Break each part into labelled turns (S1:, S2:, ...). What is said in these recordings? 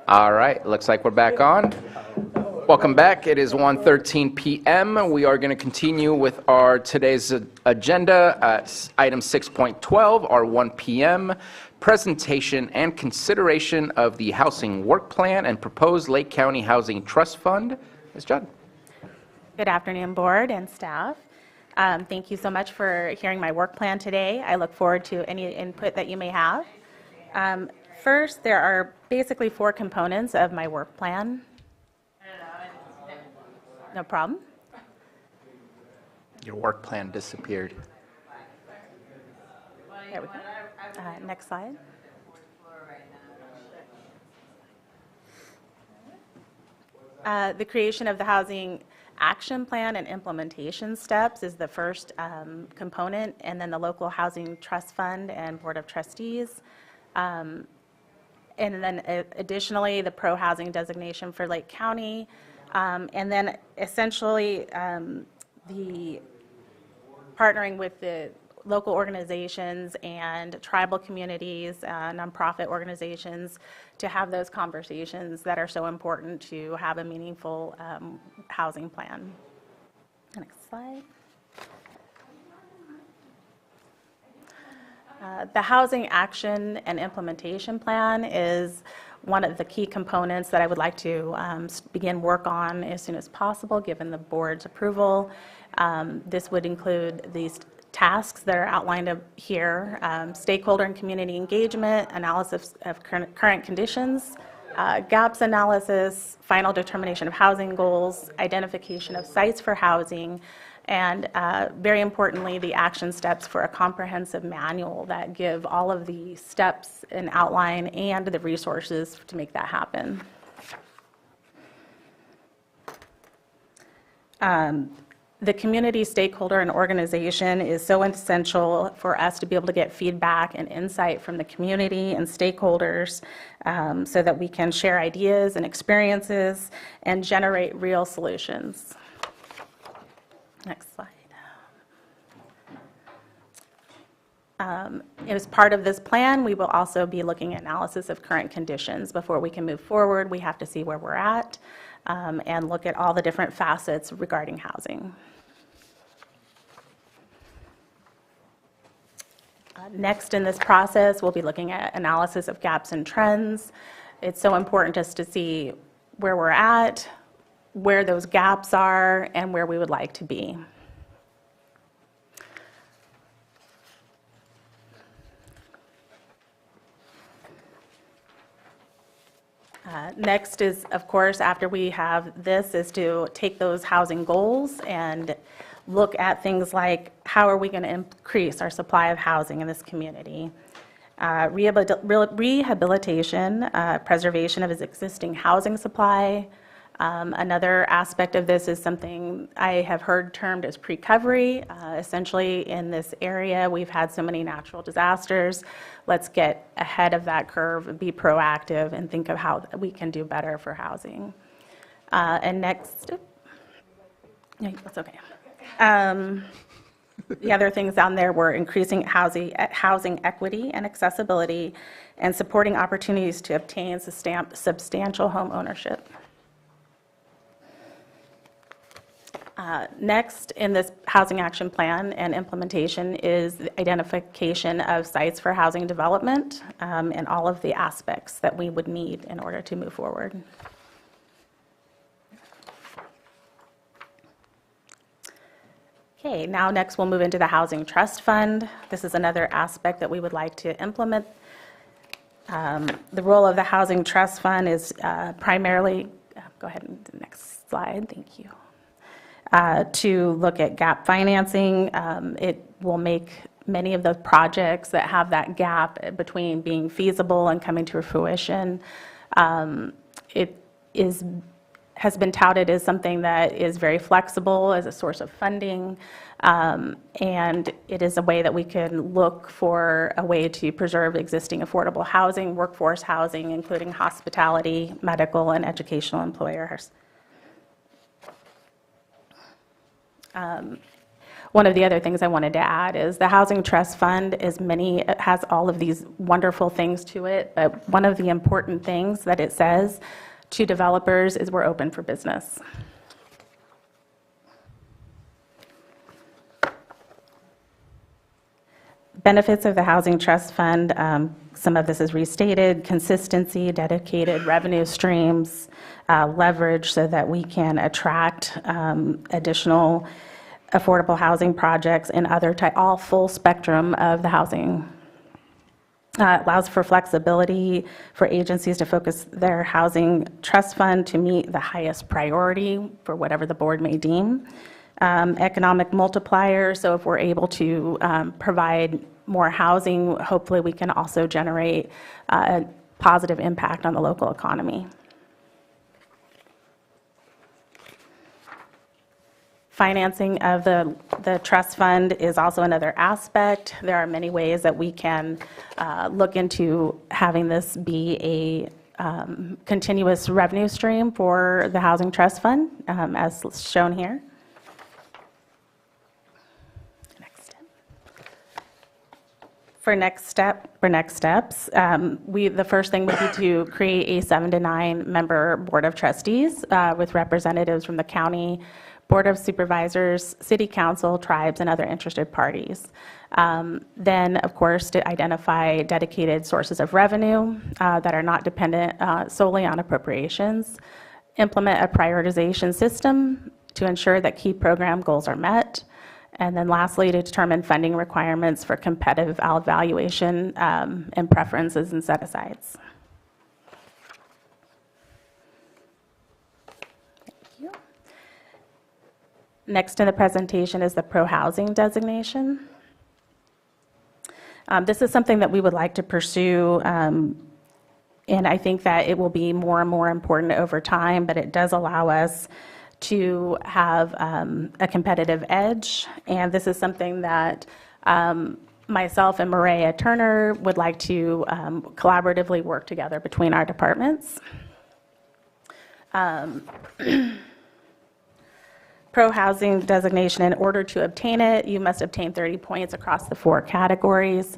S1: All right, looks like we're back on. Welcome back. It is 1:13 p.m. We are going to continue with our today's agenda. Item 6.12, our 1 p.m. presentation and consideration of the housing work plan and proposed Lake County Housing Trust Fund. Ms. Judd.
S2: Good afternoon, board and staff. Thank you so much for hearing my work plan today. I look forward to any input that you may have. First, there are basically 4 components of my work plan. No problem.
S1: Your work plan disappeared.
S2: There we go. Next slide. The creation of the housing action plan and implementation steps is the first component, and then the local housing trust fund and board of trustees. And then additionally, the pro-housing designation for Lake County. And then essentially the partnering with the local organizations and tribal communities, nonprofit organizations, to have those conversations that are so important to have a meaningful housing plan. Next slide. The Housing Action and Implementation Plan is one of the key components that I would like to begin work on as soon as possible, given the board's approval. This would include these tasks that are outlined up here: stakeholder and community engagement, analysis of current conditions, gaps analysis, final determination of housing goals, identification of sites for housing, and very importantly, the action steps for a comprehensive manual that give all of the steps and outline and the resources to make that happen. The community stakeholder and organization is so essential for us to be able to get feedback and insight from the community and stakeholders so that we can share ideas and experiences and generate real solutions. Next slide. As part of this plan, we will also be looking at analysis of current conditions. Before we can move forward, we have to see where we're at and look at all the different facets regarding housing. Next in this process, we'll be looking at analysis of gaps and trends. It's so important just to see where we're at, where those gaps are, and where we would like to be. Next is, of course, after we have this, is to take those housing goals and look at things like how are we going to increase our supply of housing in this community. Rehabilitation, preservation of its existing housing supply. Another aspect of this is something I have heard termed as pre-recovery. Essentially, in this area, we've had so many natural disasters. Let's get ahead of that curve, be proactive, and think of how we can do better for housing. And next, that's okay. The other things down there were increasing housing equity and accessibility and supporting opportunities to obtain substantial home ownership. Next in this housing action plan and implementation is the identification of sites for housing development and all of the aspects that we would need in order to move forward. Okay, now next we'll move into the Housing Trust Fund. This is another aspect that we would like to implement. The role of the Housing Trust Fund is primarily, go ahead and the next slide, thank you. To look at gap financing. It will make many of the projects that have that gap between being feasible and coming to fruition. It has been touted as something that is very flexible as a source of funding, and it is a way that we can look for a way to preserve existing affordable housing, workforce housing, including hospitality, medical, and educational employers. One of the other things I wanted to add is the Housing Trust Fund it has all of these wonderful things to it, but one of the important things that it says to developers is we're open for business. Benefits of the Housing Trust Fund, some of this is restated: consistency, dedicated revenue streams, leverage so that we can attract additional affordable housing projects and all full spectrum of the housing. Allows for flexibility for agencies to focus their housing trust fund to meet the highest priority for whatever the board may deem. Economic multiplier, so if we're able to provide more housing, hopefully we can also generate a positive impact on the local economy. Financing of the trust fund is also another aspect. There are many ways that we can look into having this be a continuous revenue stream for the Housing Trust Fund, as shown here. For next steps, the first thing would be to create a 7 to 9 member board of trustees with representatives from the county, board of supervisors, city council, tribes, and other interested parties. Then, of course, to identify dedicated sources of revenue that are not dependent solely on appropriations. Implement a prioritization system to ensure that key program goals are met. And then lastly, to determine funding requirements for competitive evaluation and preferences and set-asides. Thank you. Next in the presentation is the pro-housing designation. This is something that we would like to pursue, and I think that it will be more and more important over time, but it does allow us to have a competitive edge, and this is something that myself and Maria Turner would like to collaboratively work together between our departments. Pro-housing designation, in order to obtain it, you must obtain 30 points across the 4 categories.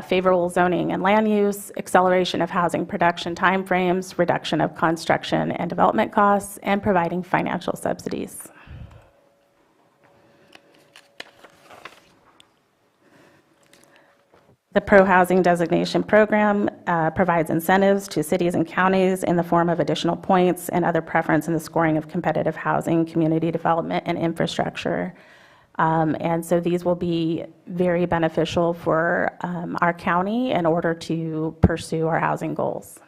S2: Favorable zoning and land use, acceleration of housing production timeframes, reduction of construction and development costs, and providing financial subsidies. The pro-housing designation program provides incentives to cities and counties in the form of additional points and other preference in the scoring of competitive housing, community development, and infrastructure. And so these will be very beneficial for our county in order to pursue our housing goals.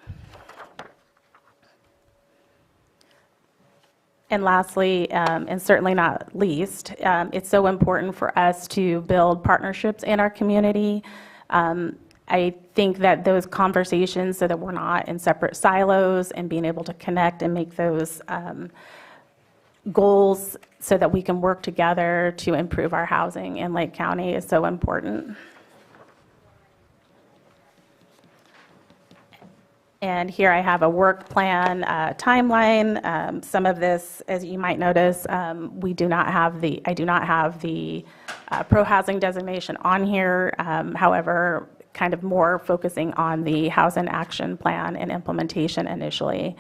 S2: And lastly, and certainly not least, it's so important for us to build partnerships in our community. I think that those conversations, so that we're not in separate silos, and being able to connect and make those goals so that we can work together to improve our housing in Lake County is so important. And here I have a work plan timeline. Some of this, as you might notice, I do not have the pro-housing designation on here. However, kind of more focusing on the housing action plan and implementation initially.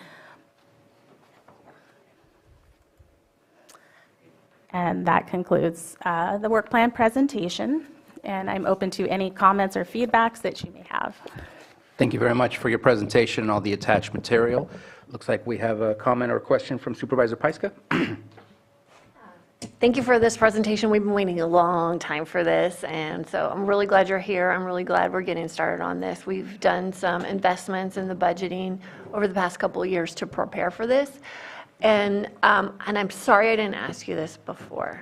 S2: And that concludes the work plan presentation. And I'm open to any comments or feedbacks that you may have.
S1: Thank you very much for your presentation and all the attached material. Looks like we have a comment or a question from Supervisor Pyska.
S3: Thank you for this presentation. We've been waiting a long time for this, and so I'm really glad you're here. I'm really glad we're getting started on this. We've done some investments in the budgeting over the past couple of years to prepare for this. And I'm sorry I didn't ask you this before.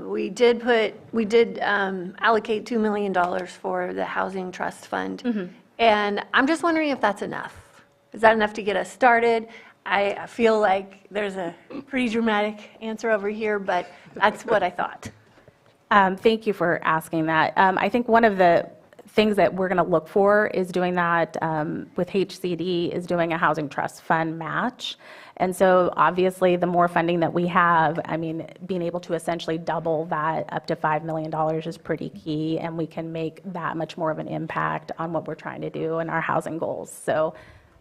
S3: We did allocate $2 million for the Housing Trust Fund. Mm-hmm. And I'm just wondering if that's enough. Is that enough to get us started? I feel like there's a pretty dramatic answer over here, but that's what I thought.
S2: Thank you for asking that. I think one of the things that we're going to look for is doing that with HCD, is doing a housing trust fund match. And so obviously, the more funding that we have, I mean, being able to essentially double that up to $5 million is pretty key, and we can make that much more of an impact on what we're trying to do and our housing goals. So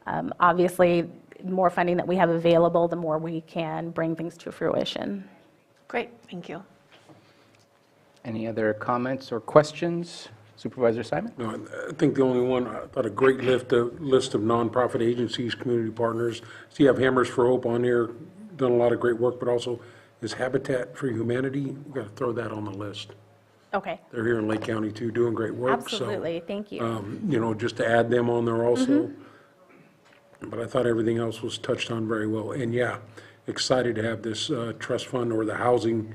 S2: obviously, the more funding that we have available, the more we can bring things to fruition.
S3: Great, thank you.
S1: Any other comments or questions? Supervisor Simon?
S4: No, I think the only one, I thought a great list of nonprofit agencies, community partners. So you have Hammers for Hope on here, done a lot of great work, but also is Habitat for Humanity. We've got to throw that on the list.
S2: Okay.
S4: They're here in Lake County too, doing great work.
S2: Absolutely, thank you.
S4: You know, just to add them on there also. But I thought everything else was touched on very well. And yeah, excited to have this trust fund or the housing,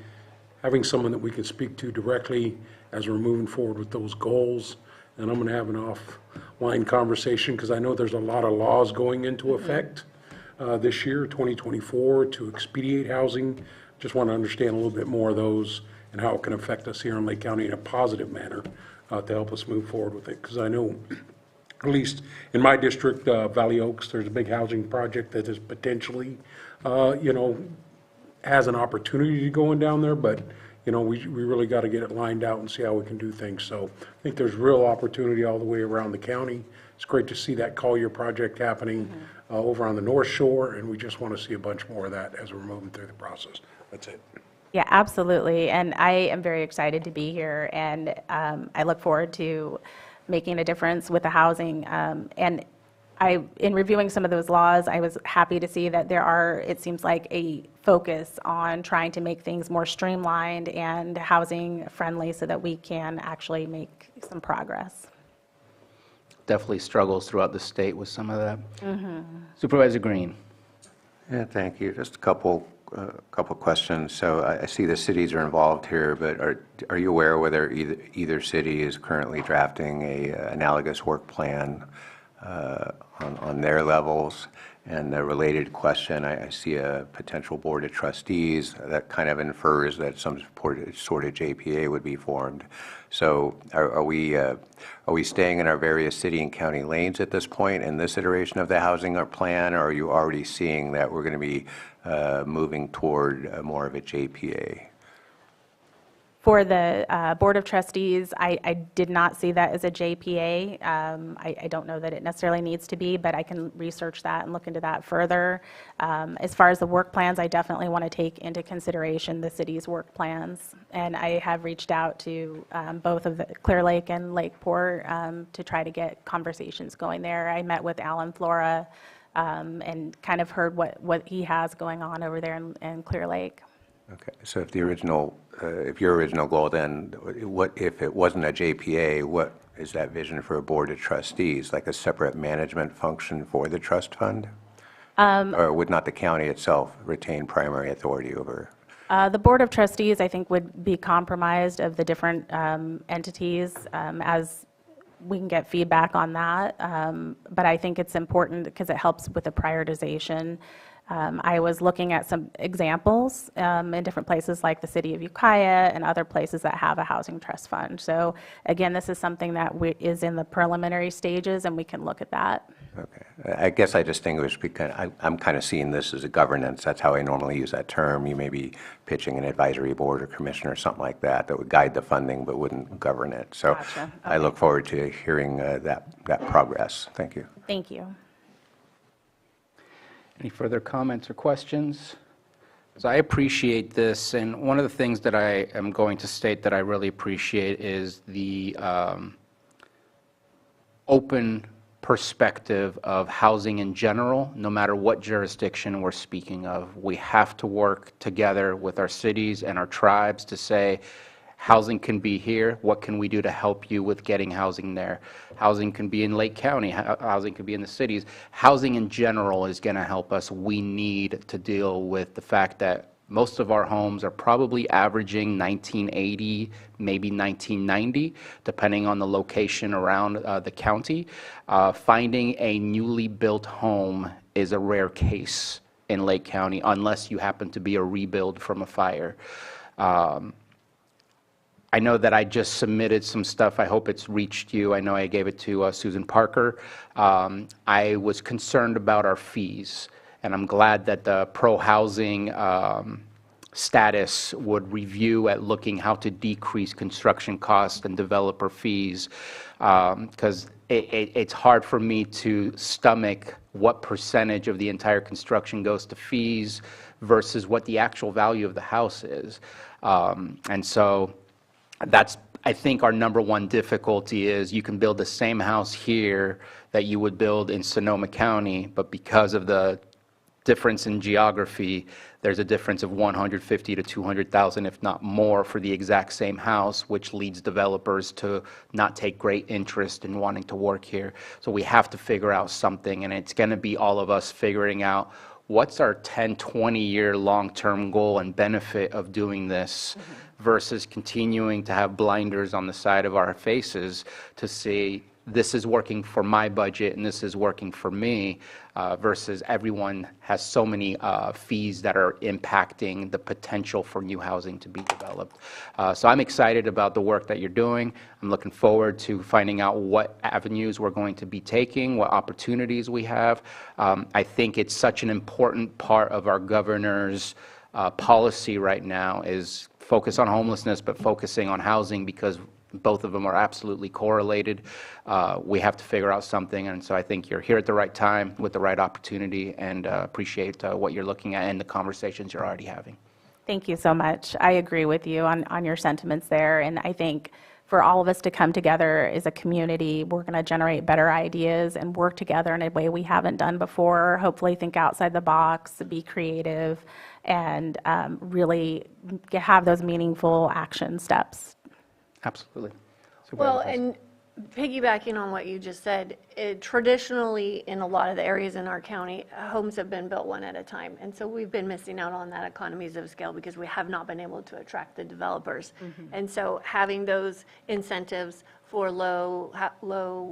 S4: having someone that we can speak to directly as we're moving forward with those goals. And I'm going to have an offline conversation because I know there's a lot of laws going into effect this year, 2024, to expedite housing. Just want to understand a little bit more of those and how it can affect us here in Lake County in a positive manner to help us move forward with it. Because I know, at least in my district, Valley Oaks, there's a big housing project that is potentially, you know, has an opportunity to go in down there, but you know, we really got to get it lined out and see how we can do things. So I think there's real opportunity all the way around the county. It's great to see that Collier project happening over on the North Shore, and we just want to see a bunch more of that as we're moving through the process. That's it.
S2: Yeah, absolutely. And I am very excited to be here, and I look forward to making a difference with the housing. And in reviewing some of those laws, I was happy to see that there are, it seems like, a focus on trying to make things more streamlined and housing friendly so that we can actually make some progress.
S1: Definitely struggles throughout the state with some of that. Supervisor Green?
S5: Yeah, thank you. Just a couple questions. So I see the cities are involved here, but are you aware whether either city is currently drafting a analogous work plan on their levels? And the related question, I see a potential board of trustees that kind of infers that some sort of JPA would be formed. So are we staying in our various city and county lanes at this point in this iteration of the housing plan, or are you already seeing that we're going to be moving toward more of a JPA?
S2: For the Board of Trustees, I did not see that as a JPA. I don't know that it necessarily needs to be, but I can research that and look into that further. As far as the work plans, I definitely want to take into consideration the city's work plans. And I have reached out to both of the Clear Lake and Lakeport to try to get conversations going there. I met with Alan Flora and kind of heard what he has going on over there in Clear Lake.
S5: Okay, so if your original goal then, what if it wasn't a JPA, what is that vision for a board of trustees, like a separate management function for the trust fund? Or would not the county itself retain primary authority over?
S2: The Board of Trustees, I think, would be comprised of the different entities as we can get feedback on that. But I think it's important because it helps with the prioritization. I was looking at some examples in different places like the city of Ukiah and other places that have a housing trust fund. So again, this is something that is in the preliminary stages, and we can look at that.
S5: Okay, I guess I distinguish because I'm kind of seeing this as a governance. That's how I normally use that term. You may be pitching an advisory board or commission or something like that that would guide the funding but wouldn't govern it. So
S2: Gotcha. Okay.
S5: I look forward to hearing that progress. Thank you.
S2: Thank you.
S1: Any further comments or questions? So I appreciate this, and one of the things that I am going to state that I really appreciate is the open perspective of housing in general, no matter what jurisdiction we're speaking of. We have to work together with our cities and our tribes to say, housing can be here. What can we do to help you with getting housing there? Housing can be in Lake County. Housing can be in the cities. Housing in general is going to help us. We need to deal with the fact that most of our homes are probably averaging 1980, maybe 1990, depending on the location around the county. Finding a newly built home is a rare case in Lake County, unless you happen to be a rebuild from a fire. I know that I just submitted some stuff. I hope it's reached you. I know I gave it to Susan Parker. I was concerned about our fees, and I'm glad that the pro-housing status would review at looking how to decrease construction costs and developer fees, because it's hard for me to stomach what percentage of the entire construction goes to fees versus what the actual value of the house is. And so that's, I think, our number one difficulty is you can build the same house here that you would build in Sonoma County, but because of the difference in geography, there's a difference of 150 to 200,000, if not more, for the exact same house, which leads developers to not take great interest in wanting to work here. So we have to figure out something, and it's going to be all of us figuring out what's our 10, 20-year long-term goal and benefit of doing this versus continuing to have blinders on the side of our faces to see this is working for my budget and this is working for me, versus everyone has so many fees that are impacting the potential for new housing to be developed. So I'm excited about the work that you're doing. I'm looking forward to finding out what avenues we're going to be taking, what opportunities we have. I think it's such an important part of our governor's policy right now is focus on homelessness, but focusing on housing, because both of them are absolutely correlated. We have to figure out something, and so I think you're here at the right time with the right opportunity, and appreciate what you're looking at and the conversations you're already having.
S2: Thank you so much. I agree with you on your sentiments there, and I think for all of us to come together as a community, we're going to generate better ideas and work together in a way we haven't done before. Hopefully think outside the box, be creative, and really have those meaningful action steps.
S1: Absolutely.
S3: Well,
S1: Supervisors.
S3: and piggybacking on what you just said, traditionally, in a lot of the areas in our county, homes have been built one at a time. And so we've been missing out on that economies of scale because we have not been able to attract the developers. And so having those incentives for low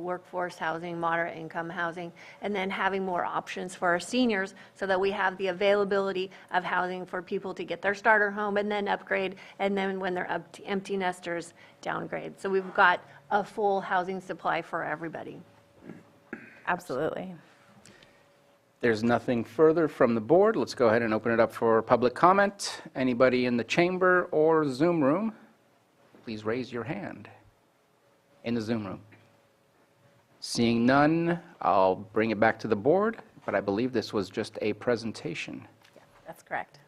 S3: workforce housing, moderate income housing, and then having more options for our seniors so that we have the availability of housing for people to get their starter home and then upgrade, and then when they're empty nesters, downgrade. So we've got a full housing supply for everybody.
S2: Absolutely.
S1: There's nothing further from the board. Let's go ahead and open it up for public comment. Anybody in the chamber or Zoom room, please raise your hand in the Zoom room. Seeing none, I'll bring it back to the board, but I believe this was just a presentation.
S2: Yeah, that's correct.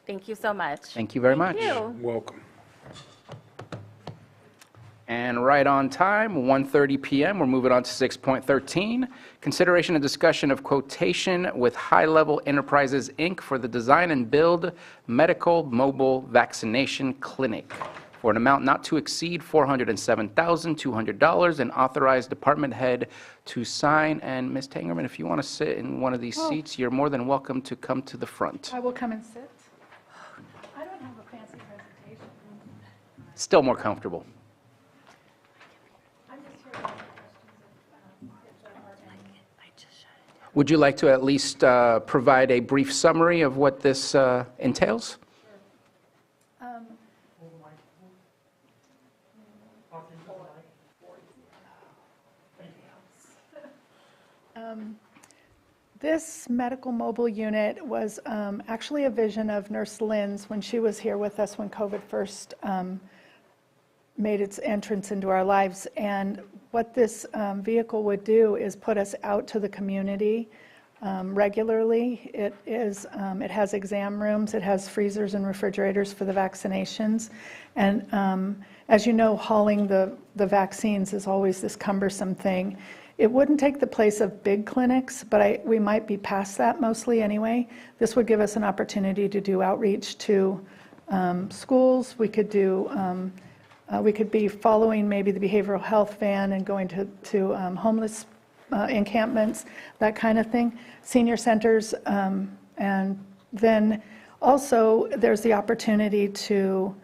S2: Thank you so much.
S1: Thank you very much.
S3: Thank you.
S4: Welcome.
S1: And right on time, 1:30 p.m., we're moving on to 6.13, consideration and discussion of quotation with High Level Enterprises, Inc. for the design and build medical mobile vaccination clinic for an amount not to exceed $407,200, and authorize department head to sign. And Ms. Tangerman, if you want to sit in one of these seats, you're more than welcome to come to the front.
S6: I will come and sit. I don't have a fancy presentation.
S1: Still more comfortable.
S6: I'm just here to ask questions if there are any.
S1: Would you like to at least provide a brief summary of what this entails?
S6: This medical mobile unit was actually a vision of Nurse Lynn's when she was here with us when COVID first made its entrance into our lives. And what this vehicle would do is put us out to the community regularly. It has exam rooms, it has freezers and refrigerators for the vaccinations. And as you know, hauling the vaccines is always this cumbersome thing. It wouldn't take the place of big clinics, but we might be past that mostly anyway. This would give us an opportunity to do outreach to schools. We could be following maybe the behavioral health van and going to homeless encampments, that kind of thing, senior centers, and then also there's the opportunity to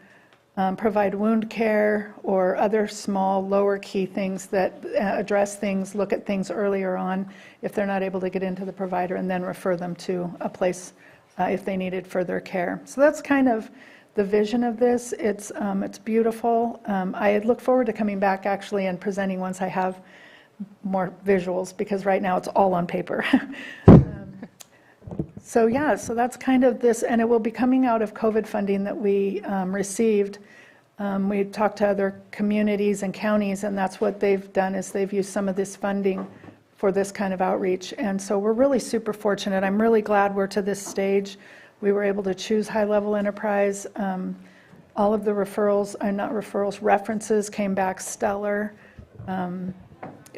S6: provide wound care or other small, lower key things that address things, look at things earlier on if they're not able to get into the provider, and then refer them to a place if they needed further care. So that's kind of the vision of this. It's beautiful. I look forward to coming back actually and presenting once I have more visuals, because right now it's all on paper. So yeah, so that's kind of this, and it will be coming out of COVID funding that we received. We talked to other communities and counties, and that's what they've done, is they've used some of this funding for this kind of outreach. And so we're really super fortunate. I'm really glad we're to this stage. We were able to choose high-level enterprise. All of the references came back stellar,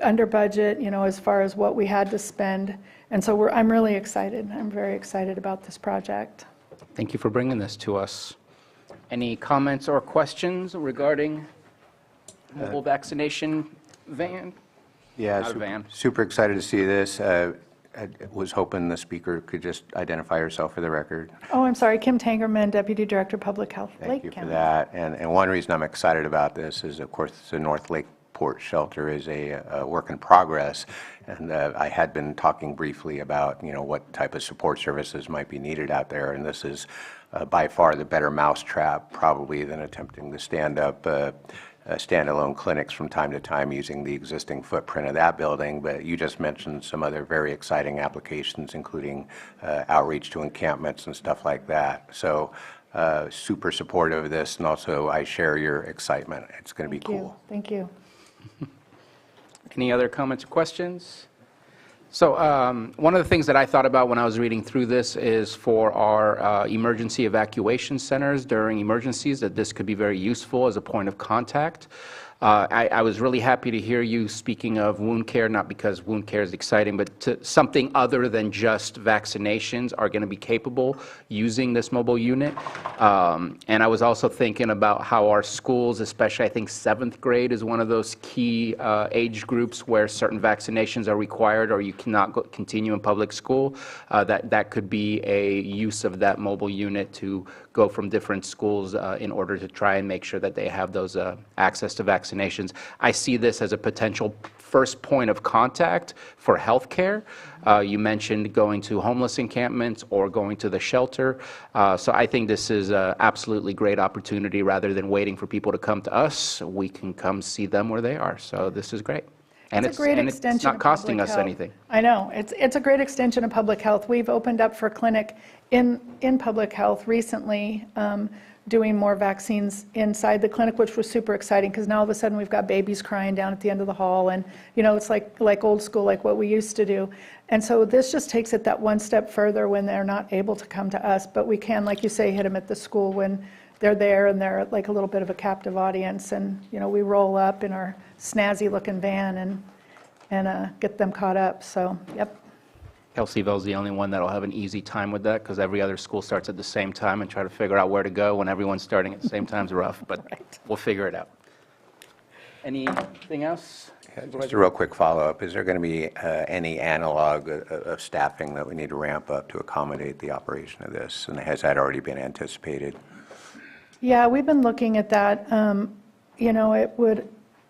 S6: under budget, as far as what we had to spend. And so I'm really excited. I'm very excited about this project.
S1: Thank you for bringing this to us. Any comments or questions regarding mobile vaccination van?
S5: Yeah,
S1: Not a van.
S5: super excited to see this. I was hoping the speaker could just identify herself for the record.
S6: Oh, I'm sorry, Kim Tangerman, Deputy Director of Public Health,
S5: Thank
S6: Lake
S5: you for
S6: County.
S5: that. And one reason I'm excited about this is, of course, the North Lakeport Shelter is a work in progress. And I had been talking briefly about, what type of support services might be needed out there. And this is by far the better mousetrap, probably, than attempting to stand up standalone clinics from time to time using the existing footprint of that building. But you just mentioned some other very exciting applications, including outreach to encampments and stuff like that. So super supportive of this, and also I share your excitement. It's going to be cool.
S6: Thank you.
S1: Any other comments or questions? So one of the things that I thought about when I was reading through this is for our emergency evacuation centers during emergencies, that this could be very useful as a point of contact. I was really happy to hear you speaking of wound care, not because wound care is exciting, but something other than just vaccinations are going to be capable using this mobile unit. And I was also thinking about how our schools, especially I think 7th grade is one of those key age groups where certain vaccinations are required or you cannot continue in public school, that could be a use of that mobile unit to go from different schools in order to try and make sure that they have those access to vaccinations. I see this as a potential first point of contact for healthcare. You mentioned going to homeless encampments or going to the shelter. So I think this is an absolutely great opportunity. Rather than waiting for people to come to us, we can come see them where they are. So this is great. And
S6: It's a great extension
S1: it's not
S6: of
S1: costing
S6: public
S1: us
S6: health.
S1: anything.
S6: I know. It's a great extension of public health. We've opened up for clinic in public health recently, doing more vaccines inside the clinic, which was super exciting, because now all of a sudden we've got babies crying down at the end of the hall, and it's like old school, like what we used to do. And so this just takes it that one step further when they're not able to come to us, but we can, like you say, hit them at the school when they're there and they're like a little bit of a captive audience, and we roll up in our snazzy looking van and get them caught up. So yep.
S1: Kelseyville's the only one that'll have an easy time with that, because every other school starts at the same time, and try to figure out where to go when everyone's starting at the same time is rough, but
S6: Right.
S1: we'll figure it out. Anything else?
S5: Just a real quick follow-up. Is there going to be any analog of staffing that we need to ramp up to accommodate the operation of this? And has that already been anticipated?
S6: Yeah, we've been looking at that.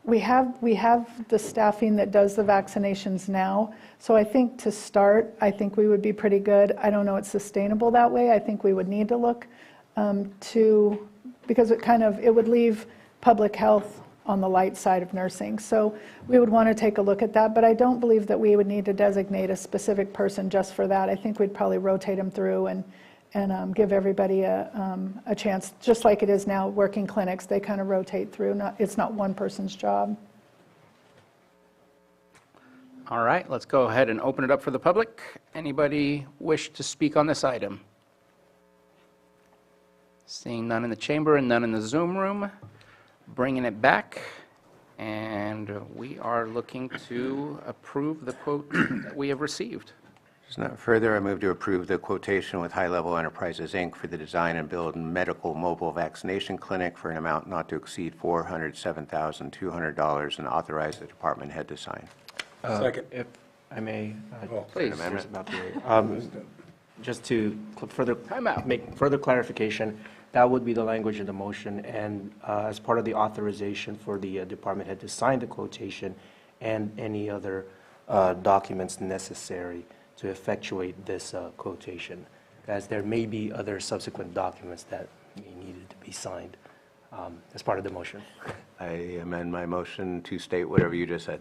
S6: We have the staffing that does the vaccinations now. So I think to start, I think we would be pretty good. I don't know it's sustainable that way. I think we would need to look because it would leave public health on the light side of nursing. So we would want to take a look at that, but I don't believe that we would need to designate a specific person just for that. I think we'd probably rotate them through and give everybody a chance, just like it is now working clinics. They kind of rotate through. It's not one person's job.
S1: All right, let's go ahead and open it up for the public. Anybody wish to speak on this item? Seeing none in the chamber and none in the Zoom room, bringing it back, and we are looking to approve the quote that we have received.
S5: There's not further. I move to approve the quotation with High Level Enterprises, Inc. for the design and build medical mobile vaccination clinic for an amount not to exceed $407,200 and authorize the department head to sign.
S4: Second.
S7: If I may,
S1: Please.
S7: Mr. Valtieri, just to
S1: Time out.
S7: make further clarification, that would be the language of the motion, and as part of the authorization for the department head to sign the quotation and any other documents necessary to effectuate this quotation, as there may be other subsequent documents that needed to be signed as part of the motion.
S5: I amend my motion to state whatever you just said.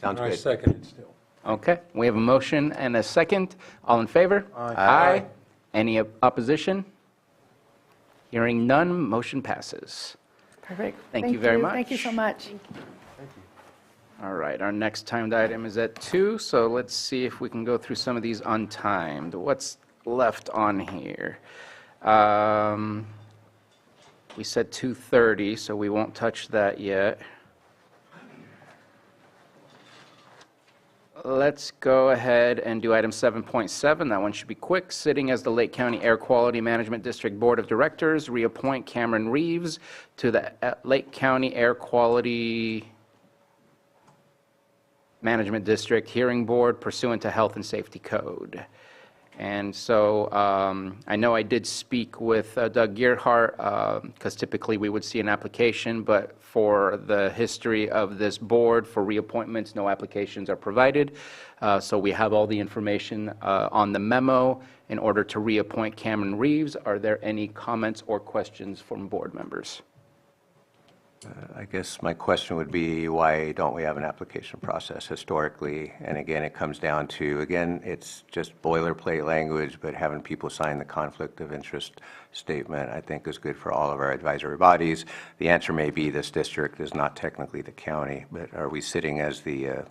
S5: Sounds
S4: I
S5: good.
S4: second it still.
S1: Okay, we have a motion and a second. All in favor? Aye. Any opposition? Hearing none, motion passes.
S6: Perfect.
S1: Thank you very
S6: Thank you so much.
S1: All right, our next timed item is at 2, so let's see if we can go through some of these untimed. What's left on here? We said 2:30, so we won't touch that yet. Let's go ahead and do item 7.7. That one should be quick. Sitting as the Lake County Air Quality Management District Board of Directors, reappoint Cameron Reeves to the Lake County Air Quality Management District Hearing Board pursuant to Health and Safety Code. And so I know I did speak with Doug Gearhart, because typically we would see an application, but for the history of this board for reappointments, no applications are provided. So we have all the information on the memo in order to reappoint Cameron Reeves. Are there any comments or questions from board members?
S5: I guess my question would be, why don't we have an application process historically? And again, it comes down to, again, it's just boilerplate language, but having people sign the conflict of interest statement, I think, is good for all of our advisory bodies. The answer may be this district is not technically the county, but are we sitting as the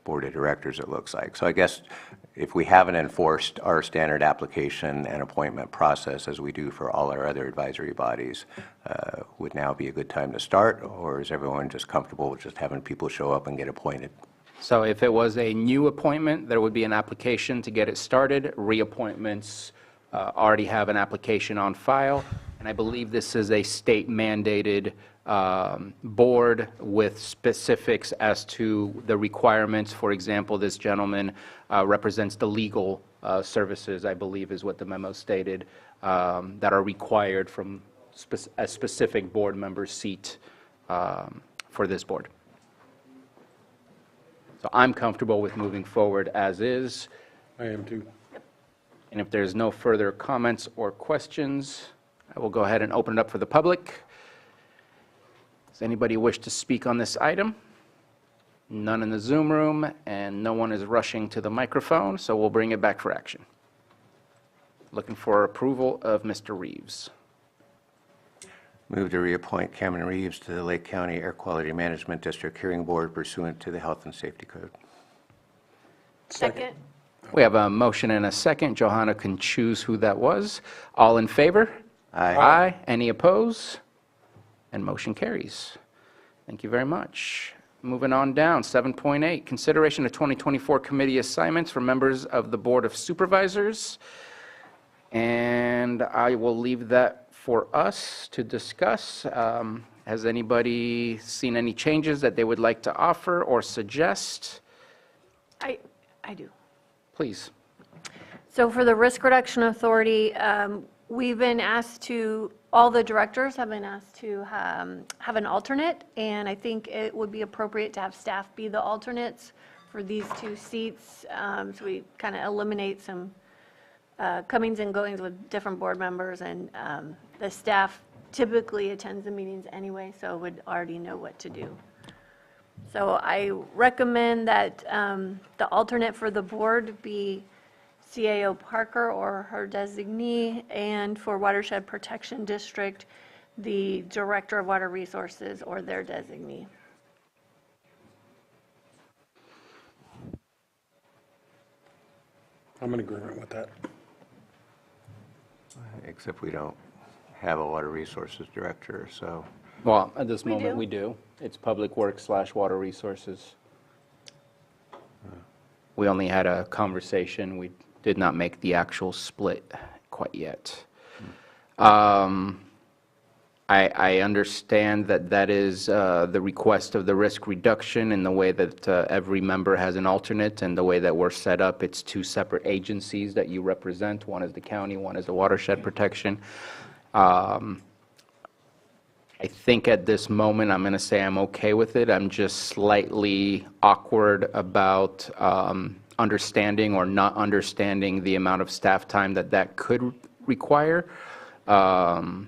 S5: board of directors, it looks like. So I guess if we haven't enforced our standard application and appointment process as we do for all our other advisory bodies, would now be a good time to start, or is everyone just comfortable with just having people show up and get appointed?
S1: So if it was a new appointment, there would be an application to get it started. Reappointments already have an application on file, and I believe this is a state-mandated board with specifics as to the requirements. For example, this gentleman represents the legal services, I believe is what the memo stated, that are required from a specific board member's seat for this board. So I'm comfortable with moving forward as is.
S4: I am too.
S1: And if there's no further comments or questions, I will go ahead and open it up for the public. Does anybody wish to speak on this item? None in the Zoom room, and no one is rushing to the microphone, so we'll bring it back for action. Looking for approval of Mr. Reeves.
S5: Move to reappoint Cameron Reeves to the Lake County Air Quality Management District Hearing Board pursuant to the Health and Safety Code.
S3: Second.
S1: We have a motion and a second. Johanna can choose who that was. All in favor?
S5: Aye.
S1: Aye. Any opposed? And motion carries. Thank you very much. Moving on down, 7.8, consideration of 2024 committee assignments for members of the Board of Supervisors. And I will leave that for us to discuss. Has anybody seen any changes that they would like to offer or suggest?
S3: I do.
S1: Please.
S3: So for the Risk Reduction Authority, we've been asked to, all the directors have been asked to have an alternate, and I think it would be appropriate to have staff be the alternates for these two seats, so we kind of eliminate some comings and goings with different board members, and the staff typically attends the meetings anyway, so would already know what to do. So I recommend that the alternate for the board be CAO Parker or her designee, and for Watershed Protection District, the Director of Water Resources or their designee.
S4: I'm in agreement with that.
S5: Except we don't have a Water Resources Director, so.
S1: Well, at this
S3: We
S1: moment,
S3: do.
S1: we do. It's Public Works / Water Resources. We only had a conversation. We did not make the actual split quite yet. I understand that that is the request of the risk reduction in the way that every member has an alternate, and the way that we're set up, it's two separate agencies that you represent. One is the county, one is the watershed protection. I think at this moment, I'm going to say I'm okay with it. I'm just slightly awkward about understanding or not understanding the amount of staff time that that could require. But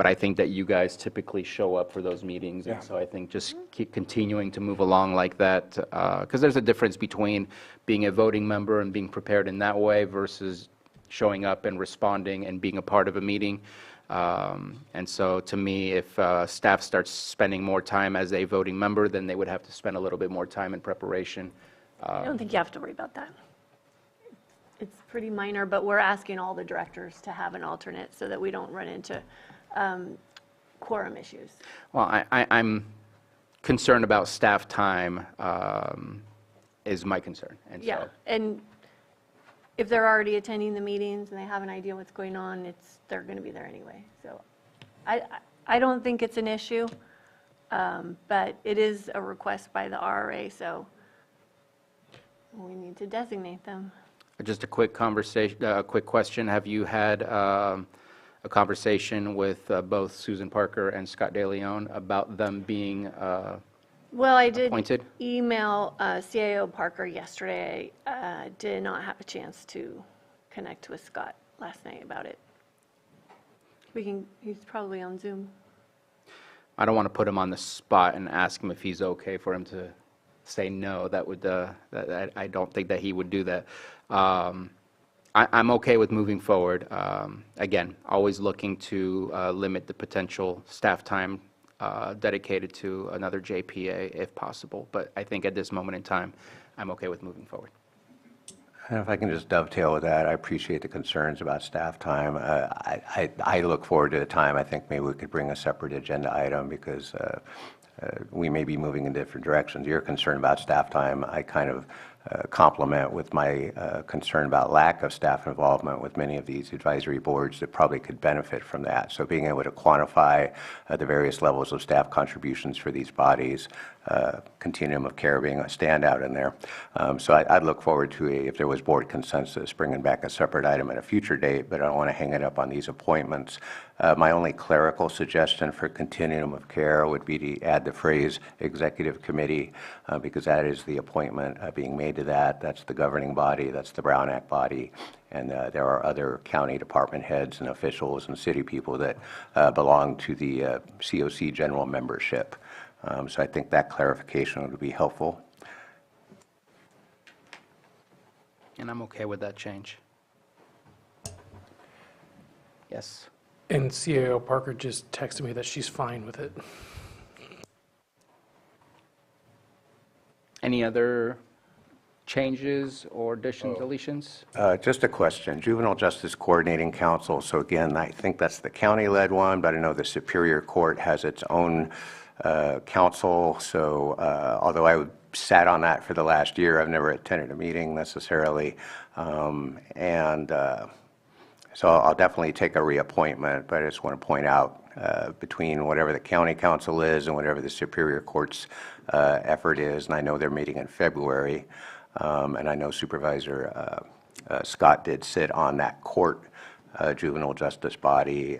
S1: I think that you guys typically show up for those meetings, and so I think just keep continuing to move along like that, because there's a difference between being a voting member and being prepared in that way versus showing up and responding and being a part of a meeting. And so to me, if staff starts spending more time as a voting member, then they would have to spend a little bit more time in preparation.
S3: I don't think you have to worry about that. It's pretty minor, but we're asking all the directors to have an alternate so that we don't run into quorum issues.
S1: Well, I'm concerned about staff time, is my concern. And
S3: Yeah,
S1: so,
S3: and if they're already attending the meetings and they have an idea what's going on, they're going to be there anyway. So I don't think it's an issue, but it is a request by the RRA, so we need to designate them.
S1: just a quick conversation, quick question. Have you had a conversation with both Susan Parker and Scott De Leon about them being
S3: Well, I did
S1: appointed?
S3: email CIO Parker yesterday. I did not have a chance to connect with Scott last night about it. He's probably on Zoom.
S1: I don't want to put him on the spot and ask him if he's okay for him to say no. That would, I don't think that he would do that. I'm okay with moving forward. Again, always looking to limit the potential staff time dedicated to another JPA if possible. But I think at this moment in time, I'm okay with moving forward.
S5: And if I can just dovetail with that, I appreciate the concerns about staff time. I look forward to the time, I think maybe we could bring a separate agenda item because we may be moving in different directions. You're concerned about staff time. I kind of complement with my concern about lack of staff involvement with many of these advisory boards that probably could benefit from that. So being able to quantify the various levels of staff contributions for these bodies, continuum of care being a standout in there. So I'd look forward to, if there was board consensus, bringing back a separate item at a future date, but I don't want to hang it up on these appointments. My only clerical suggestion for continuum of care would be to add the phrase executive committee, because that is the appointment being made to that. That's the governing body, that's the Brown Act body, and there are other county department heads and officials and city people that belong to the COC general membership. So I think that clarification would be helpful.
S1: And I'm okay with that change. Yes.
S8: And CAO Parker just texted me that she's fine with it.
S1: Any other changes or additions, deletions?
S5: Just a question. Juvenile Justice Coordinating Council. So again, I think that's the county-led one, but I know the Superior Court has its own council. So although I sat on that for the last year, I've never attended a meeting necessarily. So I'll definitely take a reappointment, but I just want to point out between whatever the county council is and whatever the Superior Court's effort is, and I know they're meeting in February, and I know Supervisor Scott did sit on that court juvenile justice body.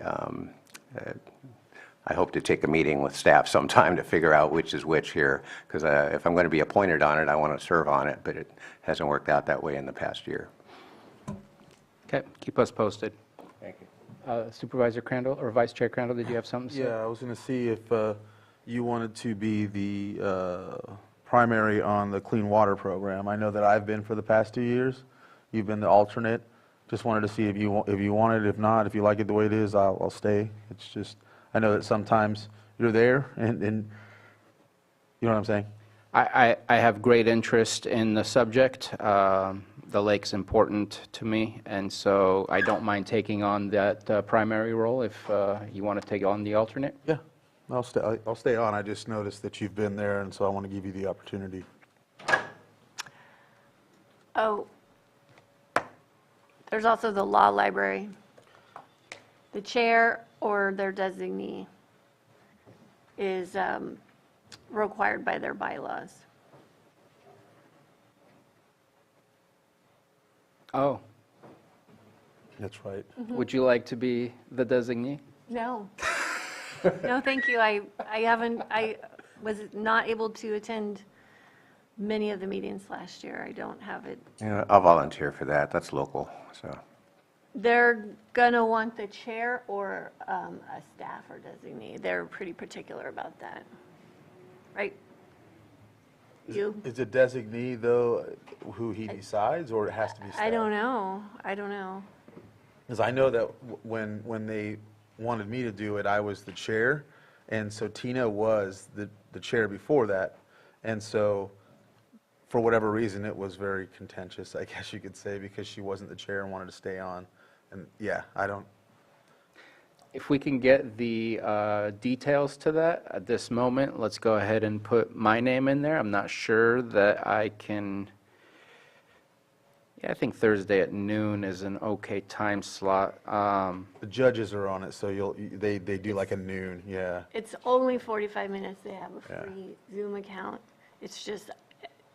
S5: I hope to take a meeting with staff sometime to figure out which is which here, because if I'm going to be appointed on it, I want to serve on it, but it hasn't worked out that way in the past year.
S1: Okay, keep us posted.
S5: Thank you.
S1: Supervisor Crandall, or Vice Chair Crandall, did you have something to say?
S9: Yeah, I was going to see if you wanted to be the primary on the clean water program. I know that I've been for the past 2 years. You've been the alternate. Just wanted to see if you want it. If not, if you like it the way it is, I'll stay. It's just, I know that sometimes you're there and you know what I'm saying?
S1: I have great interest in the subject. The lake's important to me, and so I don't mind taking on that primary role if you want to take on the alternate.
S9: Yeah, I'll stay on. I just noticed that you've been there, and so I want to give you the opportunity.
S3: Oh, there's also the law library. The chair or their designee is required by their bylaws.
S1: Oh,
S9: That's right.
S1: would you like to be the designee?
S3: No. No, thank you. I was not able to attend many of the meetings last year. I don't have it.
S5: Yeah, I'll volunteer for that. That's local, so.
S3: They're gonna want the chair or a staff or designee. They're pretty particular about that, right? You?
S9: Is it designee, though, who he decides, or it has to be staff?
S3: I don't know. I don't know.
S9: Because I know that when they wanted me to do it, I was the chair, and so Tina was the chair before that. And so, for whatever reason, it was very contentious, I guess you could say, because she wasn't the chair and wanted to stay on. And yeah, I don't,
S1: If we can get the details to that at this moment, let's go ahead and put my name in there. I'm not sure that I can, yeah, I think Thursday at noon is an okay time slot.
S9: the judges are on it, so they do like a noon, yeah.
S3: It's only 45 minutes. They have a
S9: Yeah.
S3: free Zoom account. It's just,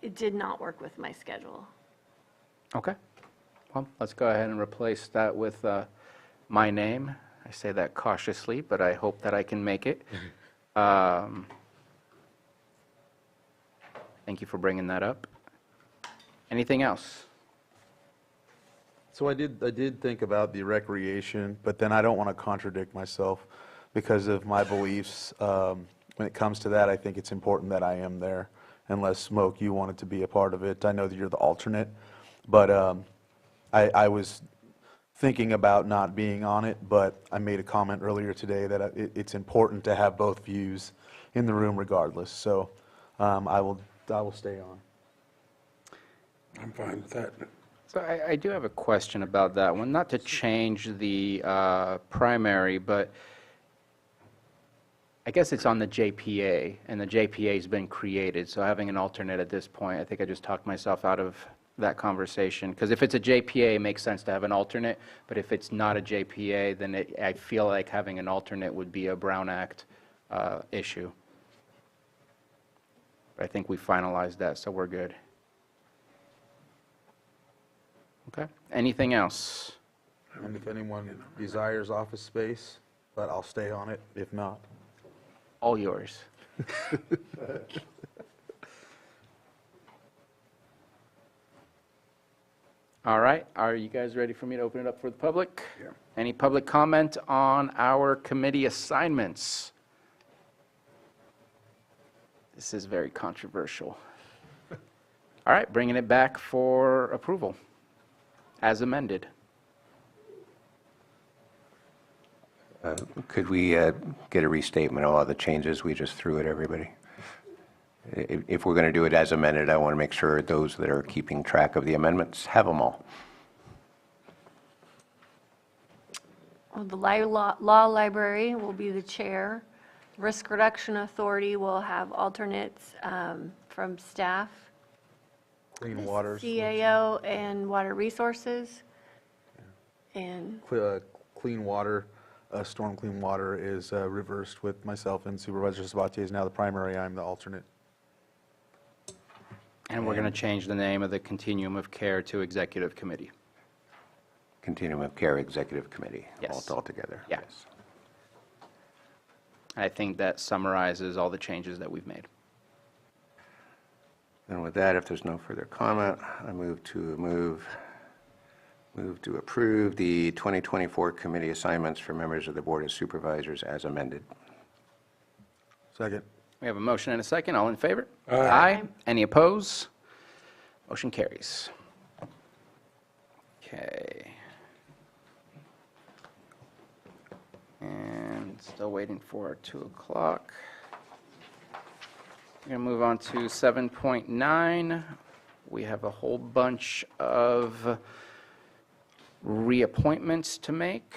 S3: it did not work with my schedule.
S1: Okay. Well, let's go ahead and replace that with my name. I say that cautiously, but I hope that I can make it. Thank you for bringing that up. Anything else?
S9: So I did think about the recreation, but then I don't want to contradict myself because of my beliefs. When it comes to that, I think it's important that I am there, unless, Smoke, you wanted to be a part of it. I know that you're the alternate, but I was thinking about not being on it, but I made a comment earlier today that it's important to have both views in the room regardless. So I will stay on.
S4: I'm fine with that.
S1: So I do have a question about that one, not to change the primary, but I guess it's on the JPA, and the JPA's been created, so having an alternate at this point, I think I just talked myself out of that conversation. Because if it's a JPA, it makes sense to have an alternate, but if it's not a JPA, then I feel like having an alternate would be a Brown Act issue. But I think we finalized that, so we're good. Okay. Anything else?
S9: And if anyone desires office space, but I'll stay on it if not.
S1: All yours. All right, are you guys ready for me to open it up for the public?
S4: Yeah.
S1: Any public comment on our committee assignments? This is very controversial. All right, bringing it back for approval, as amended.
S5: Could we get a restatement of all the changes we just threw at everybody? If we're going to do it as amended, I want to make sure those that are keeping track of the amendments have them all.
S3: Well, the law library will be the chair. Risk Reduction Authority will have alternates from staff.
S9: Clean waters.
S3: CAO and Water Resources. And
S9: Clean water, storm clean water is reversed with myself and Supervisor Sabatier is now the primary, I'm the alternate.
S1: And we're going to change the name of the Continuum of Care to Executive Committee.
S5: Continuum of Care Executive Committee.
S1: Yes.
S5: All together.
S1: Yeah.
S5: Yes.
S1: I think that summarizes all the changes that we've made.
S5: And with that, if there's no further comment, I move to approve the 2024 committee assignments for members of the Board of Supervisors as amended.
S9: Second.
S1: We have a motion and a second. All in favor?
S4: Aye.
S1: Any opposed? Motion carries. Okay. And still waiting for 2 o'clock. We're going to move on to 7.9. We have a whole bunch of reappointments to make.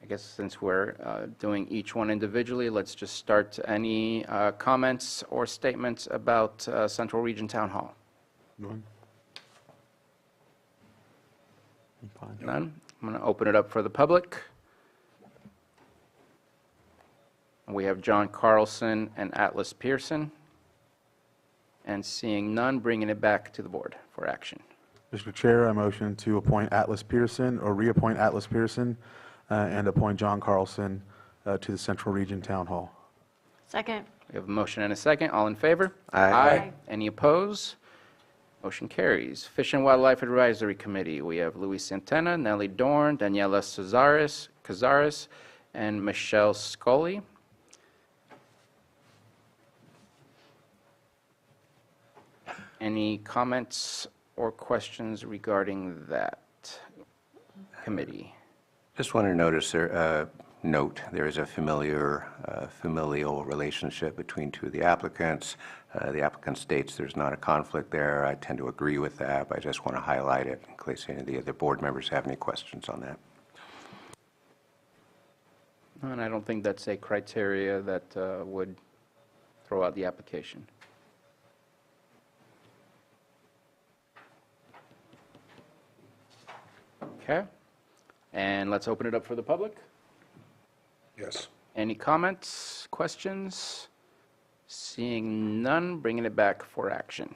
S1: I guess since we're doing each one individually, let's just start. Any comments or statements about Central Region Town Hall?
S9: None? I'm fine.
S1: None? I'm going to open it up for the public. We have John Carlson and Atlas Pearson. And seeing none, bringing it back to the board for action.
S9: Mr. Chair, I motion to appoint Atlas Pearson, or reappoint Atlas Pearson, and appoint John Carlson to the Central Region Town Hall.
S3: second.
S1: We have a motion and a second. All in favor?
S5: Aye.
S1: Any opposed? Motion carries. Fish and Wildlife Advisory Committee, we have Luis Santana, Nellie Dorn, Daniela Cazares, and Michelle Scully. Any comments or questions regarding that committee?
S5: Just want to note there is a familial relationship between two of the applicants. The applicant states there's not a conflict there. I tend to agree with that, but I just want to highlight it in case any of the other board members have any questions on that.
S1: And I don't think that's a criteria that would throw out the application. Okay. And let's open it up for the public.
S4: Yes.
S1: Any comments, questions? Seeing none, bringing it back for action.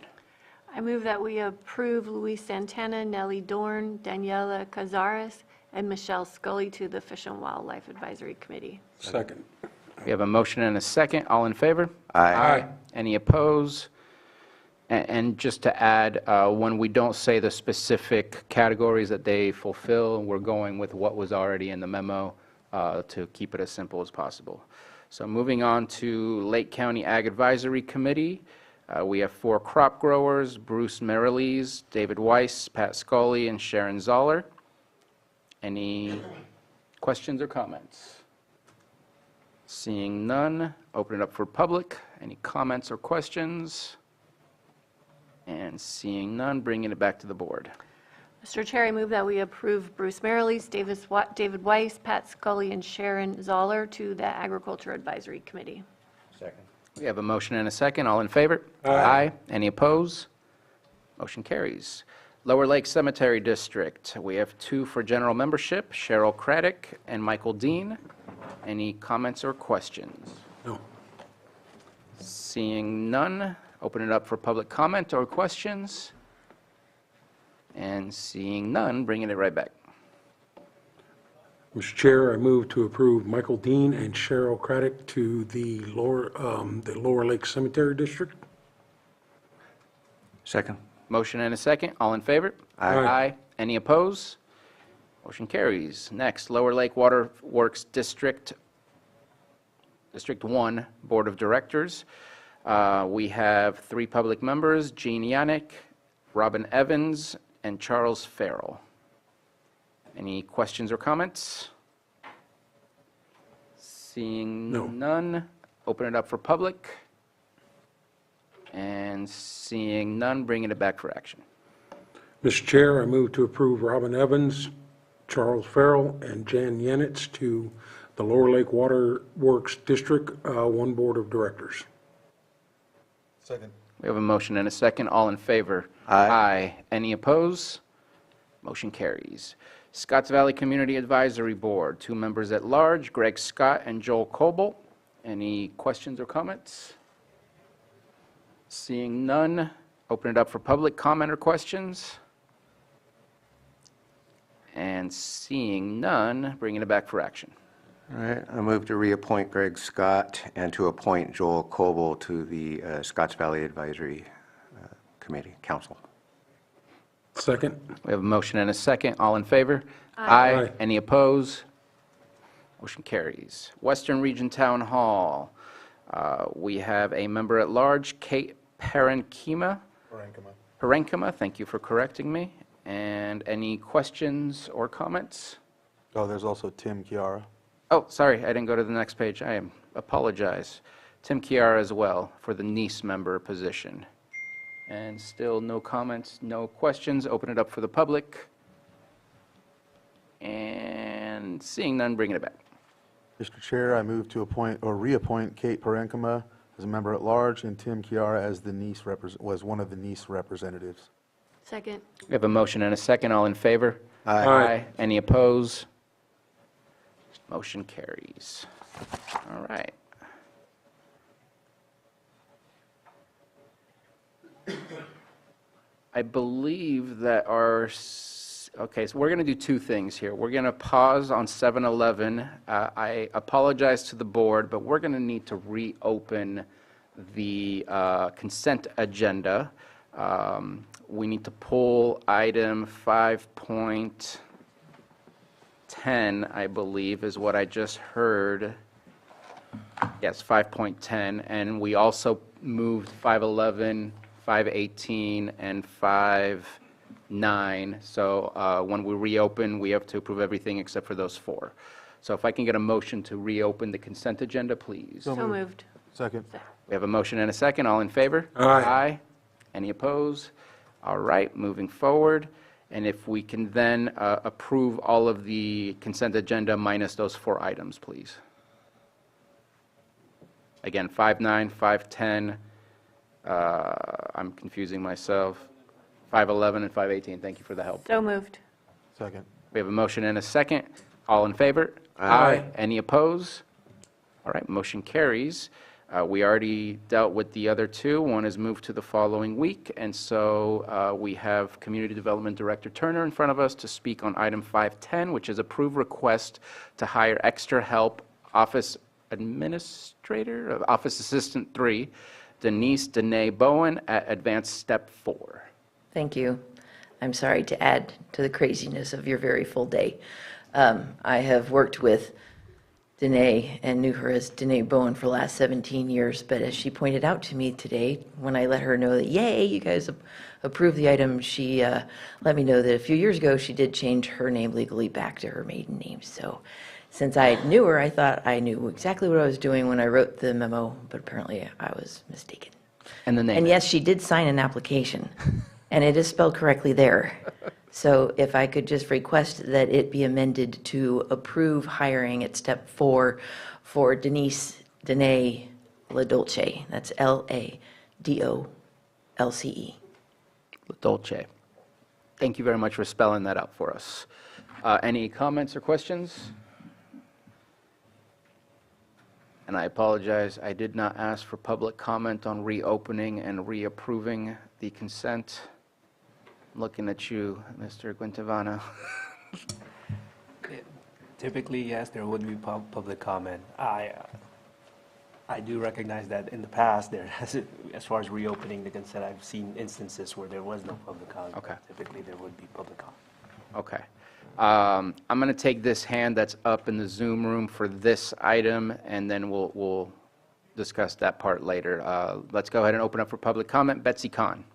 S3: I move that we approve Luis Santana, Nellie Dorn, Daniela Cazares, and Michelle Scully to the Fish and Wildlife Advisory Committee.
S4: Second.
S1: We have a motion and a second. All in favor?
S5: Aye.
S1: Any opposed? And just to add, when we don't say the specific categories that they fulfill, we're going with what was already in the memo to keep it as simple as possible. So moving on to Lake County Ag Advisory Committee, we have 4 crop growers, Bruce Merrilees, David Weiss, Pat Scully, and Sharon Zoller. Any questions or comments? Seeing none, open it up for public. Any comments or questions? And seeing none, bringing it back to the board.
S3: Mr. Chair, I move that we approve Bruce Merrilees, David Weiss, Pat Scully, and Sharon Zoller to the Agriculture Advisory Committee.
S5: Second.
S1: We have a motion and a second. All in favor? Aye. Any opposed? Motion carries. Lower Lake Cemetery District, we have 2 for general membership, Cheryl Craddock and Michael Dean. Any comments or questions?
S4: No.
S1: Seeing none, open it up for public comment or questions. And seeing none, bringing it right back.
S4: Mr. Chair, I move to approve Michael Dean and Cheryl Craddock to the Lower Lake Cemetery District.
S5: Second.
S1: Motion and a second. All in favor?
S4: Aye.
S1: Any opposed? Motion carries. Next, Lower Lake Water Works District 1 Board of Directors. We have 3 public members, Jean Yannick, Robin Evans, and Charles Farrell. Any questions or comments? Seeing
S4: No.
S1: none, open it up for public. And seeing none, bringing it back for action.
S4: Mr. Chair, I move to approve Robin Evans, Charles Farrell, and Jan Yanitz to the Lower Lake Water Works District 1 Board of Directors.
S9: Second.
S1: We have a motion and a second. All in favor?
S5: Aye.
S1: Any opposed? Motion carries. Scotts Valley Community Advisory Board, 2 members at large, Greg Scott and Joel Coble. Any questions or comments? Seeing none, open it up for public comment or questions. And seeing none, bringing it back for action.
S5: All right, I move to reappoint Greg Scott and to appoint Joel Coble to the Scotts Valley Advisory Committee, Council.
S4: Second.
S1: We have a motion and a second. All in favor?
S4: Aye.
S1: Any opposed? Motion carries. Western Region Town Hall, we have a member at large, Kate Parenkema. Thank you for correcting me. And any questions or comments?
S9: Oh, there's also Tim Chiara.
S1: Oh, sorry, I didn't go to the next page. I apologize. Tim Chiara as well for the Nice member position. And still no comments, no questions. Open it up for the public. And seeing none, bringing it back.
S9: Mr. Chair, I move to appoint or reappoint Kate Parenkema as a member at large and Tim Chiara as the Nice was one of the Nice representatives.
S3: Second.
S1: We have a motion and a second. All in favor?
S4: Aye.
S1: Any opposed? Motion carries. All right. I believe that okay, so we're going to do 2 things here. We're going to pause on 7-Eleven. I apologize to the board, but we're going to need to reopen the consent agenda. We need to pull item 5.10, I believe, is what I just heard. Yes, 5.10, and we also moved 5.11, 5.18, and 5.9. So when we reopen, we have to approve everything except for those four. So if I can get a motion to reopen the consent agenda, please.
S3: So moved.
S9: Second.
S1: We have a motion and a second. All in favor?
S4: Aye.
S1: Any opposed? All right, moving forward. And if we can then approve all of the consent agenda minus those four items, please. Again, 5.9, 5.10, I'm confusing myself, 5.11 and 5.18. Thank you for the help.
S3: So moved.
S9: Second.
S1: We have a motion and a second. All in favor?
S4: Aye.
S1: Any opposed? All right, motion carries. We already dealt with the other two. One is moved to the following week, and so we have Community Development Director Turner in front of us to speak on item 5.10, which is approve request to hire extra help office administrator, office assistant 3, Denise Danae Bowen at advanced step 4.
S10: Thank you. I'm sorry to add to the craziness of your very full day. I have worked with Danae and knew her as Danae Bowen for the last 17 years, but as she pointed out to me today, when I let her know that, yay, you guys approved the item, she let me know that a few years ago she did change her name legally back to her maiden name. So since I knew her, I thought I knew exactly what I was doing when I wrote the memo, but apparently I was mistaken.
S1: And the name.
S10: And yes, she did sign an application, and it is spelled correctly there. So if I could just request that it be amended to approve hiring at step 4 for Denise Danae LaDolce. That's LaDolce.
S1: Dolce. Thank you very much for spelling that out for us. Any comments or questions? And I apologize, I did not ask for public comment on reopening and reapproving the consent. I'm looking at you, Mr. Guintevano.
S7: Typically, yes, there would be public comment. I do recognize that in the past, there has, as far as reopening the consent, I've seen instances where there was no public comment.
S1: Okay.
S7: Typically, there would be public comment.
S1: Okay. I'm going to take this hand that's up in the Zoom room for this item, and then we'll discuss that part later. Let's go ahead and open up for public comment. Betsy Kahn.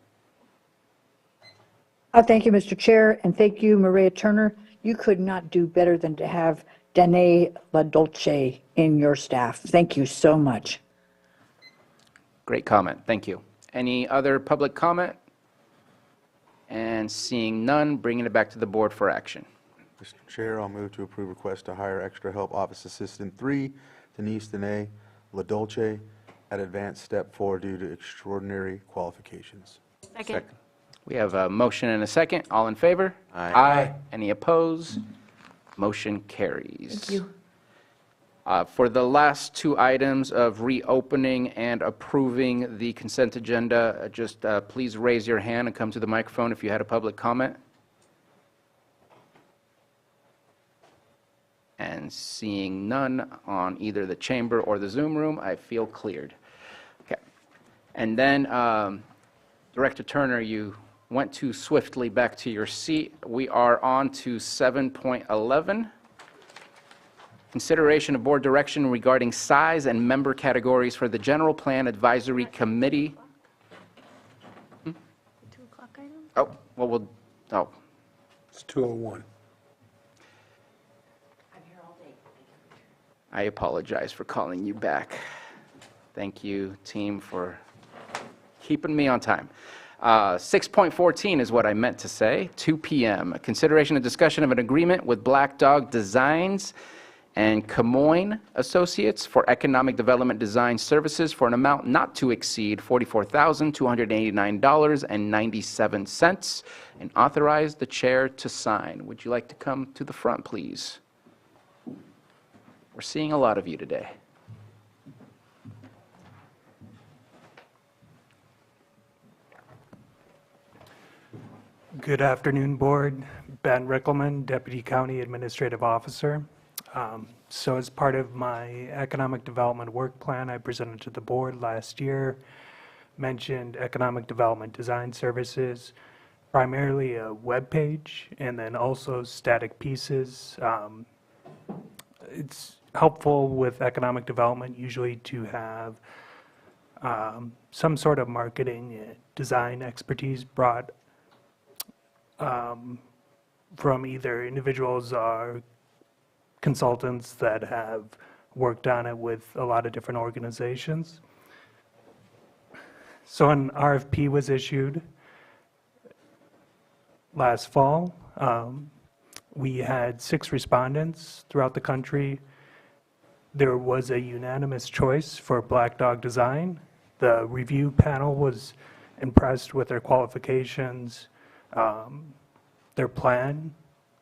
S11: Thank you, Mr. Chair, and thank you, Maria Turner. You could not do better than to have Danae LaDolce in your staff. Thank you so much.
S1: Great comment. Thank you. Any other public comment? And seeing none, bringing it back to the board for action.
S9: Mr. Chair, I'll move to approve request to hire extra help office assistant 3, Denise Danae LaDolce at advanced step 4 due to extraordinary qualifications.
S3: Second.
S1: We have a motion and a second. All in favor?
S5: Aye.
S1: Any opposed? Motion carries.
S10: Thank you.
S1: For the last two items of reopening and approving the consent agenda, just please raise your hand and come to the microphone if you had a public comment. And seeing none on either the chamber or the Zoom room, I feel cleared. Okay. And then, Director Turner, you went too swiftly back to your seat. We are on to 7.11. Consideration of board direction regarding size and member categories for the General Plan Advisory Committee.
S3: 2 o'clock item?
S1: Oh, well,
S4: It's 2:01.
S1: I apologize for calling you back. Thank you, team, for keeping me on time. 6.14 is what I meant to say, 2 p.m. Consideration and discussion of an agreement with Black Dog Designs and Camoin Associates for economic development design services for an amount not to exceed $44,289.97, and authorize the chair to sign. Would you like to come to the front, please? We're seeing a lot of you today.
S8: Good afternoon, Board. Ben Rickelman, Deputy County Administrative Officer. So as part of my economic development work plan I presented to the board last year, mentioned economic development design services, primarily a web page, and then also static pieces. It's helpful with economic development usually to have some sort of marketing design expertise brought from either individuals or consultants that have worked on it with a lot of different organizations. So an RFP was issued last fall. We had 6 respondents throughout the country. There was a unanimous choice for Black Dog Design. The review panel was impressed with their qualifications, their plan,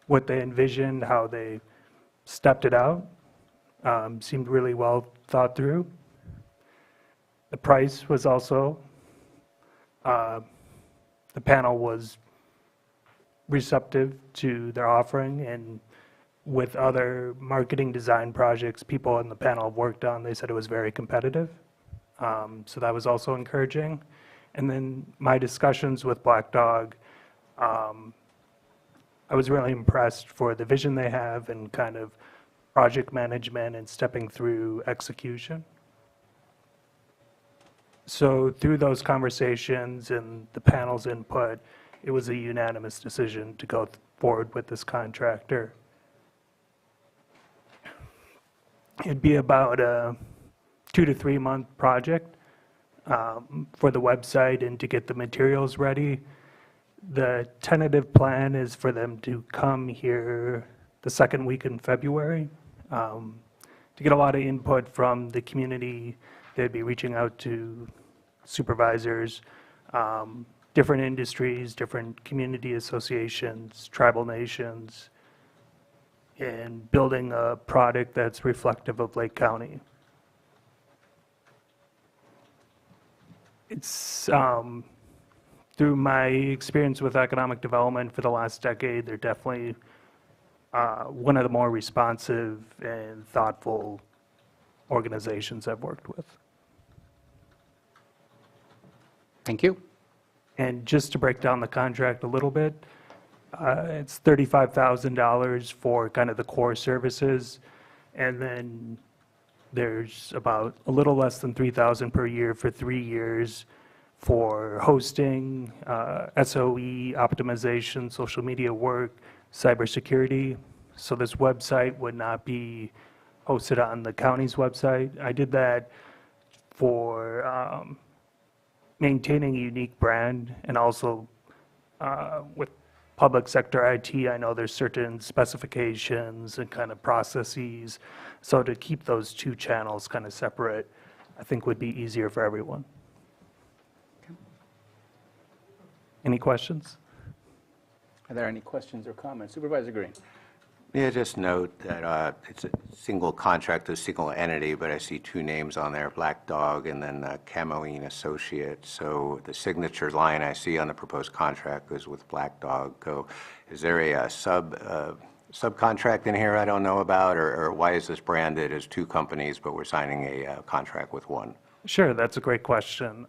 S8: what they envisioned, how they stepped it out. Seemed really well thought through. The price was also, the panel was receptive to their offering, and with other marketing design projects people on the panel have worked on, they said it was very competitive. So that was also encouraging. And then my discussions with Black Dog, I was really impressed for the vision they have and kind of project management and stepping through execution. So through those conversations and the panel's input, it was a unanimous decision to go forward with this contractor. It'd be about a 2 to 3 month project for the website and to get the materials ready. The tentative plan is for them to come here the second week in February to get a lot of input from the community. They'd be reaching out to supervisors, different industries, different community associations, tribal nations, and building a product that's reflective of Lake County. It's through my experience with economic development for the last decade, they're definitely one of the more responsive and thoughtful organizations I've worked with.
S1: Thank you.
S8: And just to break down the contract a little bit, it's $35,000 for kind of the core services, and then there's about a little less than $3,000 per year for 3 years for hosting, SOE, optimization, social media work, cybersecurity. So this website would not be hosted on the county's website. I did that for maintaining a unique brand, and also with public sector IT, I know there's certain specifications and kind of processes. So to keep those 2 channels kind of separate, I think would be easier for everyone. Any questions?
S1: Are there any questions or comments? Supervisor Green.
S5: Yeah, just note that it's a single contract, a single entity, but I see 2 names on there, Black Dog and then Camoine Associates. So the signature line I see on the proposed contract is with Black Dog. Is there a subcontract in here I don't know about, or why is this branded as 2 companies, but we're signing a contract with 1?
S8: Sure, that's a great question.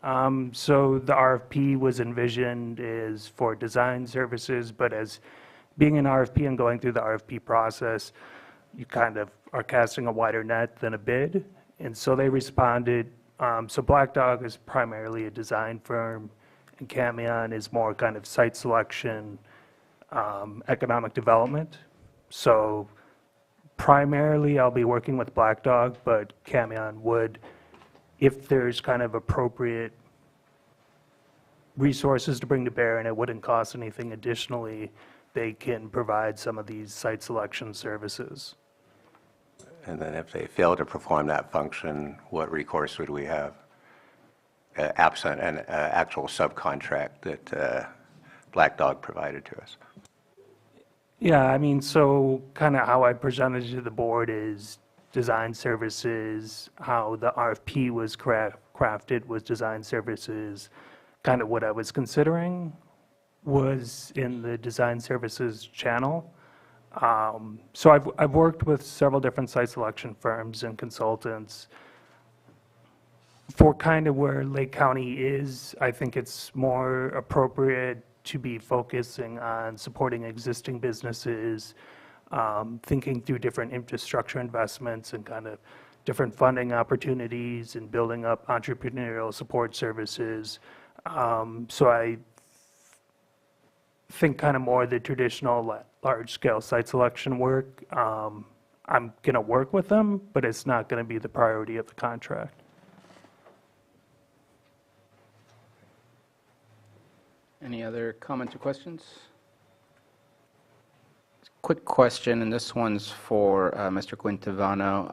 S8: So the RFP was envisioned is for design services, but as being an RFP and going through the RFP process, you kind of are casting a wider net than a bid. And so they responded. So Black Dog is primarily a design firm, and Camion is more kind of site selection, economic development. So primarily I'll be working with Black Dog, but Camion would, if there's kind of appropriate resources to bring to bear and it wouldn't cost anything additionally, they can provide some of these site selection services.
S5: And then if they fail to perform that function, what recourse would we have? Absent an actual subcontract that Black Dog provided to us.
S8: Yeah, I mean, so kind of how I presented to the board is design services, how the RFP was crafted was design services. Kind of what I was considering was in the design services channel. So I've worked with several different site selection firms and consultants. For kind of where Lake County is, I think it's more appropriate to be focusing on supporting existing businesses, thinking through different infrastructure investments and kind of different funding opportunities and building up entrepreneurial support services. So I think kind of more the traditional large-scale site selection work. I'm going to work with them, but it's not going to be the priority of the contract.
S1: Any other comments or questions? Quick question, and this one's for Mr. Quintavano.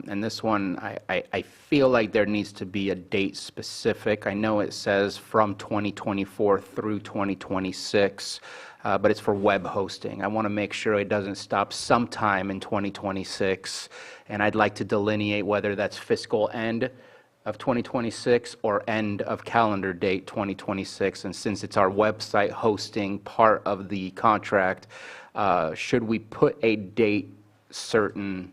S1: And this one, I feel like there needs to be a date specific. I know it says from 2024 through 2026, but it's for web hosting. I want to make sure it doesn't stop sometime in 2026, and I'd like to delineate whether that's fiscal end of 2026 or end of calendar date 2026. And since it's our website hosting part of the contract, should we put a date certain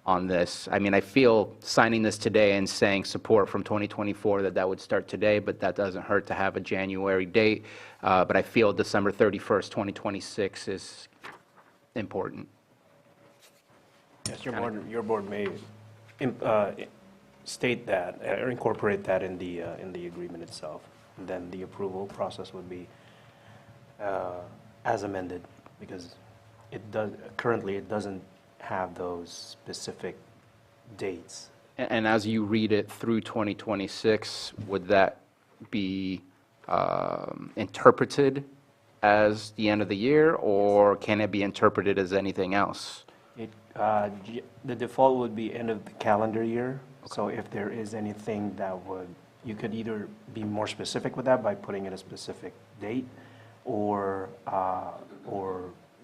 S1: on this? I mean, I feel signing this today and saying support from 2024, that would start today, but that doesn't hurt to have a January date. But I feel December 31st, 2026 is important.
S7: Yes, your board may state that or incorporate that in the agreement itself. And then the approval process would be as amended, because currently it doesn't have those specific dates.
S1: And as you read it through 2026, would that be interpreted as the end of the year, or can it be interpreted as anything else?
S7: The default would be end of the calendar year. So if there is anything that you could either be more specific with that by putting in a specific date, or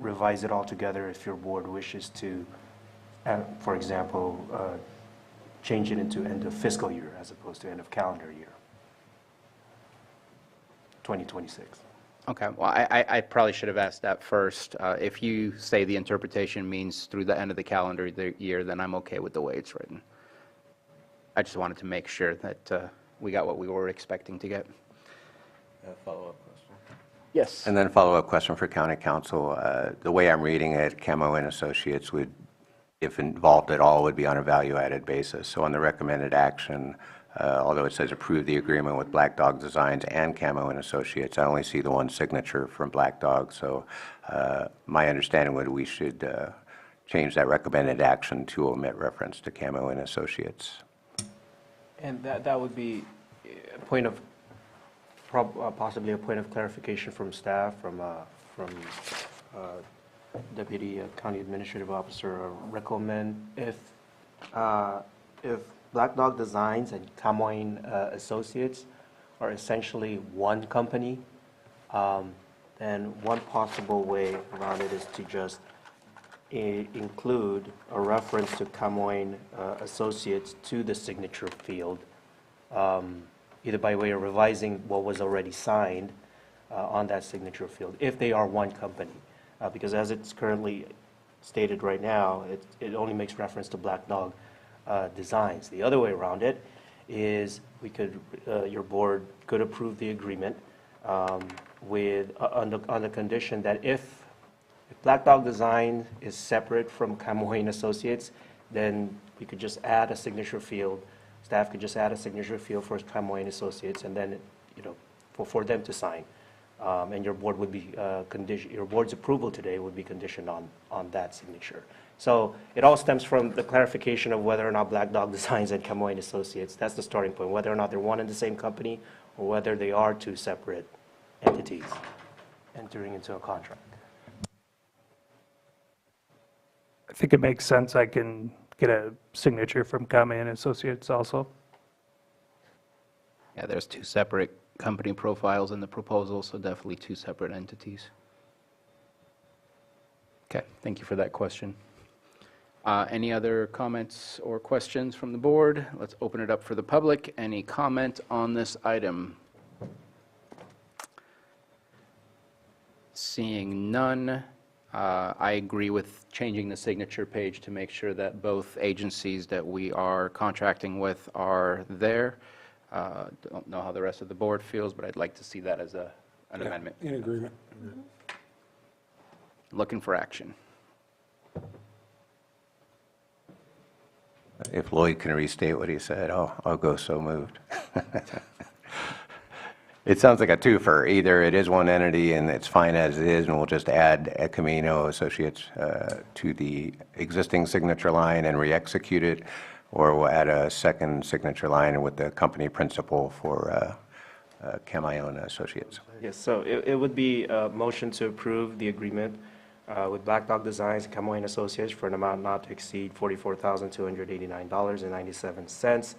S7: revise it all together if your board wishes to, for example, change it into end of fiscal year as opposed to end of calendar year, 2026.
S1: Okay, well, I probably should have asked that first. If you say the interpretation means through the end of the calendar year, then I'm okay with the way it's written. I just wanted to make sure that we got what we were expecting to get.
S9: Follow-up question.
S1: Yes.
S5: And then follow-up question for County Council. The way I'm reading it, Camo and Associates would, if involved at all, would be on a value-added basis. So on the recommended action, although it says approve the agreement with Black Dog Designs and Camo and Associates, I only see the one signature from Black Dog. So my understanding would we should change that recommended action to omit reference to Camo and Associates.
S7: And that would be a point of, possibly a point of clarification from staff, from Deputy County Administrative Officer Recommend, if Black Dog Designs and Camoin Associates are essentially one company, then one possible way around it is to just include a reference to Camoin Associates to the signature field, either by way of revising what was already signed on that signature field, if they are one company. Because as it's currently stated right now, it only makes reference to Black Dog Designs. The other way around it is your board could approve the agreement on the condition that if Black Dog Design is separate from Camoin Associates, then we could just add a signature field. Staff could just add a signature field for Camoin Associates, and then, for them to sign. And your board would be your board's approval today would be conditioned on that signature. So it all stems from the clarification of whether or not Black Dog Designs and Camoin Associates, that's the starting point, whether or not they're one and the same company, or whether they are two separate entities entering into a contract.
S8: I think it makes sense. I can get a signature from Kame and Associates also.
S1: Yeah, there's two separate company profiles in the proposal, so definitely two separate entities. Okay, thank you for that question. Any other comments or questions from the board? Let's open it up for the public. Any comment on this item? Seeing none, I agree with changing the signature page to make sure that both agencies that we are contracting with are there. Don't know how the rest of the board feels, but I'd like to see that as an amendment.
S4: In agreement.
S1: Looking for action.
S5: If Lloyd can restate what he said, I'll go so moved. It sounds like a twofer. Either it is one entity and it's fine as it is, and we'll just add Camino Associates to the existing signature line and re-execute it, or we'll add a second signature line with the company principal for Camiona Associates.
S7: Yes, so it would be a motion to approve the agreement with Black Dog Designs and Camoin Associates for an amount not to exceed $44,289.97,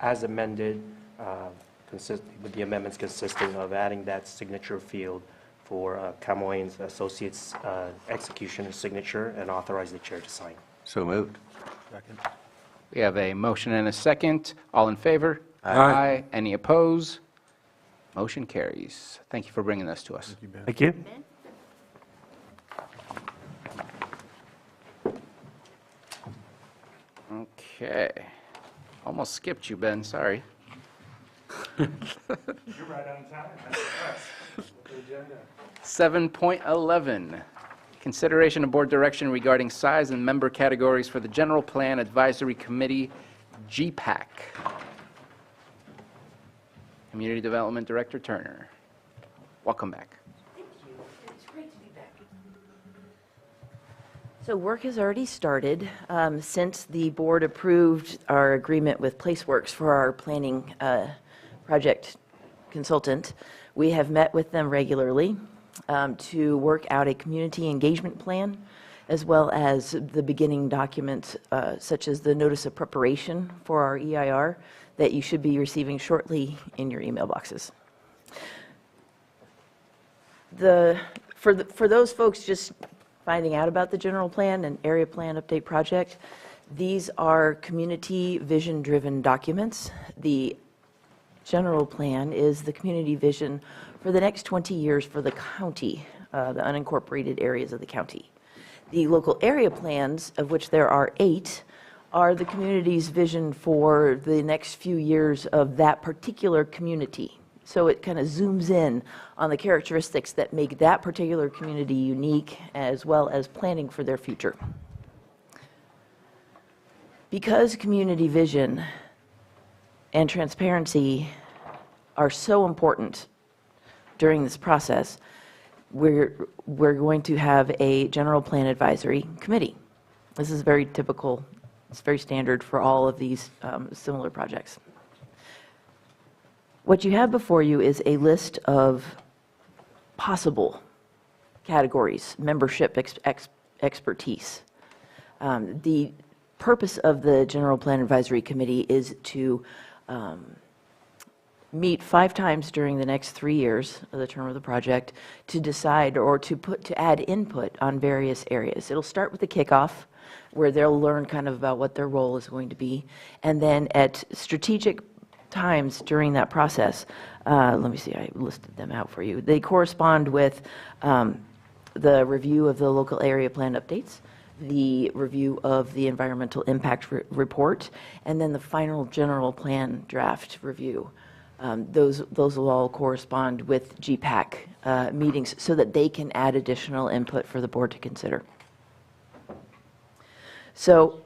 S7: as amended, with the amendments consisting of adding that signature field for Camoin Associates execution and signature, and authorize the chair to sign.
S5: So moved.
S9: Second.
S1: We have a motion and a second. All in favor?
S4: Aye.
S1: Any opposed? Motion carries. Thank you for bringing this to us.
S8: Thank you.
S1: Okay. Almost skipped you, Ben, sorry.
S8: You're right on time.
S1: 7.11, consideration of board direction regarding size and member categories for the General Plan Advisory Committee, GPAC. Community Development Director Turner, welcome back.
S10: It's great to be back. So work has already started since the board approved our agreement with PlaceWorks for our planning project consultant. We have met with them regularly to work out a community engagement plan, as well as the beginning documents such as the notice of preparation for our EIR that you should be receiving shortly in your email boxes. For those folks just finding out about the general plan and area plan update project, these are community vision-driven documents. The general plan is the community vision for the next 20 years for the county, the unincorporated areas of the county. The local area plans, of which there are 8, are the community's vision for the next few years of that particular community. So it kind of zooms in on the characteristics that make that particular community unique, as well as planning for their future. Because community vision and transparency are so important during this process, we're going to have a general plan advisory committee. This is very typical. It's very standard for all of these similar projects. What you have before you is a list of possible categories, membership expertise. The purpose of the General Plan Advisory Committee is to meet 5 times during the next 3 years of the term of the project to decide or to add input on various areas. It'll start with the kickoff, where they'll learn kind of about what their role is going to be, and then at strategic times during that process, let me see, I listed them out for you. They correspond with the review of the local area plan updates, the review of the environmental impact report, and then the final general plan draft review. Those will all correspond with GPAC meetings so that they can add additional input for the board to consider. So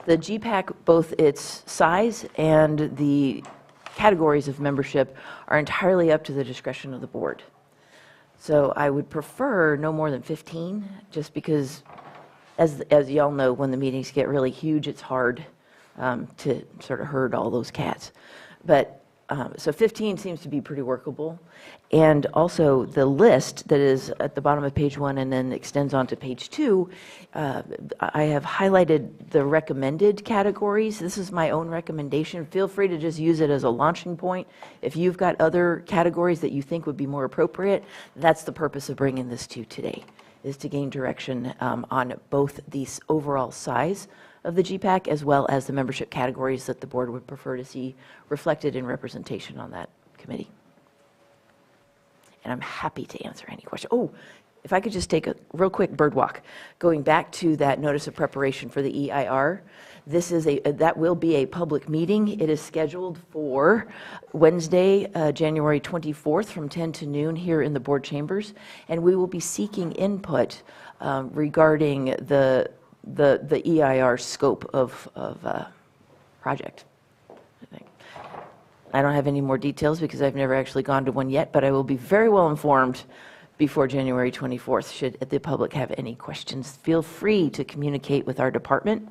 S10: the GPAC, both its size and the categories of membership, are entirely up to the discretion of the board. So I would prefer no more than 15, just because, as y'all know, when the meetings get really huge, it's hard to sort of herd all those cats. But so 15 seems to be pretty workable. And also the list that is at the bottom of page 1 and then extends on to page 2, I have highlighted the recommended categories. This is my own recommendation. Feel free to just use it as a launching point. If you've got other categories that you think would be more appropriate, that's the purpose of bringing this to you today, is to gain direction on both the overall size of the GPAC as well as the membership categories that the board would prefer to see reflected in representation on that committee. and I'm happy to answer any question. Oh, if I could just take a real quick bird walk, going back to that notice of preparation for the EIR, that will be a public meeting. It is scheduled for Wednesday, January 24th from 10 to noon here in the board chambers, and we will be seeking input regarding the EIR scope of project. I don't have any more details because I've never actually gone to one yet, but I will be very well informed before January 24th. Should the public have any questions, feel free to communicate with our department.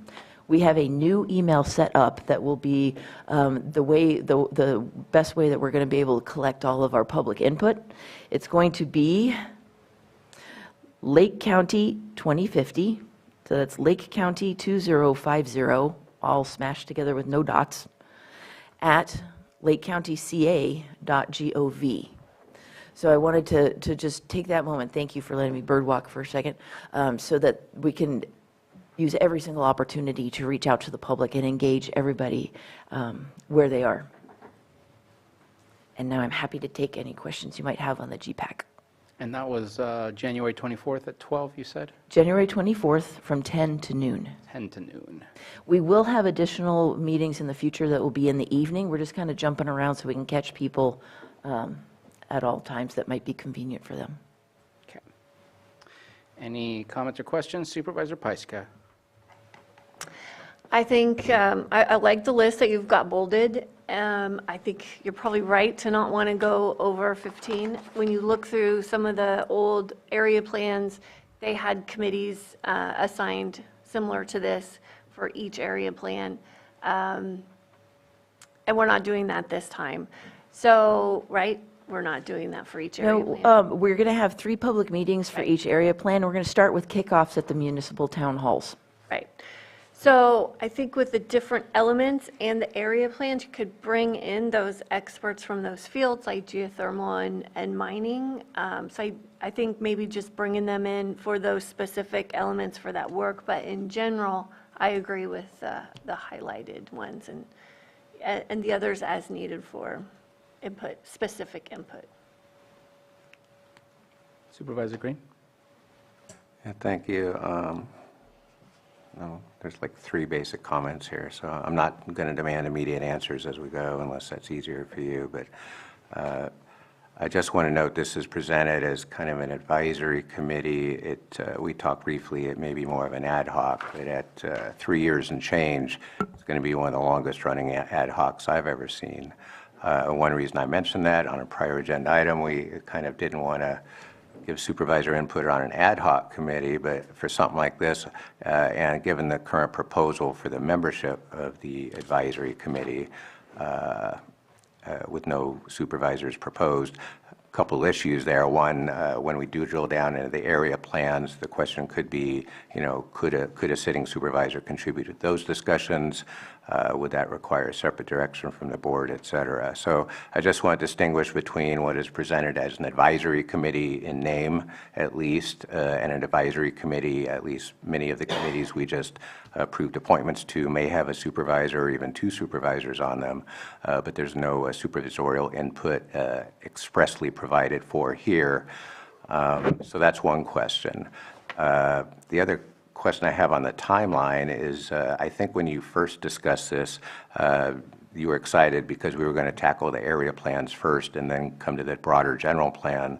S10: We have a new email set up that will be the best way that we're going to be able to collect all of our public input. It's going to be Lake County 2050, so that's Lake County 2050, all smashed together with no dots, at lakecountyca.gov. So I wanted to just take that moment, thank you for letting me birdwalk for a second, so that we can use every single opportunity to reach out to the public and engage everybody where they are. And now I'm happy to take any questions you might have on the GPAC.
S1: And that was January 24th at 12, you said?
S10: January 24th from 10 to noon.
S1: 10 to noon.
S10: We will have additional meetings in the future that will be in the evening. We're just kind of jumping around so we can catch people at all times that might be convenient for them.
S1: Okay. Any comments or questions? Supervisor Pyska?
S3: I think I like the list that you've got bolded. I think you're probably right to not want to go over 15. When you look through some of the old area plans, they had committees assigned similar to this for each area plan. And we're not doing that this time. So, right, we're not doing that for each area plan.
S10: No, we're going to have 3 public meetings for each area plan. We're going to start with kickoffs at the municipal town halls.
S3: Right. So I think with the different elements and the area plans, you could bring in those experts from those fields like geothermal and mining. So I think maybe just bringing them in for those specific elements for that work. But in general, I agree with the highlighted ones and the others as needed for input, specific input.
S1: Supervisor Green?
S5: Yeah, thank you. No, there's like 3 basic comments here, so I'm not going to demand immediate answers as we go unless that's easier for you, but I just want to note this is presented as kind of an advisory committee. We talked briefly, it may be more of an ad hoc, but at 3 years and change, it's going to be one of the longest running ad hocs I've ever seen. One reason I mentioned that on a prior agenda item, we kind of didn't want to give supervisor input on an ad hoc committee, but for something like this, and given the current proposal for the membership of the advisory committee with no supervisors proposed, a couple issues there. One, when we do drill down into the area plans, the question could be, could a sitting supervisor contribute to those discussions? Would that require separate direction from the board, et cetera? So I just want to distinguish between what is presented as an advisory committee in name, at least, and an advisory committee. At least many of the committees we just approved appointments to may have a supervisor or even 2 supervisors on them, but there's no supervisorial input expressly provided for here. So that's one question. The other question I have on the timeline is, I think when you first discussed this, you were excited because we were going to tackle the area plans first and then come to the broader general plan.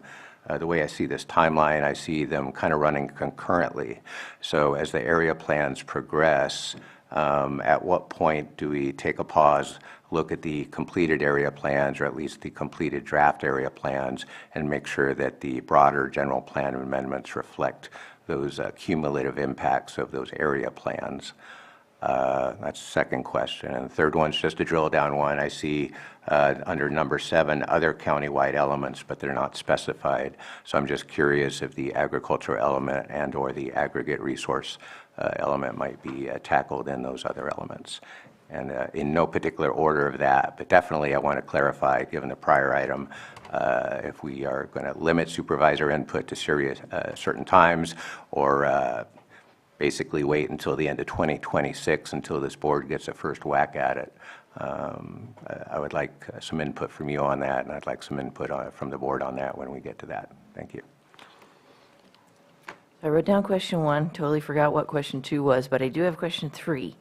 S5: The way I see this timeline, I see them kind of running concurrently. So as the area plans progress, at what point do we take a pause, look at the completed area plans, or at least the completed draft area plans, and make sure that the broader general plan amendments reflect those cumulative impacts of those area plans? That's the second question. And the third one's just to drill down one. I see under number 7, other countywide elements, but they're not specified. So I'm just curious if the agricultural element and or the aggregate resource element might be tackled in those other elements. And in no particular order of that, but definitely I want to clarify, given the prior item, if we are going to limit supervisor input to certain times, or basically wait until the end of 2026 until this board gets a first whack at it. I would like some input from you on that, and I'd like some input from the board on that when we get to that. Thank you.
S10: I wrote down question 1, totally forgot what question 2 was, but I do have question 3.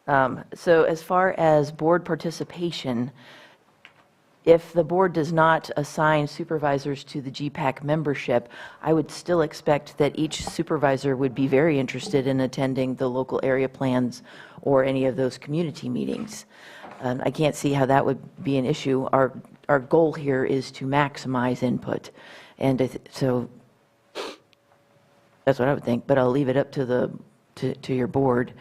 S10: So as far as board participation, if the board does not assign supervisors to the GPAC membership, I would still expect that each supervisor would be very interested in attending the local area plans or any of those community meetings. I can't see how that would be an issue. Our goal here is to maximize input. And so that's what I would think, but I'll leave it up to your board.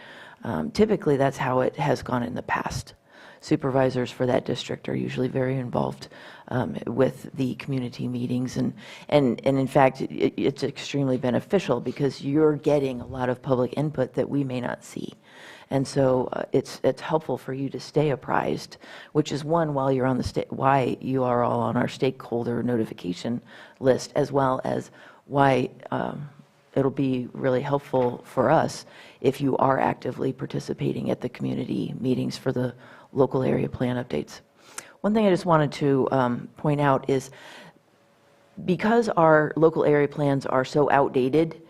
S10: Typically, that's how it has gone in the past. Supervisors for that district are usually very involved with the community meetings, and in fact, it's extremely beneficial because you're getting a lot of public input that we may not see. And so it's helpful for you to stay apprised, which is one, while you're on why you are all on our stakeholder notification list, as well as why it'll be really helpful for us if you are actively participating at the community meetings for the local area plan updates. One thing I just wanted to point out is because our local area plans are so outdated,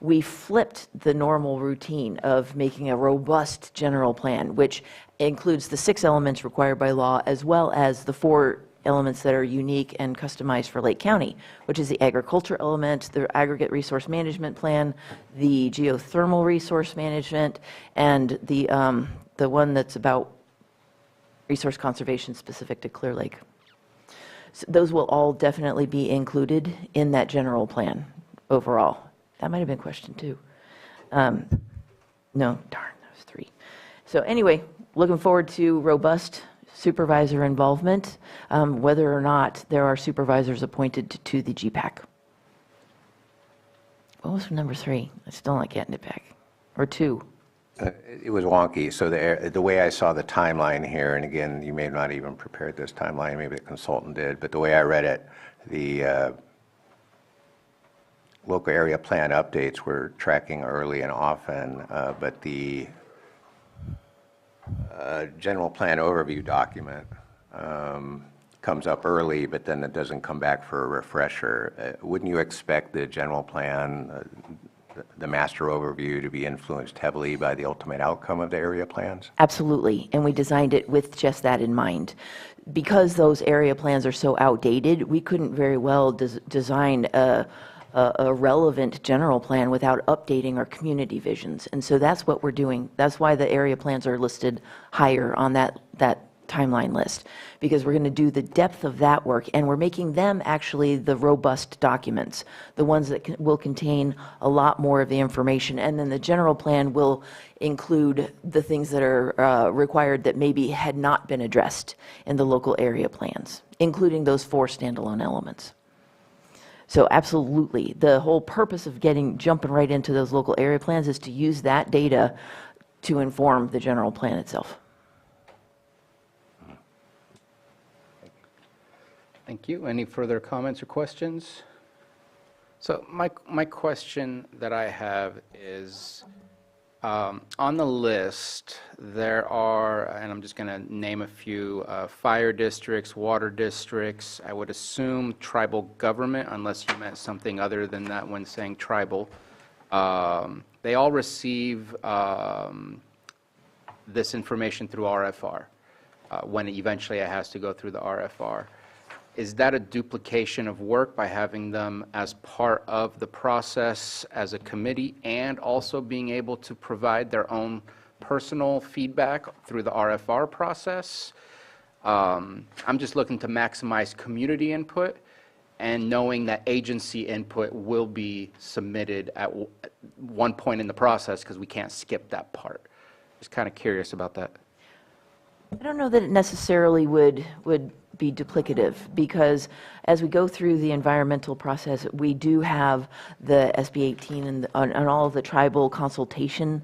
S10: we flipped the normal routine of making a robust general plan, which includes the 6 elements required by law, as well as the 4 elements that are unique and customized for Lake County, which is the agriculture element, the aggregate resource management plan, the geothermal resource management, and the one that's about resource conservation specific to Clear Lake. So those will all definitely be included in that general plan overall. That might have been question 2. No, darn, that was 3. So anyway, looking forward to robust supervisor involvement, whether or not there are supervisors appointed to the GPAC. What was number 3? I'm still not getting it back. Or 2.
S5: It was wonky. So the way I saw the timeline here, and again, you may have not even prepared this timeline, maybe the consultant did, but the way I read it, the local area plan updates were tracking early and often, but the general plan overview document comes up early, but then it doesn't come back for a refresher. Wouldn't you expect the general plan, the master overview, to be influenced heavily by the ultimate outcome of the area plans?
S10: Absolutely, and we designed it with just that in mind. Because those area plans are so outdated, we couldn't very well design a relevant general plan without updating our community visions. And so that's what we're doing. That's why the area plans are listed higher on that timeline list, because we're going to do the depth of that work, and we're making them actually the robust documents, the ones that will contain a lot more of the information. And then the general plan will include the things that are required that maybe had not been addressed in the local area plans, including those 4 standalone elements. So absolutely, the whole purpose of jumping right into those local area plans is to use that data to inform the general plan itself.
S1: Thank you. Any further comments or questions? So my question that I have is, on the list, there are, and I'm just going to name a few, fire districts, water districts, I would assume tribal government, unless you meant something other than that when saying tribal. They all receive this information through RFR, when eventually it has to go through the RFR. Is that a duplication of work by having them as part of the process as a committee and also being able to provide their own personal feedback through the RFR process? I'm just looking to maximize community input and knowing that agency input will be submitted at one point in the process because we can't skip that part. Just kind of curious about that.
S10: I don't know that it necessarily would be duplicative, because as we go through the environmental process, we do have the SB 18 and all of the tribal consultation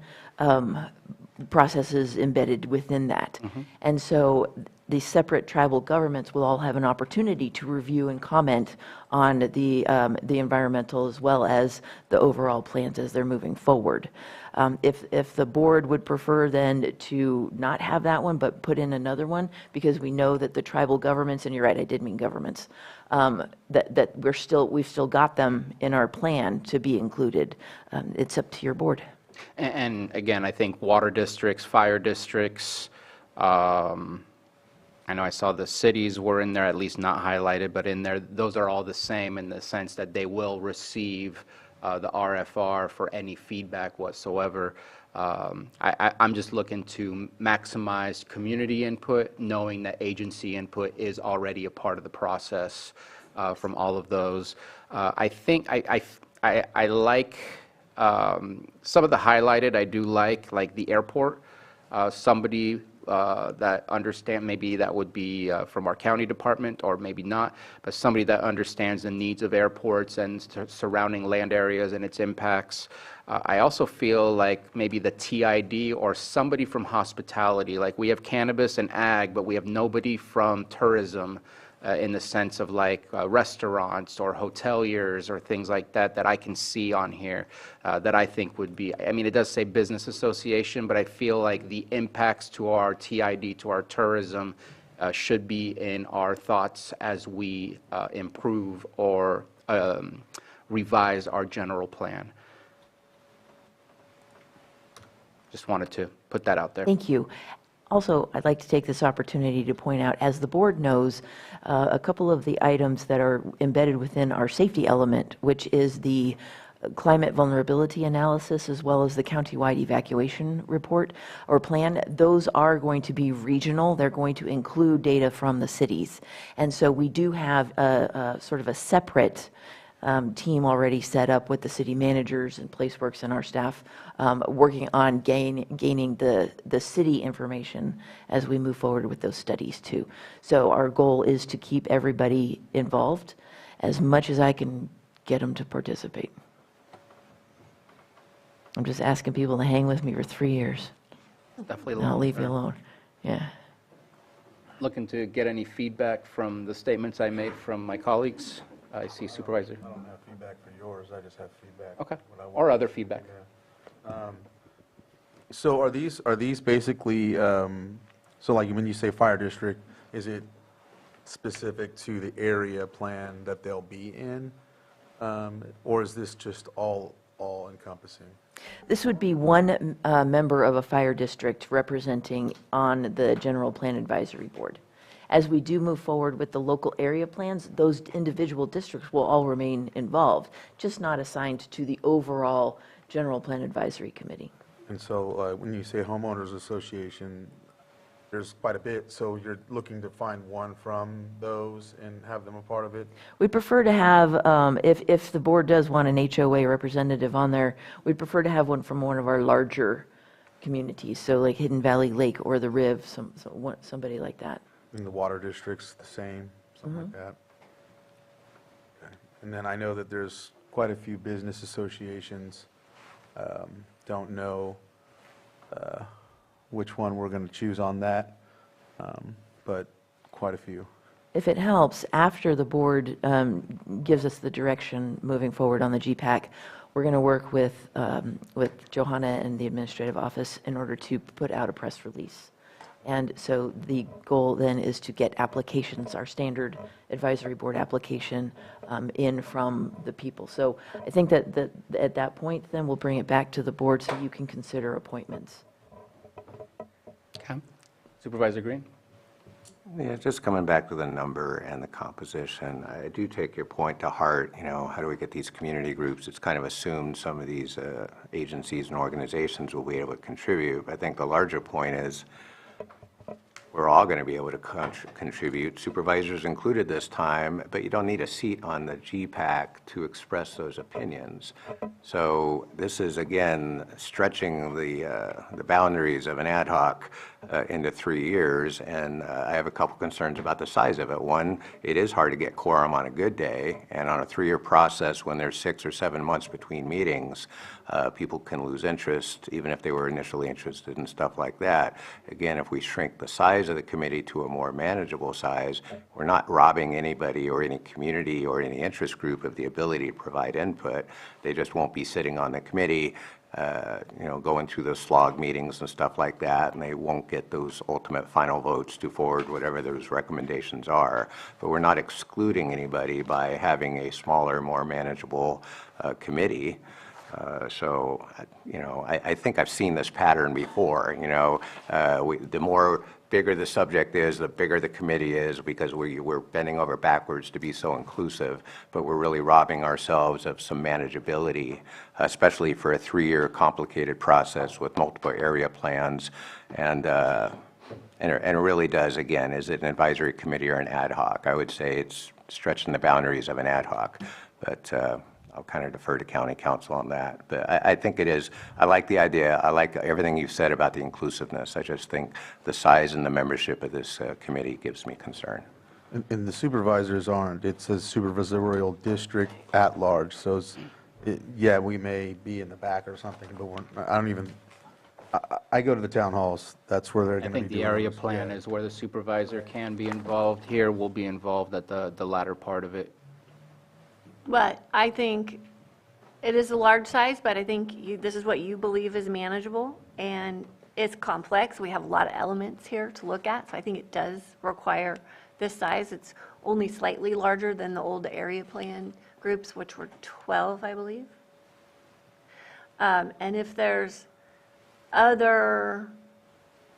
S10: processes embedded within that. And so the separate tribal governments will all have an opportunity to review and comment on the environmental as well as the overall plans as they're moving forward. If the board would prefer then to not have that one, but put in another one, because we know that the tribal governments, and you're right, I did mean governments, that we've still got them in our plan to be included. It's up to your board.
S1: And again, I think water districts, fire districts, I know I saw the cities were in there, at least not highlighted, but in there, those are all the same in the sense that they will receive the RFR for any feedback whatsoever. I'm just looking to maximize community input, knowing that agency input is already a part of the process from all of those. I think I like some of the highlighted. I do like the airport. Somebody that understand, maybe that would be from our county department or maybe not, but somebody that understands the needs of airports and surrounding land areas and its impacts. I also feel like maybe the TID or somebody from hospitality, like we have cannabis and ag, but we have nobody from tourism in the sense of like restaurants or hoteliers or things like that that I can see on here that I think would be, I mean, it does say business association, but I feel like the impacts to our TID, to our tourism, should be in our thoughts as we improve or revise our general plan. Just wanted to put that out there.
S10: Thank you. Also, I'd like to take this opportunity to point out, as the board knows, a couple of the items that are embedded within our safety element, which is the climate vulnerability analysis as well as the countywide evacuation report or plan, those are going to be regional. They're going to include data from the cities. And so we do have a sort of a separate team already set up with the city managers and PlaceWorks and our staff working on gaining the city information as we move forward with those studies too. So our goal is to keep everybody involved as much as I can get them to participate. I'm just asking people to hang with me for 3 years.
S1: Definitely.
S10: And I'll leave you alone. Yeah.
S1: Looking to get any feedback from the statements I made from my colleagues. I see Supervisor.
S9: I don't have feedback for yours, I just have feedback.
S1: Okay.
S9: what I want.
S1: Or other feedback.
S9: So are these basically, so like when you say fire district, is it specific to the area plan that they'll be in? Or is this just all encompassing?
S10: This would be one member of a fire district representing on the General Plan Advisory Board. As we do move forward with the local area plans, those individual districts will all remain involved, just not assigned to the overall General Plan Advisory Committee.
S9: And so when you say homeowners association, there's quite a bit, so you're looking to find one from those and have them a part of it?
S10: We prefer to have, if the board does want an HOA representative on there, we prefer to have one from one of our larger communities, so like Hidden Valley Lake or the Riv, somebody like that.
S9: And the water district's the same, something like that? Okay. And then I know that there's quite a few business associations. Don't know which one we're going to choose on that, but quite a few.
S10: If it helps, after the board gives us the direction moving forward on the GPAC, we're going to work with Johanna and the administrative office in order to put out a press release. And so the goal then is to get applications, our standard advisory board application in from the people. So I think that at that point, then we'll bring it back to the board so you can consider appointments.
S1: Okay. Supervisor Green?
S5: Yeah, just coming back to the number and the composition, I do take your point to heart. You know, how do we get these community groups? It's kind of assumed some of these agencies and organizations will be able to contribute. I think the larger point is we're all going to be able to contribute, supervisors included this time, but you don't need a seat on the GPAC to express those opinions. So this is, again, stretching the boundaries of an ad hoc into 3 years, and I have a couple concerns about the size of it. One, it is hard to get quorum on a good day, and on a 3-year process, when there's 6 or 7 months between meetings, people can lose interest, even if they were initially interested in stuff like that. Again, if we shrink the size of the committee to a more manageable size, we're not robbing anybody or any community or any interest group of the ability to provide input. They just won't be sitting on the committee, going through those slog meetings and stuff like that, and they won't get those ultimate final votes to forward whatever those recommendations are. But we're not excluding anybody by having a smaller, more manageable committee. I think I've seen this pattern before. The more bigger the subject is, the bigger the committee is, because we're bending over backwards to be so inclusive, but we're really robbing ourselves of some manageability, especially for a 3-year complicated process with multiple area plans. And it really does, again, is it an advisory committee or an ad hoc? I would say it's stretching the boundaries of an ad hoc, but I'll kind of defer to county council on that. But I think it is, I like the idea. I like everything you've said about the inclusiveness. I just think the size and the membership of this committee gives me concern.
S9: And the supervisors aren't. It says supervisorial district at large. So, yeah, we may be in the back or something, but I don't even, I go to the town halls. That's where they're
S1: I
S9: going to be
S1: think
S9: doing
S1: the area
S9: this.
S1: plan is where the supervisor can be involved. Here, we'll be involved at the latter part of it.
S3: But I think it is a large size, but I think this is what you believe is manageable, and it's complex. We have a lot of elements here to look at, so I think it does require this size. It's only slightly larger than the old area plan groups, which were 12, I believe. And if there's other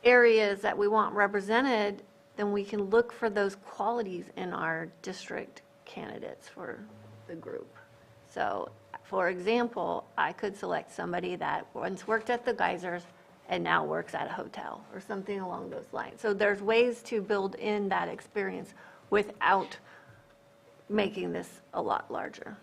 S3: areas that we want represented, then we can look for those qualities in our district candidates for the group. So, for example, I could select somebody that once worked at the Geysers and now works at a hotel or something along those lines. So there's ways to build in that experience without making this a lot larger.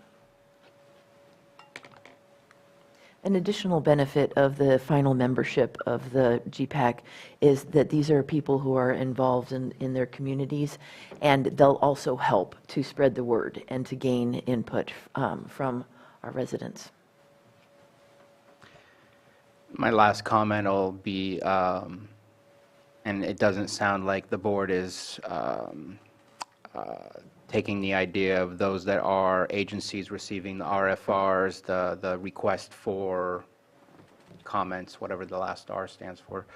S10: An additional benefit of the final membership of the GPAC is that these are people who are involved in their communities, and they'll also help to spread the word and to gain input from our residents.
S1: My last comment will be, and it doesn't sound like the board is taking the idea of those that are agencies receiving the RFRs, the request for comments, whatever the last R stands for,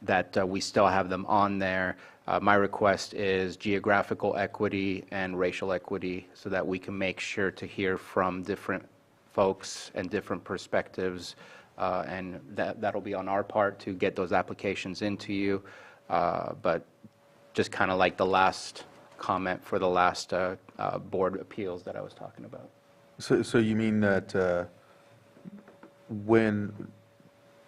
S1: that we still have them on there. My request is geographical equity and racial equity so that we can make sure to hear from different folks and different perspectives, and that'll be on our part to get those applications into you. But just kind of like the last comment for the last board appeals that I was talking about.
S9: So you mean that when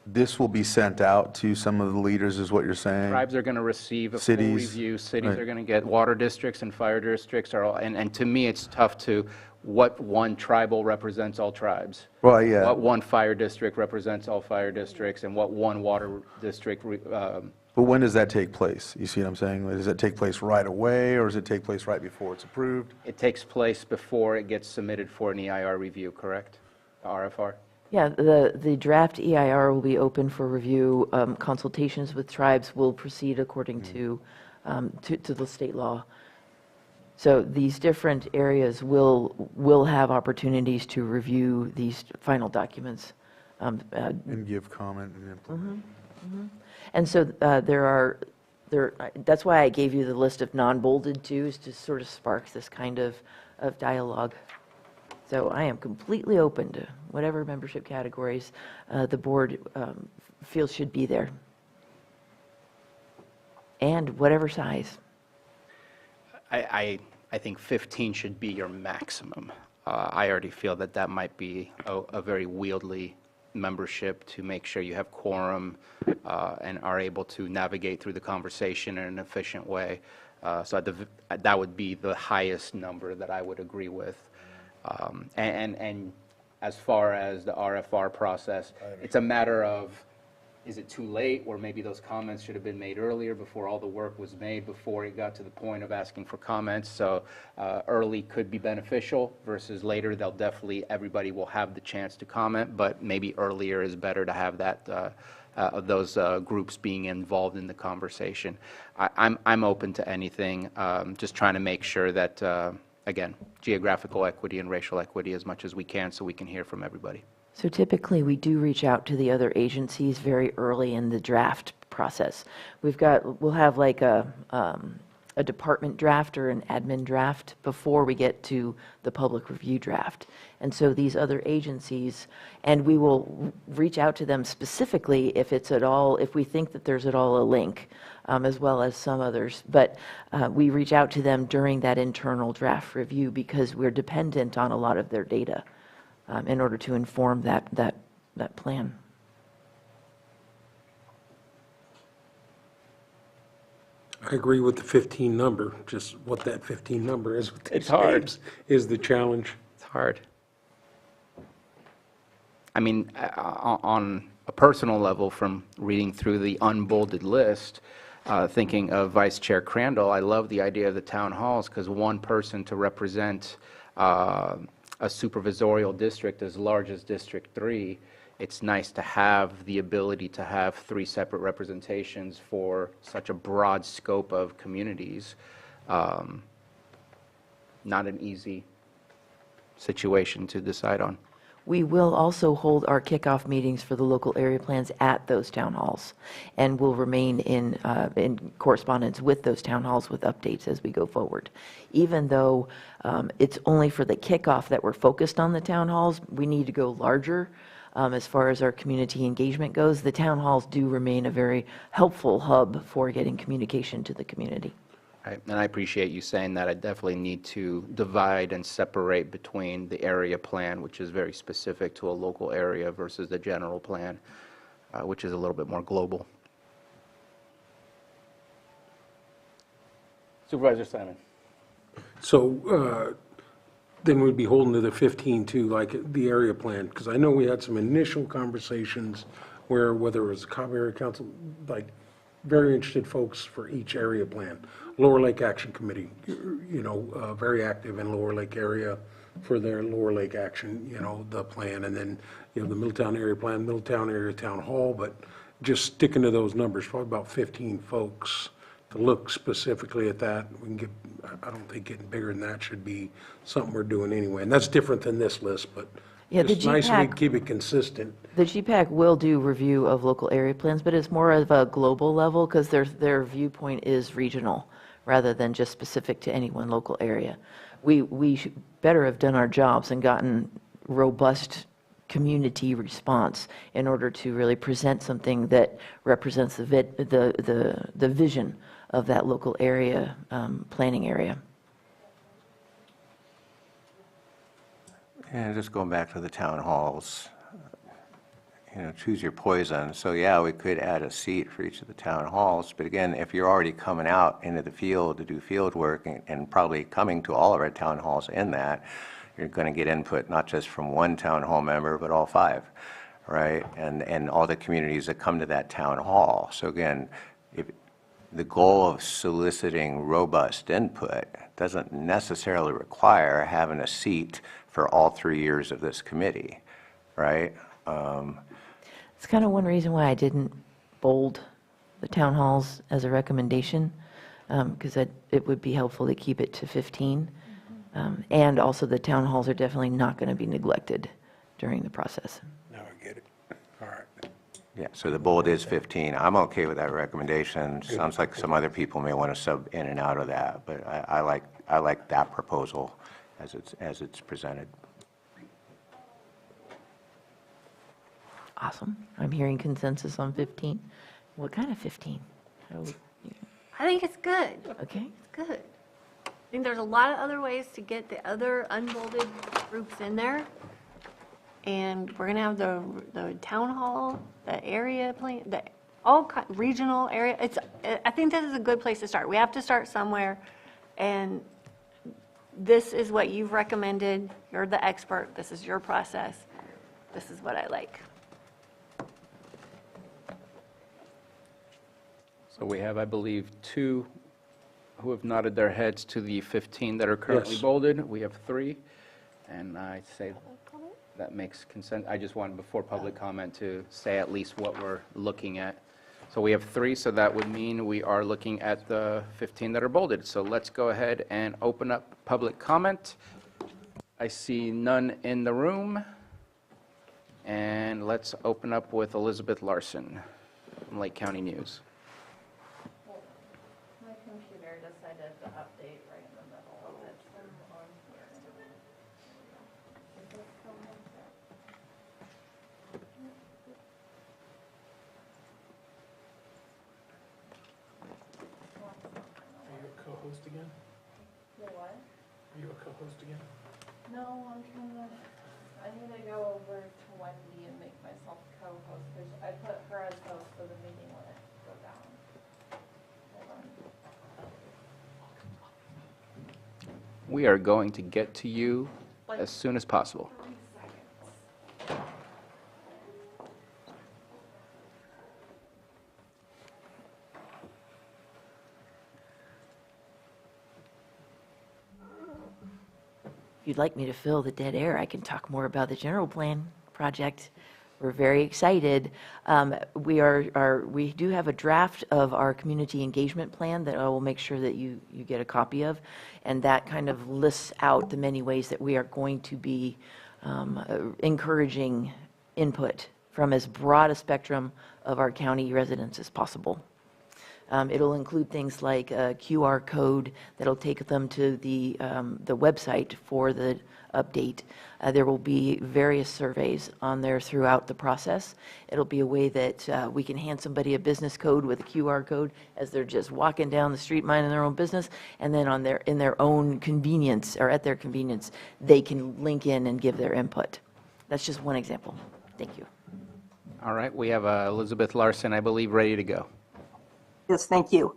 S9: this will be sent out to some of the leaders is what you're saying?
S1: Tribes are going to receive a full
S9: Cities,
S1: review. Cities
S9: right.
S1: are going to get, water districts and fire districts are all, and to me, it's tough to, what one tribal represents all tribes.
S9: Well, yeah.
S1: What one fire district represents all fire districts, and what one water district
S9: But when does that take place? You see what I'm saying? Does it take place right away, or does it take place right before it's approved?
S1: it takes place before it gets submitted for an EIR review, correct? RFR?
S10: Yeah, the draft EIR will be open for review. Consultations with tribes will proceed according to the state law. So these different areas will have opportunities to review these final documents.
S9: And give comment and implement.
S10: And so that's why I gave you the list of non-bolded too, is to sort of spark this kind of dialogue. So I am completely open to whatever membership categories the board feels should be there. And whatever size.
S1: I think 15 should be your maximum. I already feel that that might be a very wieldy membership to make sure you have quorum and are able to navigate through the conversation in an efficient way. So that would be the highest number that I would agree with. And as far as the RFR process, it's a matter of is it too late, or maybe those comments should have been made earlier before all the work was made, before it got to the point of asking for comments? So early could be beneficial versus later. Everybody will have the chance to comment, but maybe earlier is better to have that, those groups being involved in the conversation. I'm open to anything, just trying to make sure that, again, geographical equity and racial equity as much as we can so we can hear from everybody.
S10: So typically, we do reach out to the other agencies very early in the draft process. We'll have like a department draft or an admin draft before we get to the public review draft. And so these other agencies, and we will reach out to them specifically if we think that there's at all a link, as well as some others. But we reach out to them during that internal draft review because we're dependent on a lot of their data in order to inform that plan.
S4: I agree with the 15 number, just what that 15 number is with these
S1: It's hard.
S4: names is the challenge.
S1: It's hard. I mean, on a personal level, from reading through the unbolded list, thinking of Vice Chair Crandall, I love the idea of the town halls, because one person to represent a supervisorial district as large as District 3, it's nice to have the ability to have 3 separate representations for such a broad scope of communities. Not an easy situation to decide on.
S10: We will also hold our kickoff meetings for the local area plans at those town halls, and will remain in correspondence with those town halls with updates as we go forward. Even though it's only for the kickoff that we're focused on the town halls, we need to go larger as far as our community engagement goes. The town halls do remain a very helpful hub for getting communication to the community.
S1: Right, and I appreciate you saying that. I definitely need to divide and separate between the area plan, which is very specific to a local area, versus the general plan, which is a little bit more global. Supervisor Simon.
S4: So then we'd be holding to the 15 too, like the area plan, because I know we had some initial conversations where, whether it was the Cobb Area Council, like very interested folks for each area plan. Lower Lake Action Committee, very active in Lower Lake area for their Lower Lake Action, the plan, and then, the Middletown area plan, Middletown area town hall, but just sticking to those numbers, probably about 15 folks to look specifically at that. We can get, I don't think getting bigger than that should be something we're doing anyway, and that's different than this list, but
S10: Yeah, the
S4: it's nice we
S10: GPAC
S4: keep it consistent.
S10: The GPAC will do review of local area plans, but it's more of a global level because their viewpoint is regional rather than just specific to any one local area. We should better have done our jobs and gotten robust community response in order to really present something that represents the vision of that local area, planning area.
S5: And just going back to the town halls, choose your poison. So yeah, we could add a seat for each of the town halls, but again, if you're already coming out into the field to do field work and probably coming to all of our town halls in that, you're going to get input not just from one town hall member, but all 5, right? And all the communities that come to that town hall. So again, the goal of soliciting robust input doesn't necessarily require having a seat for all 3 years of this committee, right?
S10: It's kind of one reason why I didn't bold the town halls as a recommendation, because it would be helpful to keep it to 15. And also, the town halls are definitely not going to be neglected during the process.
S4: Now I get it. All right.
S5: Yeah, so the bold is 15. I'm okay with that recommendation. Sounds like some other people may want to sub in and out of that, but I like that proposal as it's presented.
S10: Awesome. I'm hearing consensus on 15. What kind of 15?
S3: I think it's good.
S10: Okay.
S3: It's good. I think there's a lot of other ways to get the other unbolded groups in there. And we're gonna have the town hall, the area plan, regional area. I think this is a good place to start. We have to start somewhere, and this is what you've recommended. You're the expert. This is your process. This is what I like.
S1: So we have, I believe, 2 who have nodded their heads to the 15 that are currently
S4: Yes.
S1: bolded. We have 3, and I say that makes consent. I just wanted, before public comment, to say at least what we're looking at. So we have 3, so that would mean we are looking at the 15 that are bolded. So let's go ahead and open up public comment. I see none in the room. And let's open up with Elizabeth Larson from Lake County News.
S3: My computer decided to update right in the middle of it. So I'm on here. Is this coming through?
S4: Are you a co-host again?
S3: You what?
S4: Are you a co-host again?
S3: No, I'm trying to, I need to go over to Wendy and make myself co-host, because I put her as host so the meeting wouldn't go down. Hold on.
S1: We are going to get to you as soon as possible.
S3: 3 seconds.
S10: If you'd like me to fill the dead air, I can talk more about the general plan project. We're very excited. We do have a draft of our community engagement plan that I will make sure that you get a copy of, and that kind of lists out the many ways that we are going to be encouraging input from as broad a spectrum of our county residents as possible. It'll include things like a QR code that'll take them to the website for the update. There will be various surveys on there throughout the process. It'll be a way that we can hand somebody a business code with a QR code as they're just walking down the street minding their own business, and then in their own convenience, or at their convenience, they can link in and give their input. That's just one example. Thank you.
S1: All right, we have Elizabeth Larson, I believe, ready to go.
S12: Yes, thank you.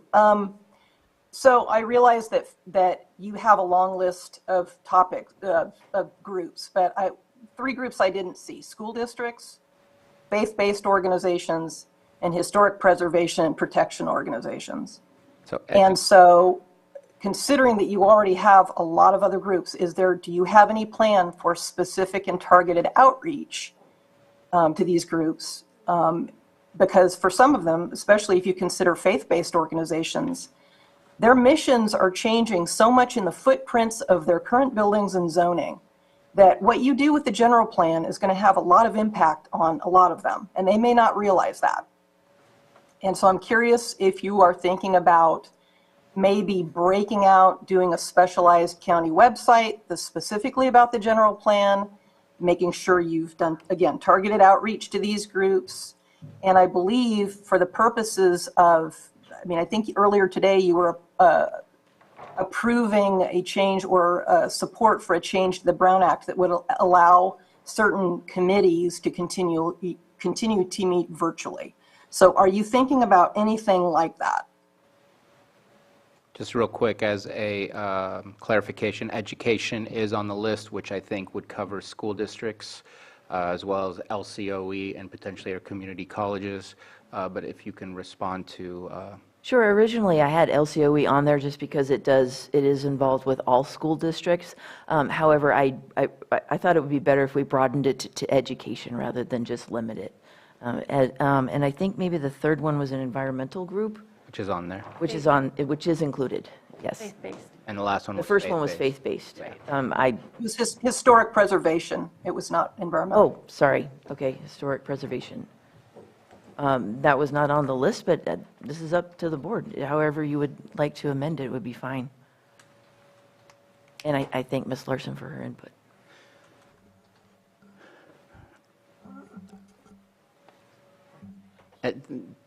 S12: So I realize that you have a long list of topics, of groups, but 3 groups I didn't see: school districts, faith-based organizations, and historic preservation and protection organizations. And so, considering that you already have a lot of other groups, do you have any plan for specific and targeted outreach to these groups? Because for some of them, especially if you consider faith-based organizations, their missions are changing so much in the footprints of their current buildings and zoning that what you do with the general plan is going to have a lot of impact on a lot of them, and they may not realize that. And so I'm curious if you are thinking about maybe breaking out, doing a specialized county website that's specifically about the general plan, making sure you've done, again, targeted outreach to these groups. And I believe for the purposes of, I think earlier today you were approving a change or support for a change to the Brown Act that would allow certain committees to continue to meet virtually. So are you thinking about anything like that?
S1: Just real quick, as a clarification, education is on the list, which I think would cover school districts, as well as LCOE and potentially our community colleges. But if you can respond to...
S10: Sure. Originally, I had LCOE on there just because it is involved with all school districts. However, I thought it would be better if we broadened it to education rather than just limit it. And I think maybe the third one was an environmental group.
S1: Which is on there.
S10: Which is included, yes.
S3: Faith-based.
S1: And the last one was
S10: The first one was
S1: faith-based.
S10: faith-based.
S12: It was historic preservation. It was not environmental.
S10: Oh, sorry. Okay, historic preservation. That was not on the list, but this is up to the board. However you would like to amend it would be fine. And I thank Ms. Larson for her input.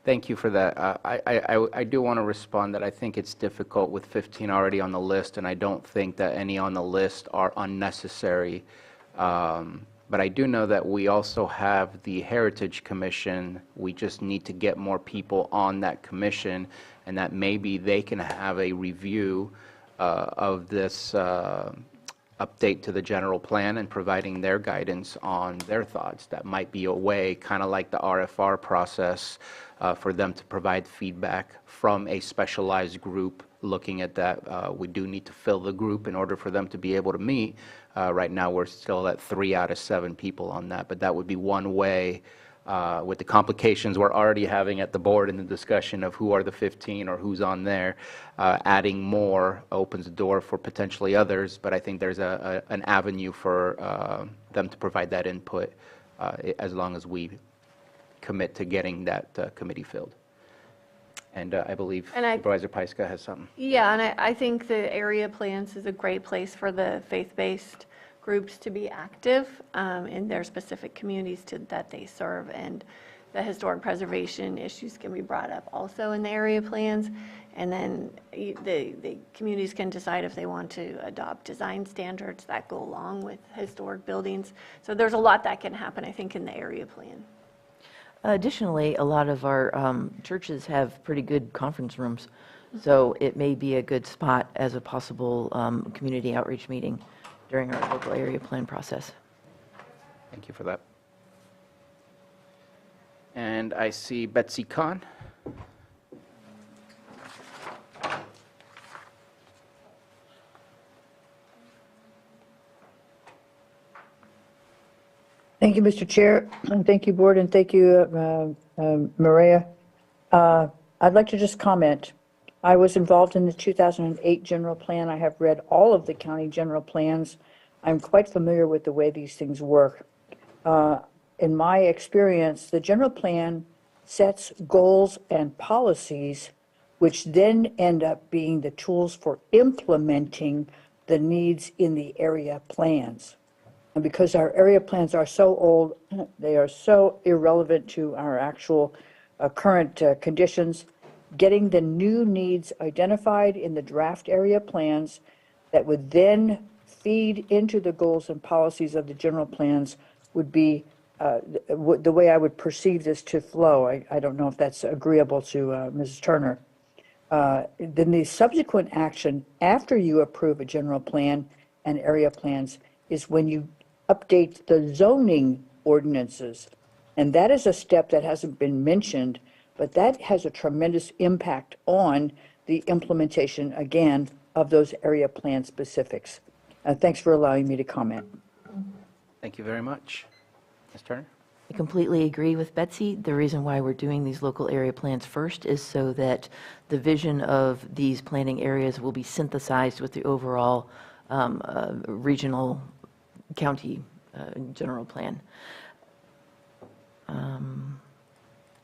S1: Thank you for that. I do want to respond that I think it's difficult with 15 already on the list, and I don't think that any on the list are unnecessary. But I do know that we also have the Heritage Commission. We just need to get more people on that commission, and that maybe they can have a review of this update to the general plan and providing their guidance on their thoughts. That might be a way, kind of like the RFR process, for them to provide feedback from a specialized group looking at that. We do need to fill the group in order for them to be able to meet. Right now, we're still at 3 out of 7 people on that, but that would be one way. With the complications we're already having at the board in the discussion of who are the 15 or who's on there, adding more opens the door for potentially others, but I think there's an avenue for them to provide that input as long as we commit to getting that committee filled. And I believe Supervisor Pyska has something.
S3: Yeah, and I think the area plans is a great place for the faith-based groups to be active in their specific communities that they serve. And the historic preservation issues can be brought up also in the area plans. And then the communities can decide if they want to adopt design standards that go along with historic buildings. So there's a lot that can happen, I think, in the area plan.
S10: Additionally, a lot of our churches have pretty good conference rooms, so it may be a good spot as a possible community outreach meeting during our local area plan process.
S1: Thank you for that. And I see Betsy Kahn.
S11: Thank you, Mr. Chair, and thank you, Board, and thank you, Maria. I'd like to just comment. I was involved in the 2008 general plan. I have read all of the county general plans. I'm quite familiar with the way these things work. In my experience, the general plan sets goals and policies, which then end up being the tools for implementing the needs in the area plans. And because our area plans are so old, they are so irrelevant to our actual current conditions, getting the new needs identified in the draft area plans that would then feed into the goals and policies of the general plans would be the way I would perceive this to flow. I don't know if that's agreeable to Mrs. Turner. Then the subsequent action after you approve a general plan and area plans is when you update the zoning ordinances. And that is a step that hasn't been mentioned, but that has a tremendous impact on the implementation, again, of those area plan specifics. Thanks for allowing me to comment.
S1: Thank you very much. Ms. Turner?
S10: I completely agree with Betsy. The reason why we're doing these local area plans first is so that the vision of these planning areas will be synthesized with the overall regional county general plan. Darn,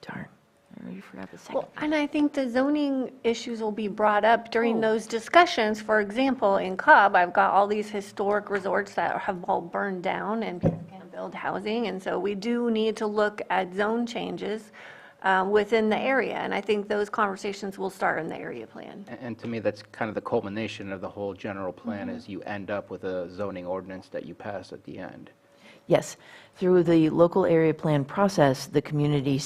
S10: I already forgot the second.
S3: Well, and I think the zoning issues will be brought up during those discussions. For example, in Cobb, I've got all these historic resorts that have all burned down and people can't build housing. And so we do need to look at zone changes within the area. And I think those conversations will start in the area plan.
S1: And to me, that's kind of the culmination of the whole general plan is you end up with a zoning ordinance that you pass at the end.
S10: Yes, through the local area plan process, the community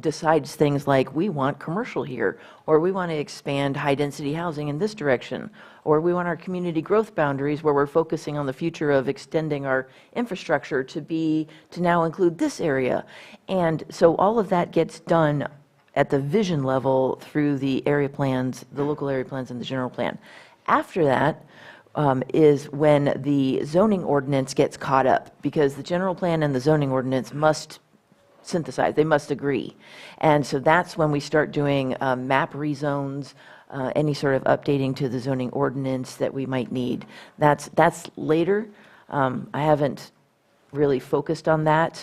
S10: decides things like, we want commercial here, or we want to expand high-density housing in this direction, or we want our community growth boundaries where we're focusing on the future of extending our infrastructure to now include this area. And so all of that gets done at the vision level through the area plans, the local area plans and the general plan. After that, is when the zoning ordinance gets caught up, because the general plan and the zoning ordinance must synthesize, they must agree. And so that's when we start doing map rezones, any sort of updating to the zoning ordinance that we might need. That's later. I haven't really focused on that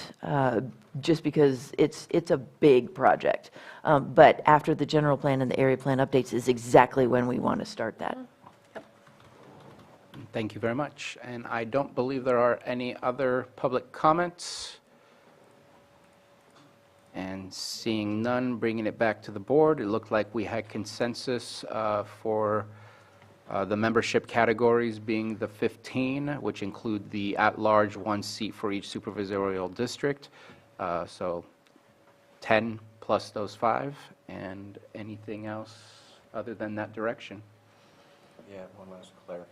S10: just because it's a big project. But after the general plan and the area plan updates is exactly when we want to start that.
S1: Thank you very much. And I don't believe there are any other public comments. And seeing none, bringing it back to the board, it looked like we had consensus for the membership categories being the 15, which include the at-large 1 seat for each supervisorial district. So 10 plus those 5, and anything else other than that direction?
S5: Yeah, one last clarification.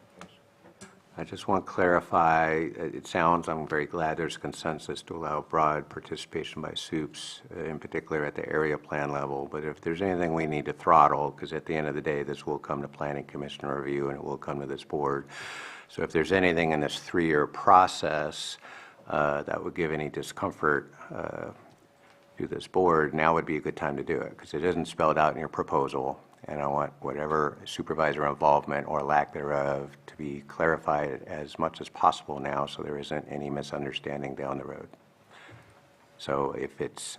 S5: I just want to clarify, it sounds, I'm very glad there's consensus to allow broad participation by SUPs, in particular at the area plan level, but if there's anything we need to throttle, because at the end of the day, this will come to Planning Commission review and it will come to this board. So if there's anything in this 3-year process that would give any discomfort to this board, now would be a good time to do it, because it isn't spelled out in your proposal. And I want whatever supervisor involvement or lack thereof to be clarified as much as possible now, so there isn't any misunderstanding down the road. So if it's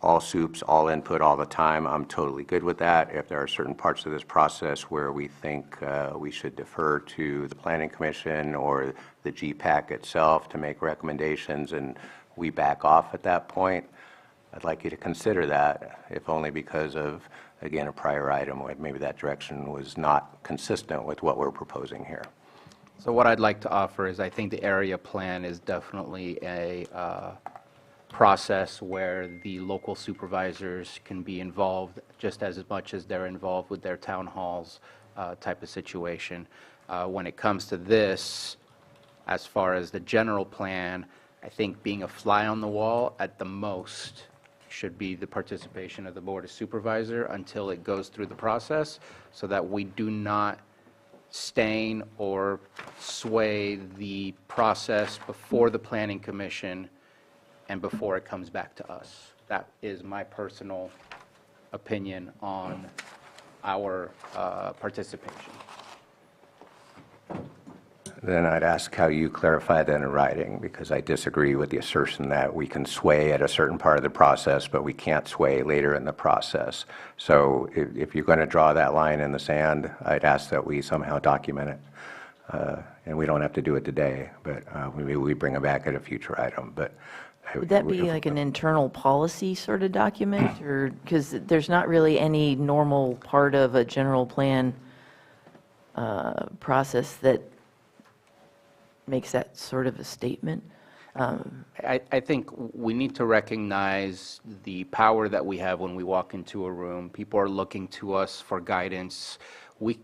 S5: all SUPs, all input all the time, I'm totally good with that. If there are certain parts of this process where we think we should defer to the Planning Commission or the GPAC itself to make recommendations and we back off at that point, I'd like you to consider that, if only because of, again, a prior item where maybe that direction was not consistent with what we're proposing here.
S1: So what I'd like to offer is I think the area plan is definitely a process where the local supervisors can be involved just as much as they're involved with their town halls type of situation. When it comes to this, as far as the general plan, I think being a fly on the wall at the most should be the participation of the Board of Supervisor until it goes through the process, so that we do not stain or sway the process before the Planning Commission and before it comes back to us. That is my personal opinion on our participation.
S5: Then I'd ask how you clarify that in writing, because I disagree with the assertion that we can sway at a certain part of the process, but we can't sway later in the process. So if you're going to draw that line in the sand, I'd ask that we somehow document it. And we don't have to do it today, but maybe we bring it back at a future item. But
S10: Would that be like an internal policy sort of document? Or, because there's not really any normal part of a general plan process that makes that sort of a statement?
S1: I think we need to recognize the power that we have when we walk into a room. People are looking to us for guidance.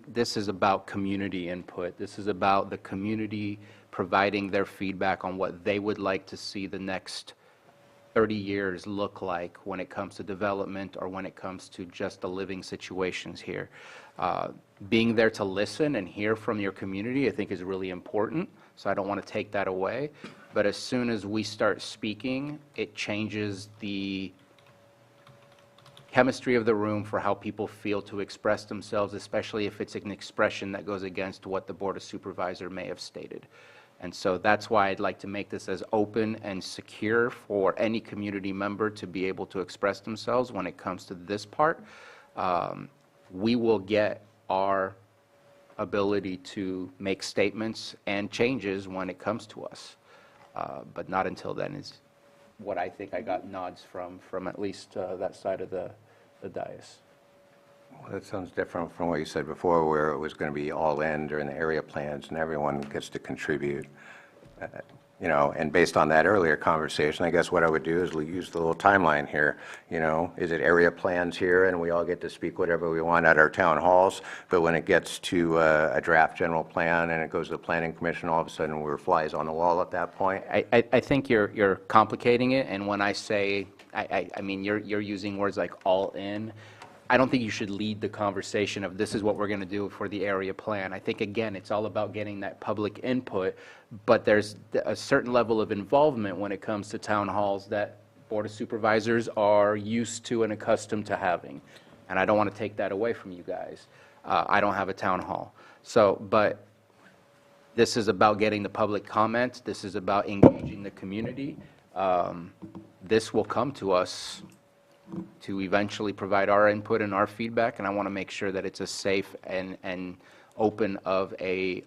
S1: This is about community input. This is about the community providing their feedback on what they would like to see the next 30 years look like when it comes to development or when it comes to just the living situations here. Being there to listen and hear from your community, I think, is really important. So I don't want to take that away. But as soon as we start speaking, it changes the chemistry of the room for how people feel to express themselves, especially if it's an expression that goes against what the Board of Supervisors may have stated. And so that's why I'd like to make this as open and secure for any community member to be able to express themselves when it comes to this part. We will get our ability to make statements and changes when it comes to us. But not until then is what I think I got nods from at least that side of the dais.
S5: Well, that sounds different from what you said before, where it was going to be all in during the area plans and everyone gets to contribute. You know, and based on that earlier conversation, I guess what I would do is we use the little timeline here. You know, is it area plans here and we all get to speak whatever we want at our town halls, but when it gets to a draft general plan and it goes to the Planning Commission, all of a sudden we're flies on the wall at that point?
S1: I think you're complicating it, and when I say, I mean, you're using words like all in. I don't think you should lead the conversation of this is what we're going to do for the area plan. I think, again, it's all about getting that public input, but there's a certain level of involvement when it comes to town halls that Board of Supervisors are used to and accustomed to having. And I don't want to take that away from you guys. I don't have a town hall. So, but this is about getting the public comment. This is about engaging the community. This will come to us to eventually provide our input and our feedback, and I want to make sure that it's a safe and open of a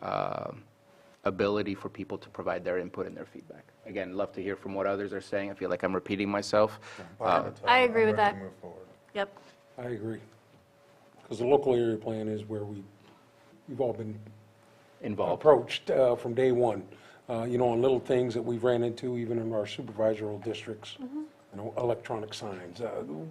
S1: ability for people to provide their input and their feedback. Again, love to hear from what others are saying. I feel like I'm repeating myself.
S3: I agree with that. Yep.
S4: I agree. Because the local area plan is where we've all been
S1: Involved.
S4: approached from day one. You know, on little things that we've ran into even in our supervisory districts. You know, electronic signs,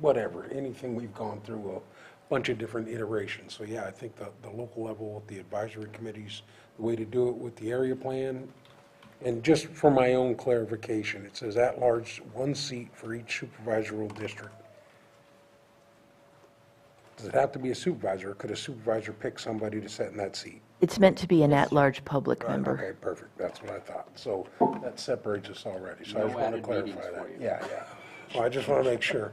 S4: whatever, anything we've gone through bunch of different iterations. So yeah, I think the local level with the advisory committees, the way to do it with the area plan. And just for my own clarification, it says at-large, one seat for each supervisory district. Does it have to be a supervisor, or could a supervisor pick somebody to sit in that seat?
S10: It's meant to be an at-large public member.
S4: Okay, perfect, that's what I thought. So that separates us already, so I just
S1: No
S4: want to
S1: added meetings
S4: clarify
S1: for
S4: that.
S1: you.
S4: Yeah, yeah. Well, I just want to make sure.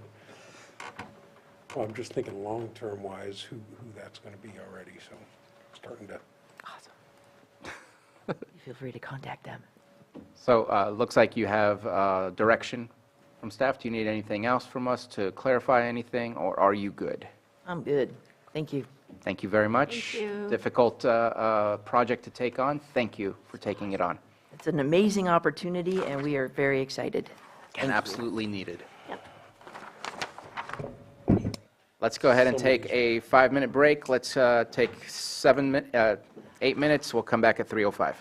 S4: Well, I'm just thinking long-term wise, who that's going to be already, so starting to.
S10: Feel free to contact them.
S1: So looks like you have direction from staff. Do you need anything else from us to clarify anything, or are you good?
S10: I'm good. Thank you.
S1: Thank you very much.
S3: Thank you.
S1: Difficult project to take on. Thank you for taking it on.
S10: It's an amazing opportunity, and we are very excited.
S1: And absolutely needed.
S3: Yep.
S1: Let's go ahead and take a 5-minute break. Let's take 8 minutes. We'll come back at 3:05.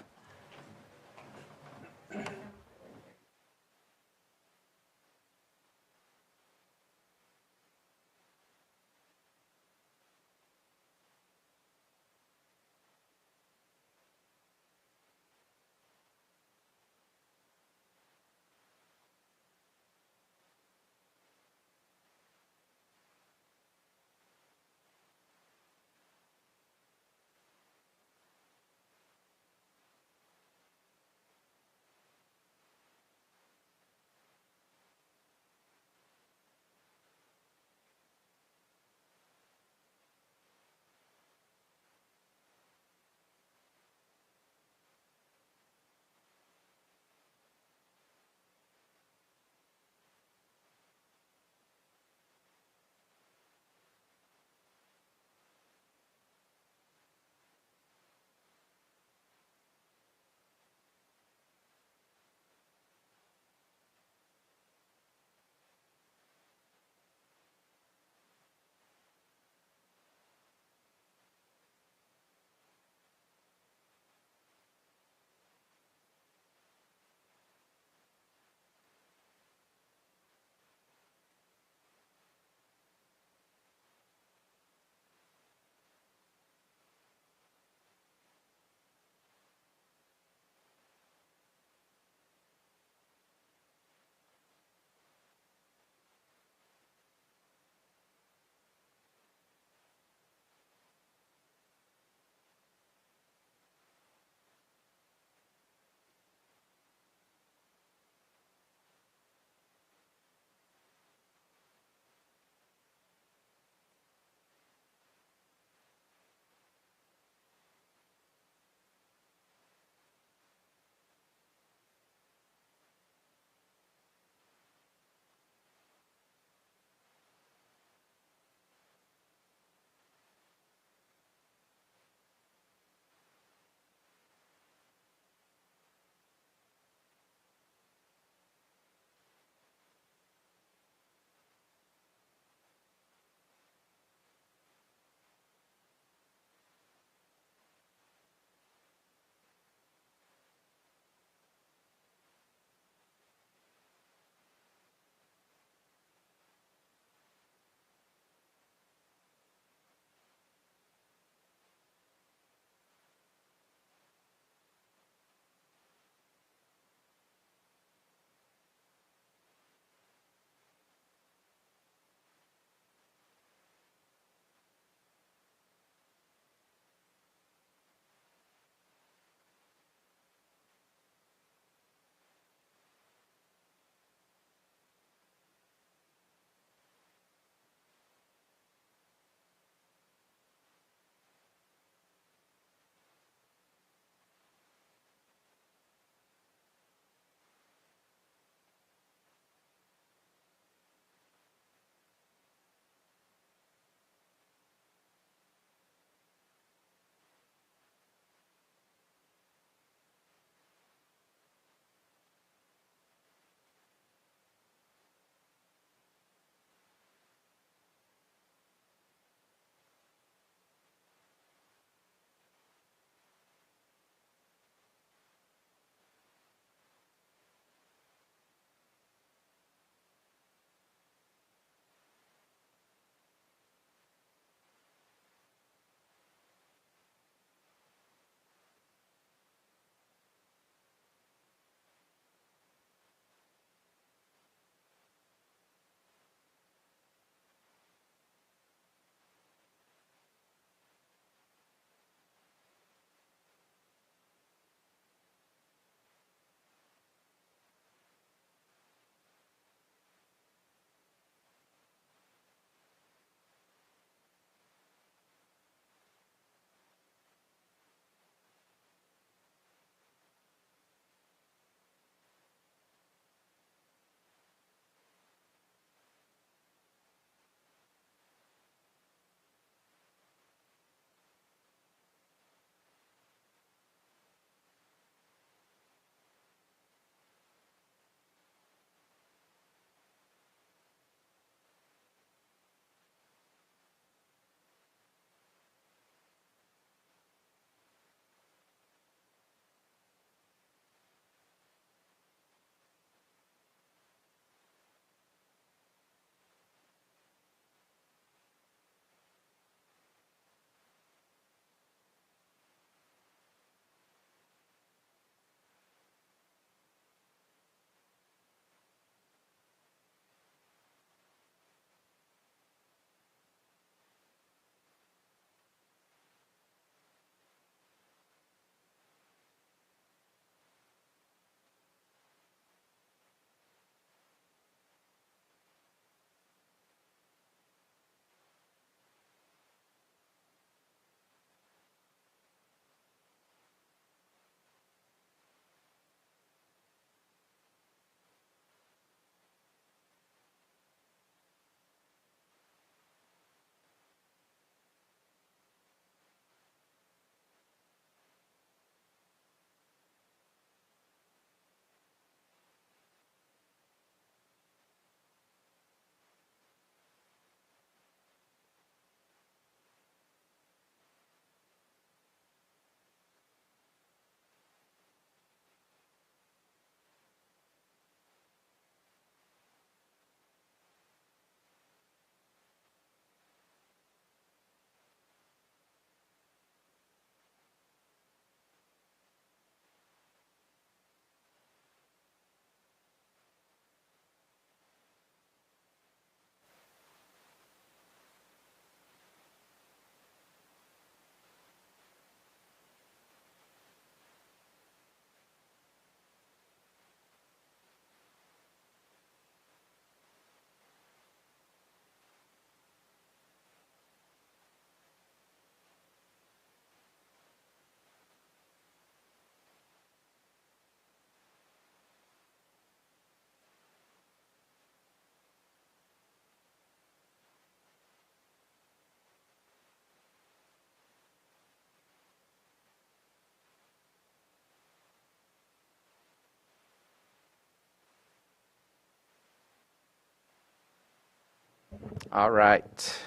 S1: All right.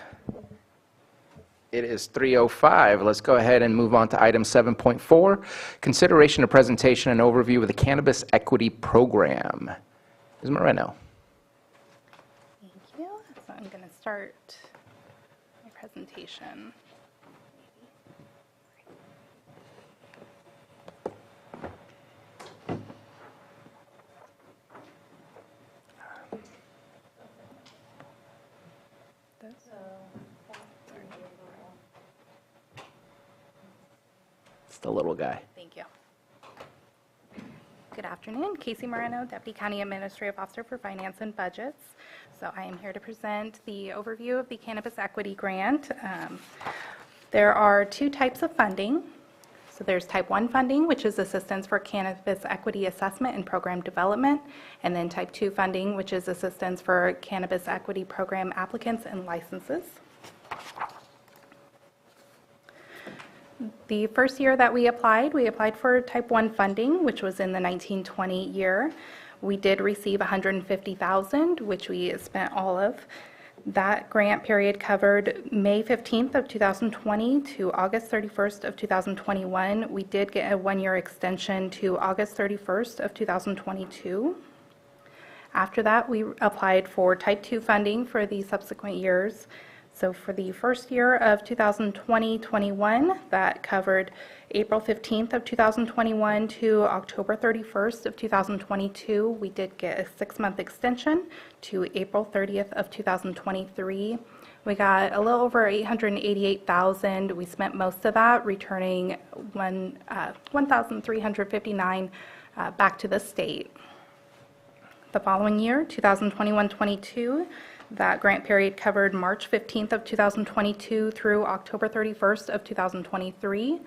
S1: It is 3:05. Let's go ahead and move on to item 7.4, consideration of presentation and overview of the Cannabis Equity Program. Ms. Moreno.
S2: Thank you. So I'm going to start my presentation.
S1: It's the little guy.
S2: Thank you. Good afternoon. Casey Moreno, Deputy County Administrative Officer for Finance and Budgets. So I am here to present the overview of the Cannabis Equity Grant. There are two types of funding. So there's Type 1 funding, which is assistance for cannabis equity assessment and program development, and then Type 2 funding, which is assistance for cannabis equity program applicants and licenses. The first year that we applied for Type 1 funding, which was in the 1920 year. We did receive $150,000, which we spent all of. That grant period covered May 15th of 2020 to August 31st of 2021. We did get a one-year extension to August 31st of 2022. After that, we applied for Type 2 funding for the subsequent years. So for the first year of 2020-21, that covered April 15th of 2021 to October 31st of 2022. We did get a 6-month extension to April 30th of 2023. We got a little over $888,000. We spent most of that returning $1,359 back to the state. The following year, 2021-22, that grant period covered March 15th of 2022 through October 31st of 2023.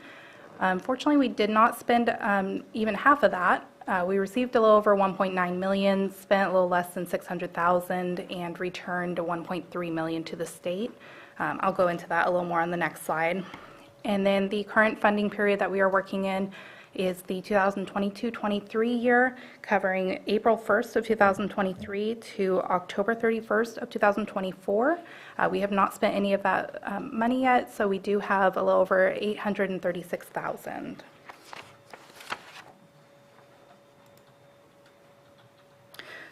S2: Unfortunately, we did not spend even half of that. We received a little over $1.9 million, spent a little less than $600,000, and returned $1.3 million to the state. I'll go into that a little more on the next slide. And then the current funding period that we are working in is the 2022-23 year, covering April 1st of 2023 to October 31st of 2024. We have not spent any of that money yet, so we do have a little over $836,000.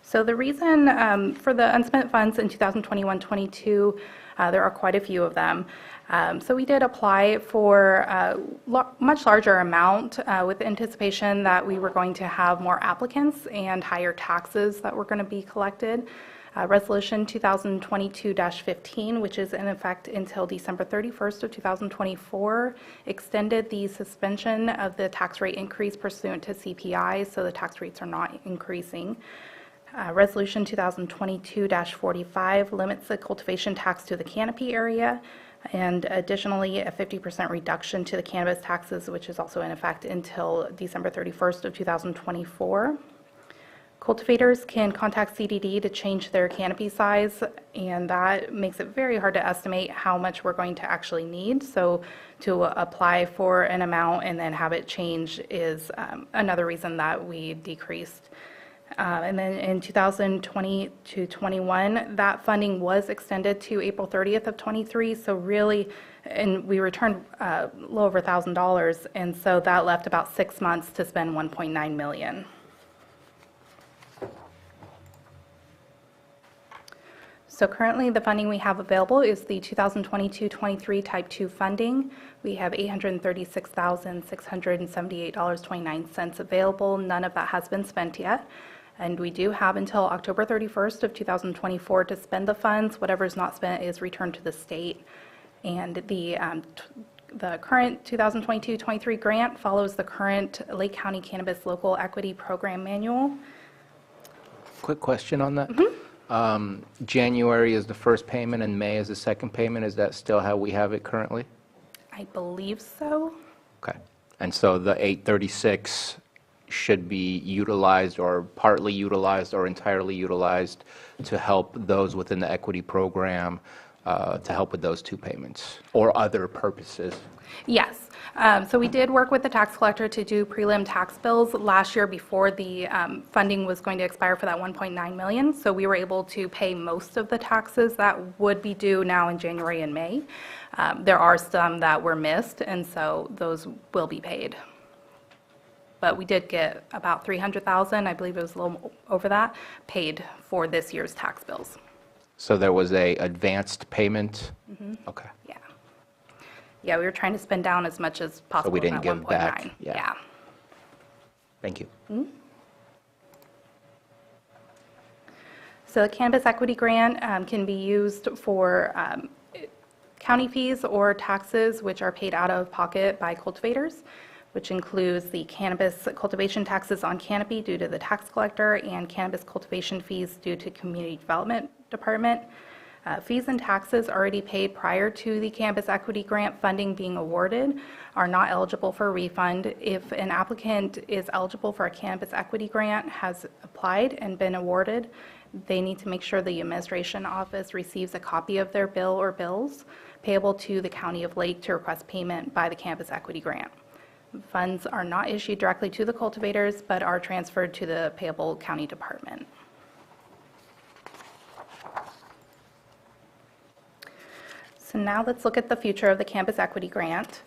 S2: So the reason for the unspent funds in 2021-22, there are quite a few of them. So we did apply for a much larger amount with anticipation that we were going to have more applicants and higher taxes that were going to be collected. Resolution 2022-15, which is in effect until December 31st of 2024, extended the suspension of the tax rate increase pursuant to CPI, so the tax rates are not increasing. Resolution 2022-45 limits the cultivation tax to the canopy area, and additionally a 50% reduction to the cannabis taxes, which is also in effect until December 31st of 2024. Cultivators can contact CDD to change their canopy size, and that makes it very hard to estimate how much we're going to actually need. So to apply for an amount and then have it change is another reason that we decreased. And then in 2020 to 21, that funding was extended to April 30th of 23. So really, and we returned a little over $1,000, and so that left about 6 months to spend $1.9 million. So currently, the funding we have available is the 2022-23 Type 2 funding. We have $836,678.29 available. None of that has been spent yet. And we do have until October 31st of 2024 to spend the funds. Whatever is not spent is returned to the state. And the current 2022-23 grant follows the current Lake County Cannabis Local Equity Program Manual.
S1: Quick question on that. January is the first payment and May is the second payment. Is that still how we have it currently?
S2: I believe so.
S1: Okay. And so the 836 should be utilized or partly utilized or entirely utilized to help those within the equity program to help with those two payments or other purposes?
S2: Yes. So we did work with the tax collector to do prelim tax bills last year before the funding was going to expire for that 1.9 million. So we were able to pay most of the taxes that would be due now in January and May. There are some that were missed, and so those will be paid. But we did get about 300,000, I believe it was a little over that, paid for this year's tax bills.
S1: So there was a advanced payment? Okay.
S2: Yeah. Yeah, we were trying to spend down as much as possible.
S1: So we didn't
S2: in that
S1: give back.
S2: 1.9.
S1: Yeah.
S2: Yeah.
S1: Thank you.
S2: So the Cannabis Equity Grant can be used for county fees or taxes which are paid out of pocket by cultivators, which includes the cannabis cultivation taxes on canopy due to the tax collector and cannabis cultivation fees due to Community Development Department. Fees and taxes already paid prior to the Cannabis Equity Grant funding being awarded are not eligible for a refund. If an applicant is eligible for a Cannabis Equity Grant, has applied and been awarded, they need to make sure the administration office receives a copy of their bill or bills payable to the County of Lake to request payment by the Cannabis Equity Grant. Funds are not issued directly to the cultivators, but are transferred to the payable county department. So now let's look at the future of the Cannabis Equity Grant.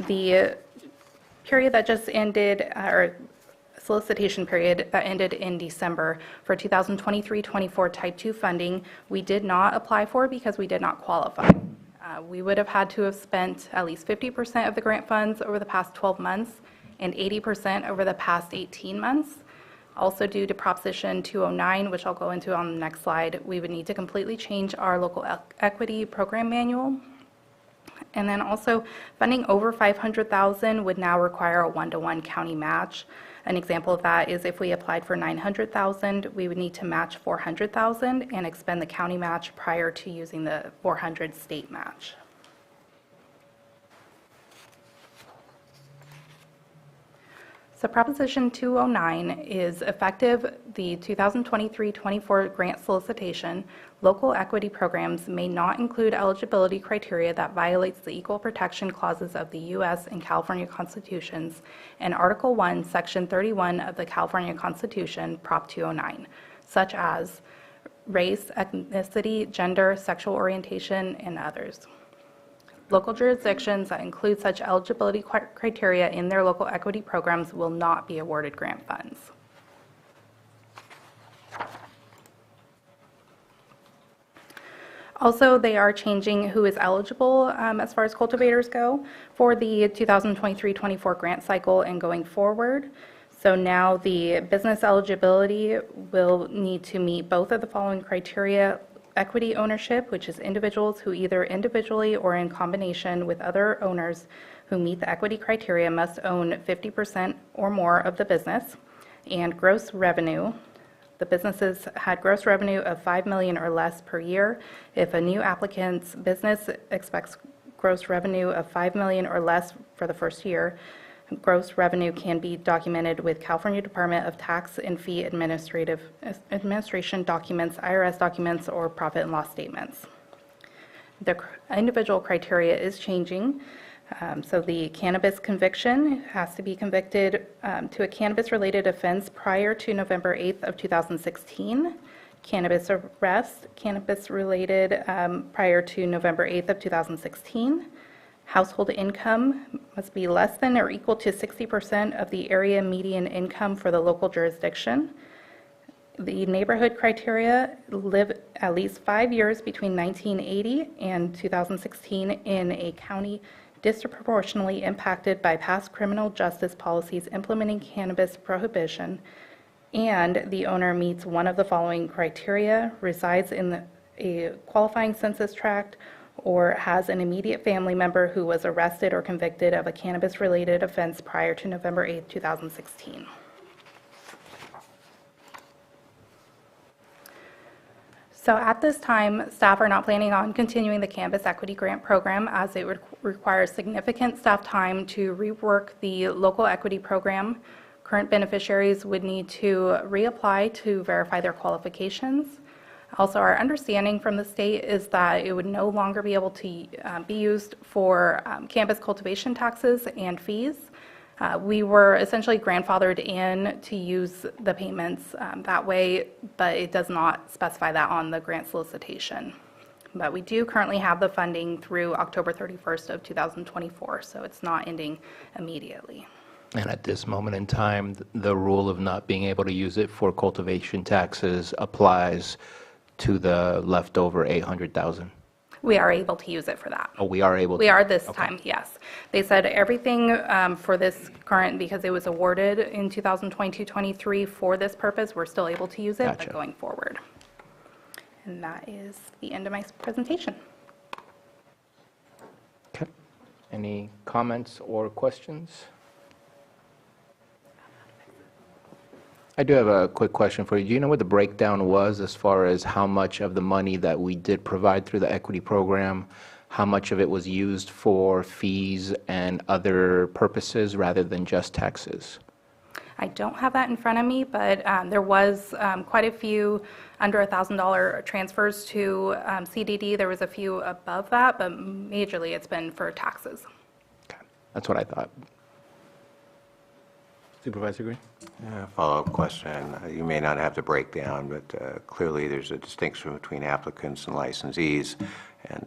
S2: The period that just ended, or solicitation period that ended in December for 2023-24 Type 2 funding, we did not apply for because we did not qualify. We would have had to have spent at least 50% of the grant funds over the past 12 months and 80% over the past 18 months. Also, due to Proposition 209, which I'll go into on the next slide, we would need to completely change our local equity program manual. And then also, funding over $500,000 would now require a 1-to-1 county match. An example of that is if we applied for $900,000, we would need to match $400,000 and expend the county match prior to using the $400,000 state match. So Proposition 209 is effective the 2023-24 grant solicitation. Local equity programs may not include eligibility criteria that violates the equal protection clauses of the U.S. and California Constitutions and Article 1, Section 31 of the California Constitution, Prop 209, such as race, ethnicity, gender, sexual orientation, and others. Local jurisdictions that include such eligibility criteria in their local equity programs will not be awarded grant funds. Also, they are changing who is eligible as far as cultivators go for the 2023-24 grant cycle and going forward. So now the business eligibility will need to meet both of the following criteria: equity ownership, which is individuals who either individually or in combination with other owners who meet the equity criteria must own 50% or more of the business, and gross revenue. The businesses had gross revenue of $5 million or less per year. If a new applicant's business expects gross revenue of $5 million or less for the first year, gross revenue can be documented with California Department of Tax and Fee Administration documents, IRS documents, or profit and loss statements. The individual criteria is changing. So the cannabis conviction has to be convicted to a cannabis-related offense prior to November 8th of 2016. Cannabis arrest, cannabis-related prior to November 8th of 2016. Household income must be less than or equal to 60% of the area median income for the local jurisdiction. The neighborhood criteria: live at least 5 years between 1980 and 2016 in a county disproportionately impacted by past criminal justice policies implementing cannabis prohibition, and the owner meets one of the following criteria: resides in a qualifying census tract, or has an immediate family member who was arrested or convicted of a cannabis-related offense prior to November 8, 2016. So at this time, staff are not planning on continuing the Cannabis Equity Grant Program, as it would require significant staff time to rework the local equity program. Current beneficiaries would need to reapply to verify their qualifications.
S13: Also, our understanding from the state is that it would no longer be able to be used for cannabis cultivation taxes and fees. We were essentially grandfathered in to use the payments that way, but it does not specify that on the grant solicitation. But we do currently have the funding through October 31st of 2024, so it's not ending immediately.
S1: And at this moment in time, the rule of not being able to use it for cultivation taxes applies to the leftover 800,000.
S13: We are able to use it for that.
S1: Oh, we are able to?
S13: We are this time, yes. They said everything for this current, because it was awarded in 2022-23 for this purpose, we're still able to use it,
S1: Gotcha.
S13: but going forward. And that is the end of my presentation.
S1: Okay. Any comments or questions? I do have a quick question for you. Do you know what the breakdown was as far as how much of the money that we did provide through the equity program, how much of it was used for fees and other purposes rather than just taxes?
S13: I don't have that in front of me, but there was quite a few under $1,000 transfers to CDD. There was a few above that, but majorly it's been for taxes.
S1: Okay. That's what I thought. Supervisor Green?
S5: Follow-up question. You may not have the breakdown, but clearly there's a distinction between applicants and licensees. And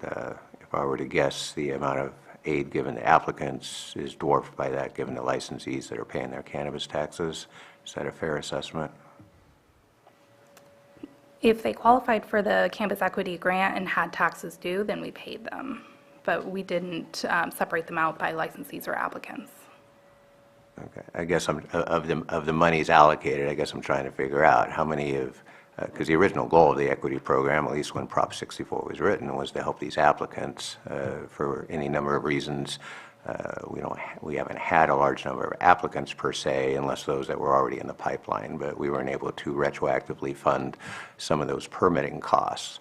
S5: if I were to guess, the amount of aid given to applicants is dwarfed by that given to licensees that are paying their cannabis taxes. Is that a fair assessment?
S13: If they qualified for the Campus Equity Grant and had taxes due, then we paid them. But we didn't separate them out by licensees or applicants.
S5: Okay. I guess of the monies allocated, I guess I'm trying to figure out how many of, because the original goal of the equity program, at least when Prop 64 was written, was to help these applicants for any number of reasons. We haven't had a large number of applicants per se, unless those that were already in the pipeline, but we weren't able to retroactively fund some of those permitting costs.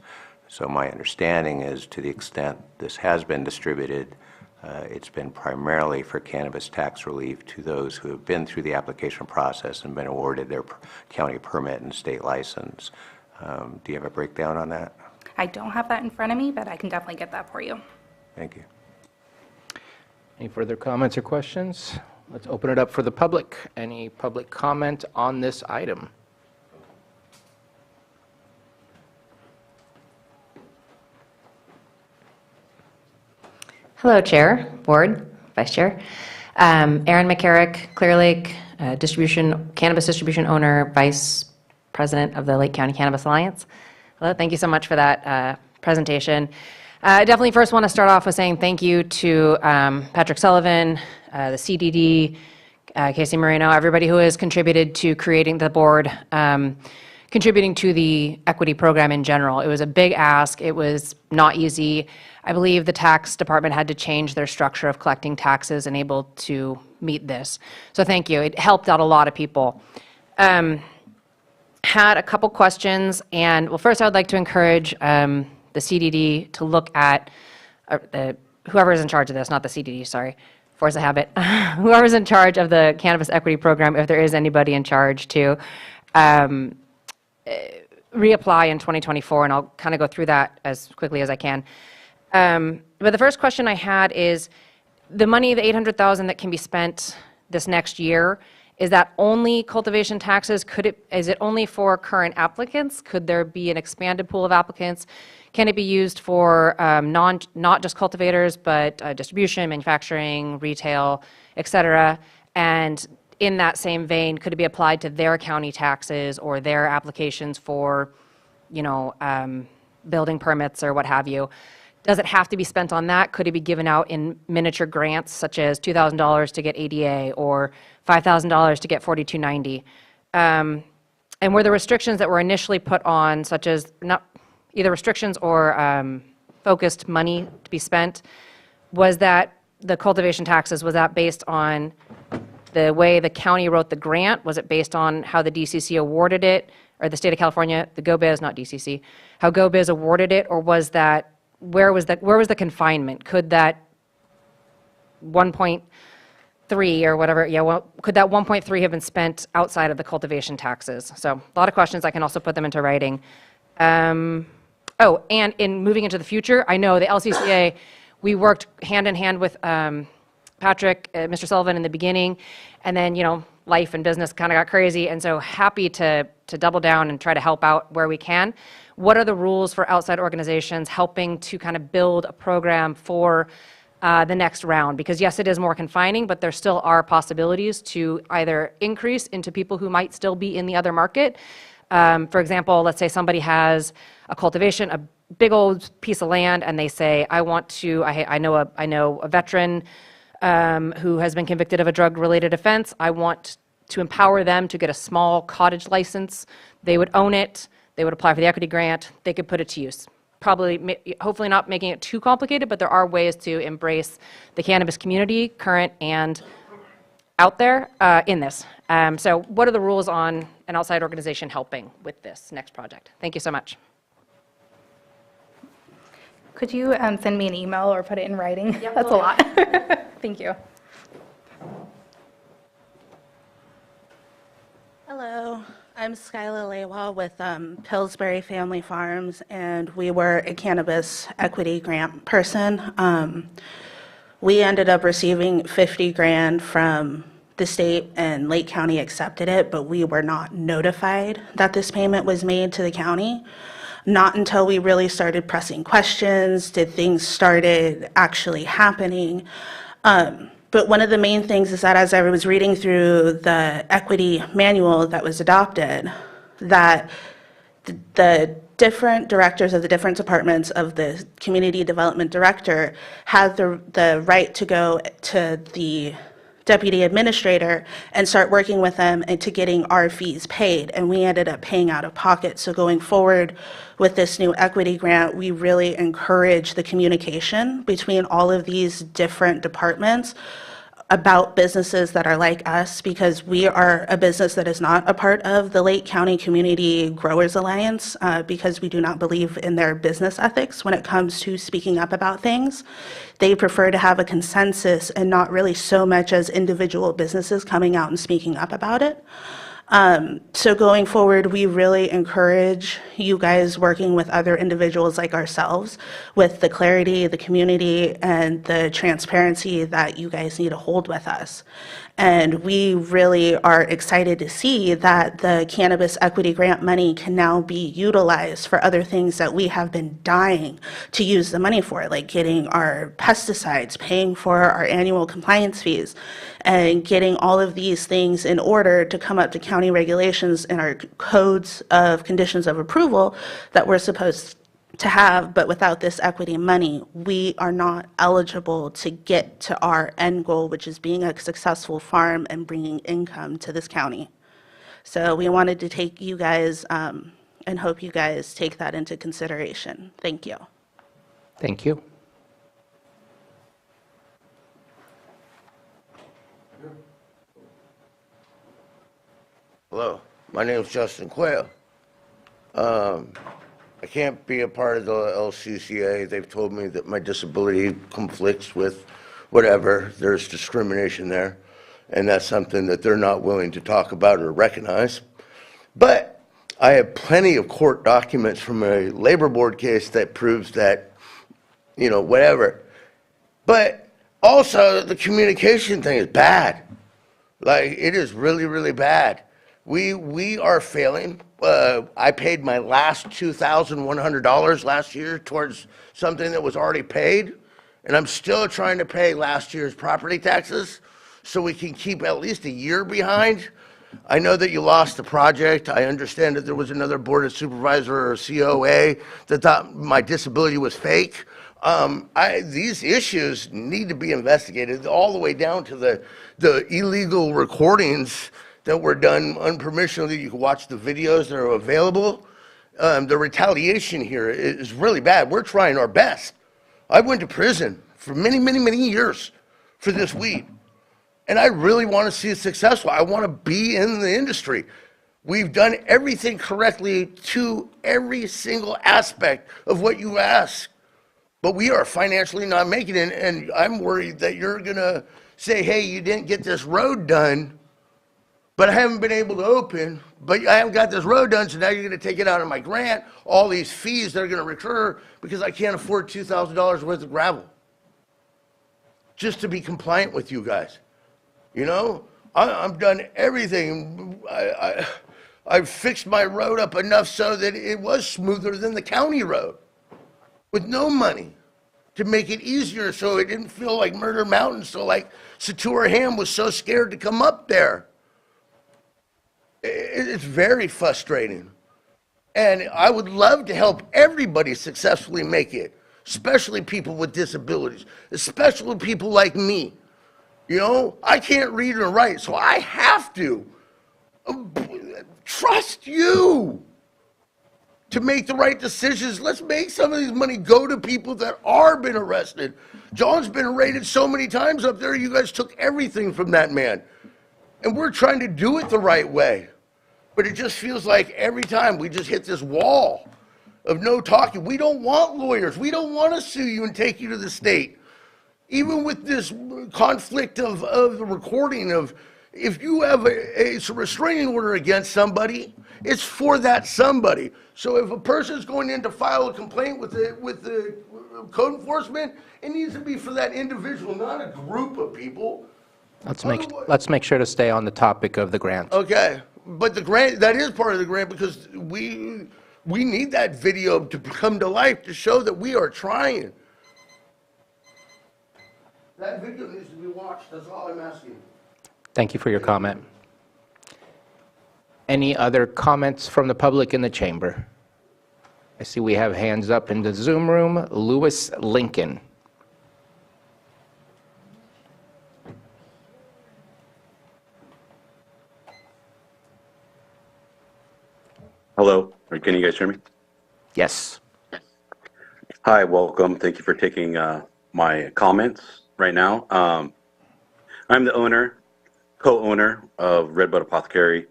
S5: So my understanding is, to the extent this has been distributed, it's been primarily for cannabis tax relief to those who have been through the application process and been awarded their county permit and state license. Do you have a breakdown on that?
S13: I don't have that in front of me, but I can definitely get that for you.
S5: Thank you.
S1: Any further comments or questions? Let's open it up for the public. Any public comment on this item?
S14: Hello, Chair, Board, Vice Chair. Erin McCarrick, Clear Lake Cannabis Distribution Owner, Vice President of the Lake County Cannabis Alliance. Hello, thank you so much for that presentation. I definitely first want to start off with saying thank you to Patrick Sullivan, the CDD, Casey Moreno, everybody who has contributed to creating the board, contributing to the equity program in general. It was a big ask. It was not easy. I believe the tax department had to change their structure of collecting taxes and able to meet this. So thank you. It helped out a lot of people. Had a couple questions, and well, first I would like to encourage the CDD to look at, whoever's in charge of this, not the CDD, sorry, force a habit, whoever's in charge of the Cannabis Equity Program, if there is anybody in charge, to reapply in 2024, and I'll kind of go through that as quickly as I can. But the first question I had is, the money, the $800,000 that can be spent this next year, is that only cultivation taxes? Is it only for current applicants? Could there be an expanded pool of applicants? Can it be used for not just cultivators, but distribution, manufacturing, retail, et cetera? And in that same vein, could it be applied to their county taxes or their applications for, building permits or what have you? Does it have to be spent on that? Could it be given out in miniature grants, such as $2,000 to get ADA or $5,000 to get 4290? And were the restrictions that were initially put on, such as not either restrictions or focused money to be spent, was that the cultivation taxes, was that based on the way the county wrote the grant? Was it based on how the DCC awarded it, or the state of California, the GoBiz, not DCC, how GoBiz awarded it, or was that, where was the confinement? Could that 1.3 or whatever, could that 1.3 have been spent outside of the cultivation taxes? So a lot of questions. I can also put them into writing. Oh, and in moving into the future, I know the LCCA, we worked hand in hand with Patrick, Mr. Sullivan in the beginning, and then, life and business kind of got crazy, and so happy to double down and try to help out where we can. What are the rules for outside organizations helping to kind of build a program for the next round? Because yes, it is more confining, but there still are possibilities to either increase into people who might still be in the other market. For example, let's say somebody has a cultivation, a big old piece of land, and they say, I know a veteran who has been convicted of a drug-related offense. I want to empower them to get a small cottage license. They would own it. They would apply for the equity grant. They could put it to use. Probably, hopefully not making it too complicated, but there are ways to embrace the cannabis community, current and out there, in this. So what are the rules on an outside organization helping with this next project? Thank you so much.
S13: Could you send me an email or put it in writing? That's a lot. Thank you.
S15: Hello, I'm Skyla Lewa with Pillsbury Family Farms, and we were a cannabis equity grant person. We ended up receiving 50 grand from the state, and Lake County accepted it, but we were not notified that this payment was made to the county. Not until we really started pressing questions did things started actually happening. But one of the main things is that as I was reading through the equity manual that was adopted, that the different directors of the different departments of the community development director had the right to go to the deputy administrator and start working with them into getting our fees paid, and we ended up paying out of pocket. So going forward with this new equity grant, we really encourage the communication between all of these different departments about businesses that are like us, because we are a business that is not a part of the Lake County Community Growers Alliance, because we do not believe in their business ethics when it comes to speaking up about things. They prefer to have a consensus and not really so much as individual businesses coming out and speaking up about it. So going forward, we really encourage you guys working with other individuals like ourselves with the clarity, the community, and the transparency that you guys need to hold with us. And we really are excited to see that the cannabis equity grant money can now be utilized for other things that we have been dying to use the money for, like getting our pesticides, paying for our annual compliance fees, and getting all of these things in order to come up to county regulations and our codes of conditions of approval that we're supposed to have. But without this equity money, we are not eligible to get to our end goal, which is being a successful farm and bringing income to this county. So we wanted to take you guys and hope you guys take that into consideration. Thank you.
S1: Thank you.
S16: Hello, my name is Justin Quayle. I can't be a part of the LCCA. They've told me that my disability conflicts with whatever. There's discrimination there, and that's something that they're not willing to talk about or recognize. But I have plenty of court documents from a labor board case that proves that, whatever. But also, the communication thing is bad. Like, it is really, really bad. We are failing. I paid my last $2,100 last year towards something that was already paid, and I'm still trying to pay last year's property taxes so we can keep at least a year behind. I know that you lost the project. I understand that there was another board of supervisor or COA that thought my disability was fake. These issues need to be investigated all the way down to the illegal recordings that were done unpermissionally. You can watch the videos that are available. The retaliation here is really bad. We're trying our best. I went to prison for many, many, many years for this weed. And I really want to see it successful. I want to be in the industry. We've done everything correctly to every single aspect of what you ask. But we are financially not making it. And I'm worried that you're going to say, hey, you didn't get this road done, but I haven't been able to open, but I haven't got this road done, so now you're gonna take it out of my grant, all these fees that are gonna recur because I can't afford $2,000 worth of gravel. Just to be compliant with you guys. You know, I've done everything. I've fixed my road up enough so that it was smoother than the county road with no money to make it easier so it didn't feel like Murder Mountain, so like Satura Ham was so scared to come up there. It's very frustrating. And I would love to help everybody successfully make it, especially people with disabilities, especially people like me. You know, I can't read or write, so I have to trust you to make the right decisions. Let's make some of these money go to people that are been arrested. John's been raided so many times up there, you guys took everything from that man. And we're trying to do it the right way. But it just feels like every time we just hit this wall of no talking. We don't want lawyers. We don't want to sue you and take you to the state. Even with this conflict of the recording of, if you have a restraining order against somebody, it's for that somebody. So if a person's going in to file a complaint with the code enforcement, it needs to be for that individual, not a group of people.
S1: Let's make sure to stay on the topic of the grant.
S16: Okay, but the grant, that is part of the grant because we need that video to come to life to show that we are trying. That video needs to be watched, that's all I'm asking.
S1: Thank you for your comment. Any other comments from the public in the chamber? I see we have hands up in the Zoom room. Lewis Lincoln.
S17: Hello, can you guys hear me?
S1: Yes.
S17: Hi, welcome. Thank you for taking my comments right now. I'm the co-owner of Redbud Apothecary.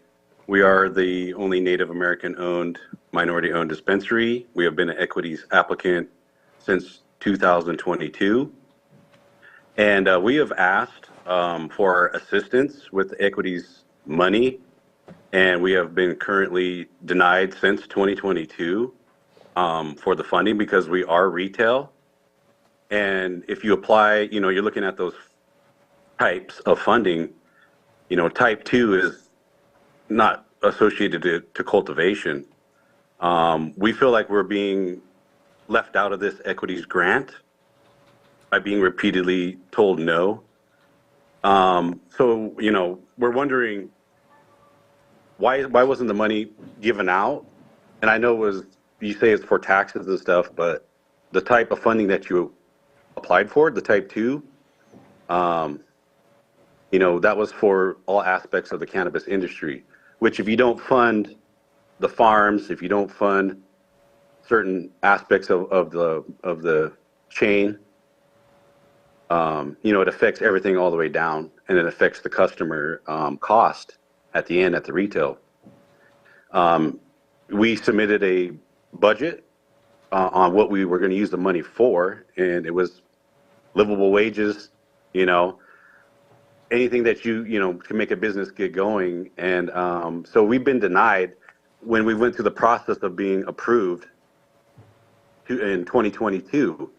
S17: We are the only Native American-owned, minority-owned dispensary. We have been an equities applicant since 2022. And we have asked for assistance with equities money, and we have been currently denied since 2022 for the funding because we are retail. And if you apply, you're looking at those types of funding, type 2 is not associated to cultivation. We feel like we're being left out of this equities grant by being repeatedly told no. So, we're wondering why wasn't the money given out? And I know you say it's for taxes and stuff, but the type of funding that you applied for, the type 2, that was for all aspects of the cannabis industry, which if you don't fund the farms, if you don't fund certain aspects of the chain, it affects everything all the way down, and it affects the customer cost at the end at the retail. We submitted a budget on what we were going to use the money for, and it was livable wages, anything that you can make a business get going. And so we've been denied when we went through the process of being approved in 2022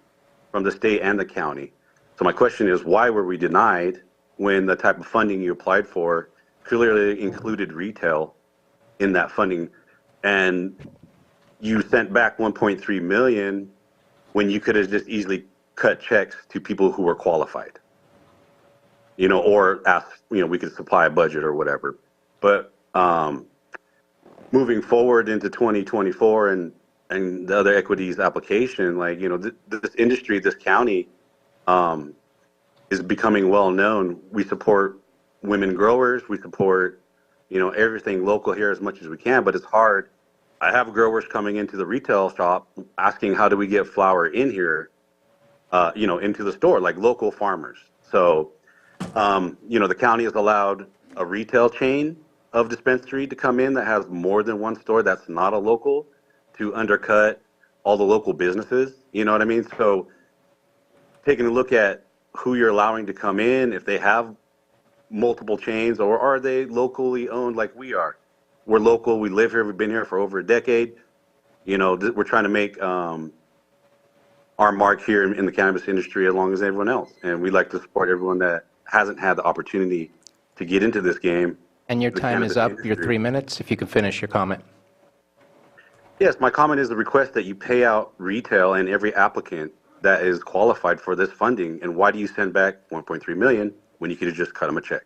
S17: from the state and the county. So my question is, why were we denied when the type of funding you applied for clearly included retail in that funding? And you sent back 1.3 million when you could have just easily cut checks to people who were qualified, or asked, we could supply a budget or whatever. But moving forward into 2024 and the other equities application, this industry, this county is becoming well known. We support women growers. We support, everything local here as much as we can, but it's hard. I have growers coming into the retail shop asking, how do we get flower in here, into the store, like local farmers. So, the county has allowed a retail chain of dispensary to come in that has more than one store that's not a local to undercut all the local businesses. You know what I mean? So taking a look at who you're allowing to come in, if they have multiple chains, or are they locally owned like we are? We're local. We live here. We've been here for over a decade. You know, we're trying to make our mark here in the cannabis industry as long as everyone else. And we like to support everyone that hasn't had the opportunity to get into this game.
S1: And your
S17: the
S1: time is
S17: cannabis
S1: up,
S17: industry.
S1: your 3 minutes, if you can finish your comment.
S17: Yes, my comment is the request that you pay out retail and every applicant that is qualified for this funding. And why do you send back 1.3 million when you could have just cut them a check?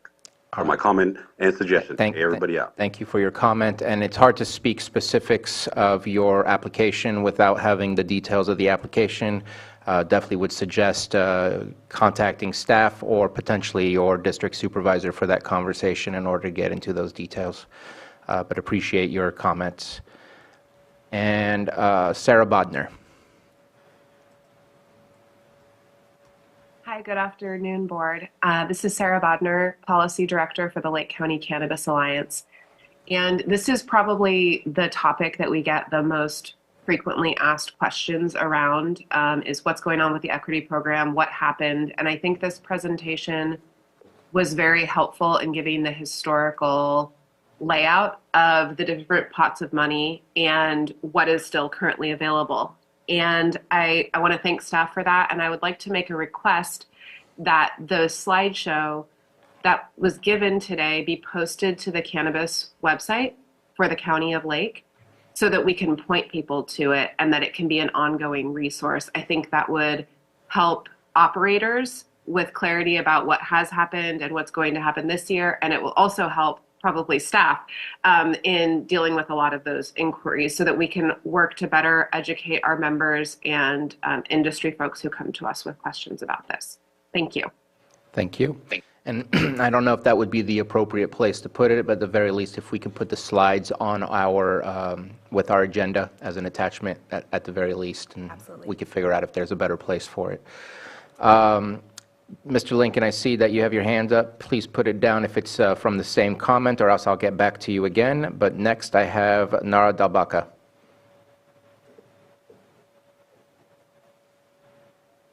S17: So my comment and suggestion, pay everybody out.
S1: Thank you for your comment, and it's hard to speak specifics of your application without having the details of the application. Definitely would suggest contacting staff or potentially your district supervisor for that conversation in order to get into those details. But appreciate your comments. And Sarah Bodner.
S18: Hi, good afternoon, Board. This is Sarah Bodner, Policy Director for the Lake County Cannabis Alliance. And this is probably the topic that we get the most frequently asked questions around, is what's going on with the equity program, what happened. And I think this presentation was very helpful in giving the historical layout of the different pots of money and what is still currently available. And I want to thank staff for that. And I would like to make a request that the slideshow that was given today be posted to the cannabis website for the County of Lake so that we can point people to it and that it can be an ongoing resource. I think that would help operators with clarity about what has happened and what's going to happen this year. And it will also help probably staff in dealing with a lot of those inquiries so that we can work to better educate our members and industry folks who come to us with questions about this. Thank you.
S1: Thank you. And I don't know if that would be the appropriate place to put it, but at the very least, if we can put the slides on our, with our agenda as an attachment at the very least, and we could figure out if there's a better place for it. Mr. Lincoln, I see that you have your hand up. Please put it down if it's from the same comment, or else I'll get back to you again. But next, I have Nara Dalbaka.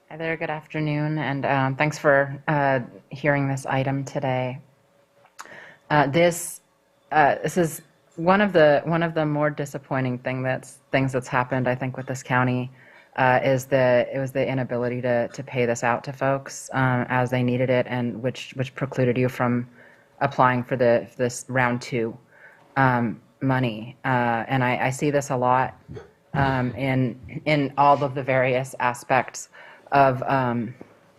S19: Hi there, good afternoon, and thanks for hearing this item today. This is one of the more disappointing things that's happened, I think, with this county. Is the inability to pay this out to folks as they needed it, and which precluded you from applying for this round 2 money. And I see this a lot in all of the various aspects of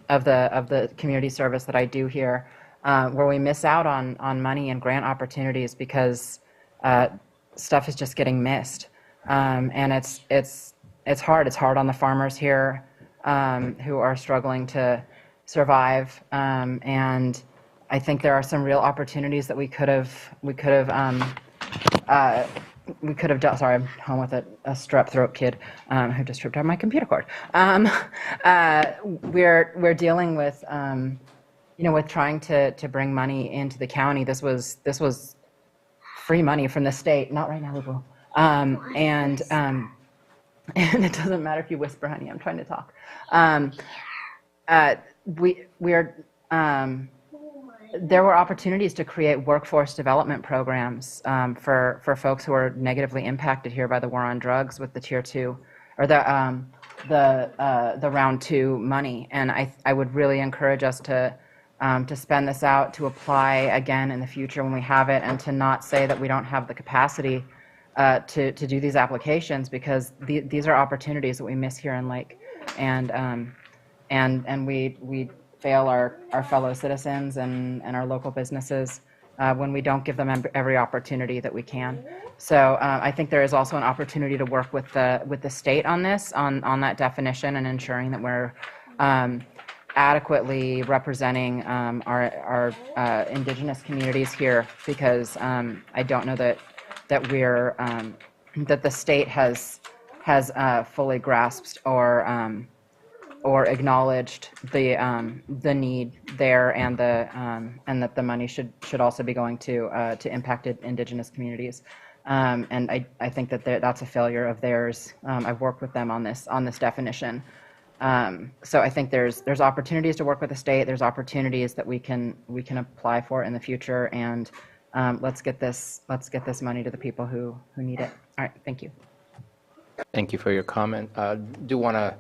S19: the community service that I do here, where we miss out on money and grant opportunities because stuff is just getting missed, and it's hard. It's hard on the farmers here who are struggling to survive, and I think there are some real opportunities that we could have done. Sorry, I'm home with a strep throat kid who just tripped on my computer cord. We're dealing with with trying to bring money into the county. This was free money from the state. Not right now, Lugo. And it doesn't matter if you whisper, honey, I'm trying to talk. There were opportunities to create workforce development programs for folks who are negatively impacted here by the war on drugs with the Tier 2 or the round 2 money. And I would really encourage us to spend this out, to apply again in the future when we have it, and to not say that we don't have the capacity to do these applications, because these are opportunities that we miss here in Lake, and we fail our fellow citizens and our local businesses when we don't give them every opportunity that we can. So I think there is also an opportunity to work with the state on this, on that definition, and ensuring that we're adequately representing our indigenous communities here, because I don't know that the state has fully grasped or acknowledged the need there, and that the money should also be going to impacted indigenous communities. And I think that that's a failure of theirs. I've worked with them on this definition. So I think there's opportunities to work with the state. There's opportunities that we can apply for in the future, and let's get this money to the people who need it. All right, thank you.
S1: Thank you for your comment. Do want to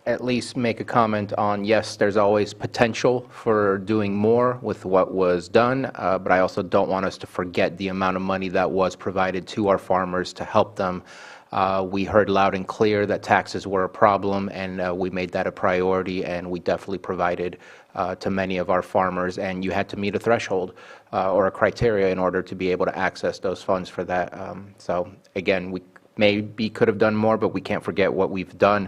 S1: at least make a comment on, yes, there's always potential for doing more with what was done, but I also don't want us to forget the amount of money that was provided to our farmers to help them. We heard loud and clear that taxes were a problem, and we made that a priority, and we definitely provided to many of our farmers, and you had to meet a threshold or a criteria in order to be able to access those funds for that. So again, we maybe could have done more, but we can't forget what we've done.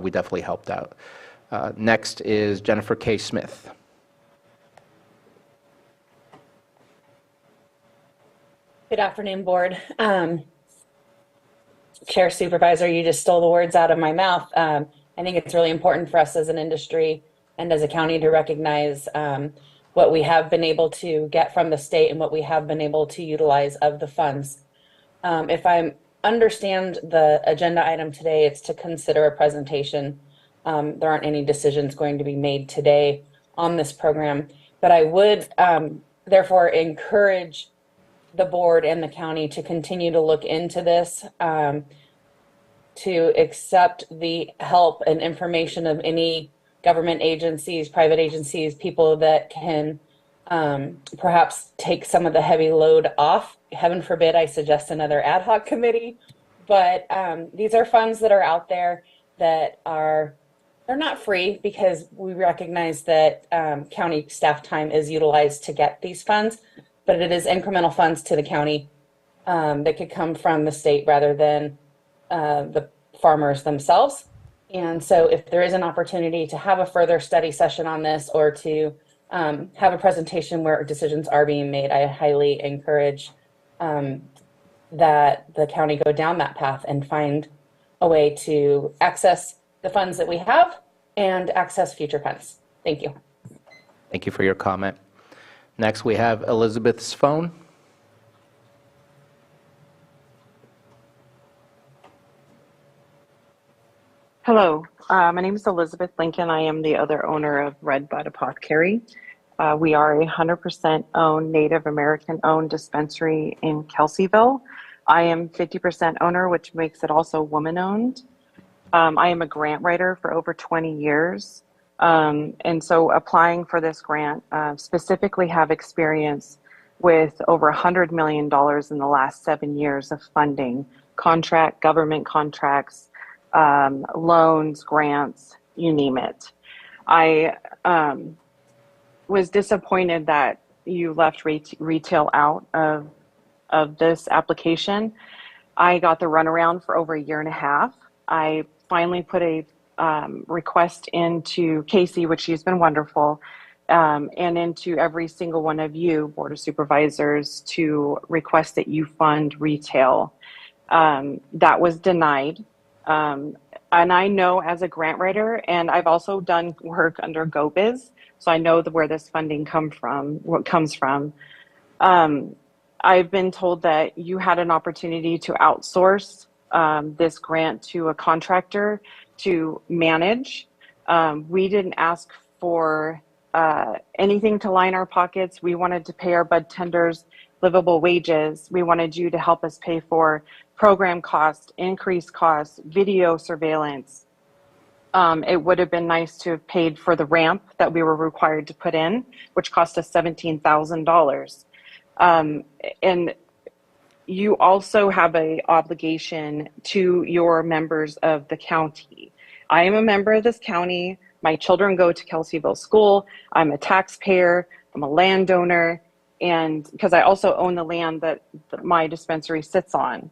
S1: We definitely helped out. Next is Jennifer K. Smith.
S20: Good afternoon, Board. Chair Supervisor, you just stole the words out of my mouth. I think it's really important for us as an industry and as a county to recognize what we have been able to get from the state and what we have been able to utilize of the funds. If I understand the agenda item today, it's to consider a presentation. There aren't any decisions going to be made today on this program, but I would therefore encourage the board and the county to continue to look into this, to accept the help and information of any government agencies, private agencies, people that can perhaps take some of the heavy load off. Heaven forbid I suggest another ad hoc committee, but these are funds that are out there that they're not free, because we recognize that county staff time is utilized to get these funds, but it is incremental funds to the county that could come from the state rather than the farmers themselves. And so if there is an opportunity to have a further study session on this, or to have a presentation where decisions are being made, I highly encourage that the county go down that path and find a way to access the funds that we have and access future funds. Thank you.
S1: Thank you for your comment. Next, we have Elizabeth's phone.
S21: Hello, my name is Elizabeth Lincoln. I am the other owner of Red Bud Apothecary. We are a 100% owned Native American owned dispensary in Kelseyville. I am 50% owner, which makes it also woman owned. I am a grant writer for over 20 years. And so applying for this grant, specifically have experience with over $100 million in the last 7 years of funding, government contracts, loans, grants, you name it. I was disappointed that you left retail out of this application. I got the runaround for over 1.5 years. I finally put a request into Casey, which she's been wonderful, and into every single one of you, Board of Supervisors, to request that you fund retail. That was denied. And I know as a grant writer, and I've also done work under GoBiz, so I know where this funding comes from. I've been told that you had an opportunity to outsource this grant to a contractor to manage. We didn't ask for anything to line our pockets. We wanted to pay our bud tenders livable wages. We wanted you to help us pay for program costs, increased costs, video surveillance. It would have been nice to have paid for the ramp that we were required to put in, which cost us $17,000. And you also have an obligation to your members of the county. I am a member of this county. My children go to Kelseyville School. I'm a taxpayer. I'm a landowner. And because I also own the land that my dispensary sits on.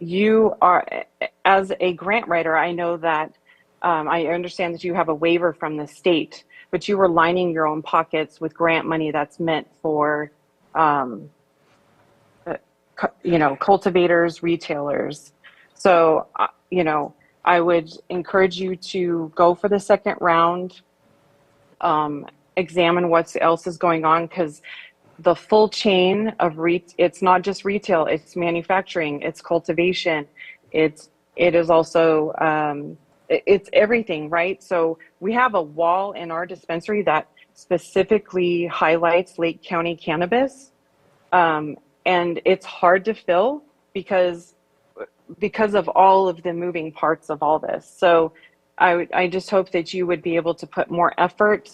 S21: You are, as a grant writer, I know that I understand that you have a waiver from the state, but you were lining your own pockets with grant money that's meant for, cultivators, retailers. So, I would encourage you to go for the second round, examine what else is going on, because the full chain of it's not just retail, it's manufacturing, it's cultivation, it is also it's everything, right? So we have a wall in our dispensary that specifically highlights Lake County cannabis. And it's hard to fill because of all of the moving parts of all this. So I just hope that you would be able to put more effort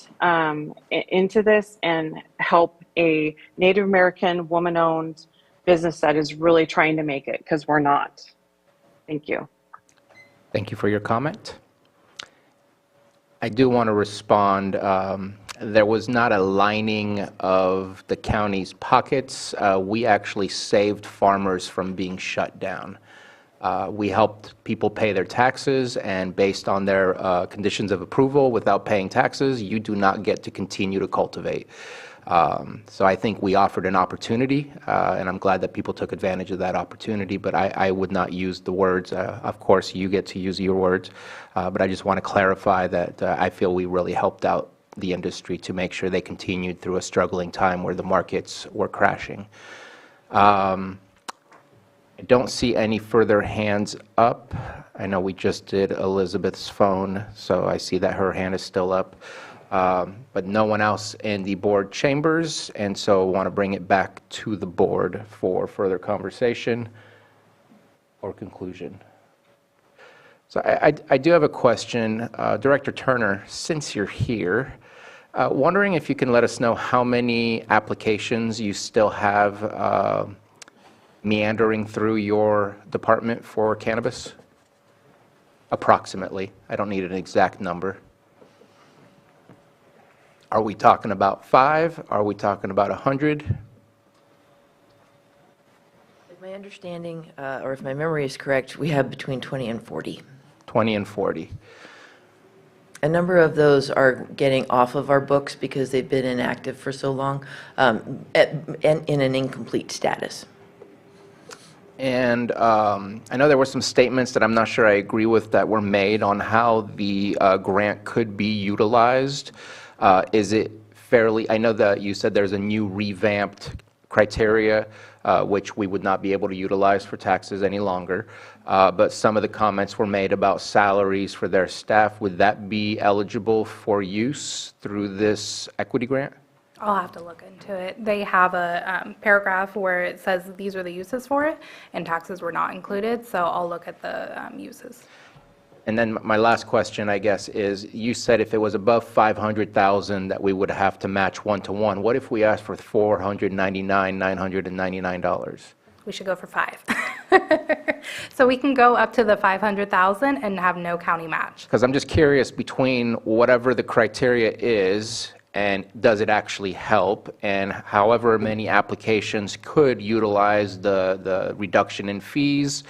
S21: into this and help a Native American woman-owned business that is really trying to make it, because we're not. Thank you.
S1: Thank you for your comment. I do want to respond. There was not a lining of the county's pockets. We actually saved farmers from being shut down. We helped people pay their taxes, and based on their conditions of approval, without paying taxes, you do not get to continue to cultivate. So I think we offered an opportunity, and I'm glad that people took advantage of that opportunity, but I would not use the words. Of course, you get to use your words, but I just want to clarify that I feel we really helped out the industry to make sure they continued through a struggling time where the markets were crashing. I don't see any further hands up. I know we just did Elizabeth's phone, so I see that her hand is still up. But no one else in the board chambers, and so I want to bring it back to the board for further conversation or conclusion. So I do have a question. Director Turner, since you're here, wondering if you can let us know how many applications you still have meandering through your department for cannabis? Approximately. I don't need an exact number. Are we talking about 5? Are we talking about 100?
S10: If my understanding, or if my memory is correct, we have between 20 and 40.
S1: 20 and 40.
S10: A number of those are getting off of our books because they've been inactive for so long, and in an incomplete status.
S1: And I know there were some statements that I'm not sure I agree with that were made on how the grant could be utilized. Is it fairly, I know that you said there's a new revamped criteria, which we would not be able to utilize for taxes any longer, but some of the comments were made about salaries for their staff. Would that be eligible for use through this equity grant?
S13: I'll have to look into it. They have a paragraph where it says these are the uses for it, and taxes were not included, so I'll look at the uses.
S1: And then my last question, I guess, is you said if it was above $500,000 that we would have to match one-to-one. What if we asked for $499,999?
S13: We should go for 5. So we can go up to the 500,000 and have no county match.
S1: Because I'm just curious between whatever the criteria is and does it actually help, and however many applications could utilize the reduction in fees.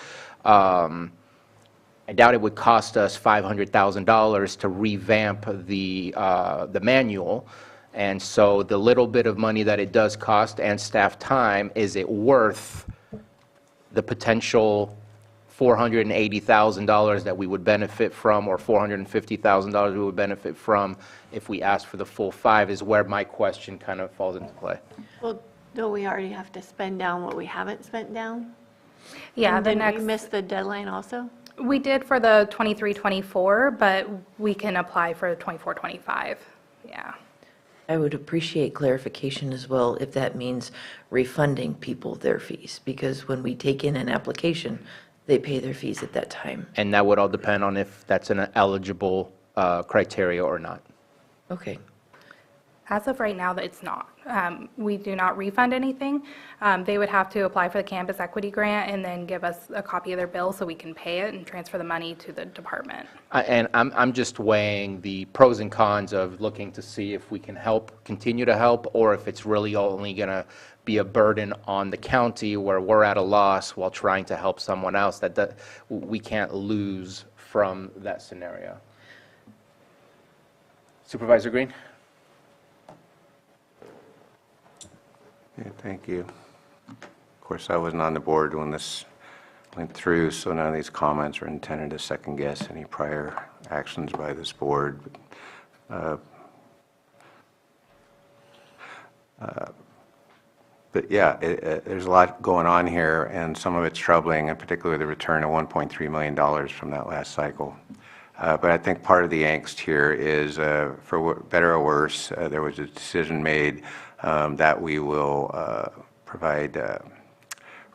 S1: I doubt it would cost us $500,000 to revamp the manual, and so the little bit of money that it does cost and staff time, is it worth the potential $480,000 that we would benefit from, or $450,000 we would benefit from if we asked for the full 5, is where my question kind of falls into play.
S3: Well, don't we already have to spend down what we haven't spent down?
S13: Yeah,
S3: And
S13: the
S3: then
S13: next.
S3: we missed the deadline also?
S13: We did for the 23-24, but we can apply for the 24-25. Yeah.
S10: I would appreciate clarification as well if that means refunding people their fees, because when we take in an application, they pay their fees at that time.
S1: And that would all depend on if that's an eligible criteria or not.
S10: Okay.
S13: As of right now, that it's not. We do not refund anything. They would have to apply for the campus equity grant and then give us a copy of their bill so we can pay it and transfer the money to the department.
S1: And I'm just weighing the pros and cons of looking to see if we can help, continue to help, or if it's really only going to be a burden on the county where we're at a loss while trying to help someone else, that we can't lose from that scenario. Supervisor Green?
S5: Yeah, thank you. Of course, I wasn't on the board when this went through, so none of these comments are intended to second-guess any prior actions by this board. But yeah, there's a lot going on here, and some of it's troubling, and particularly the return of $1.3 million from that last cycle. But I think part of the angst here is, for better or worse, there was a decision made that we will provide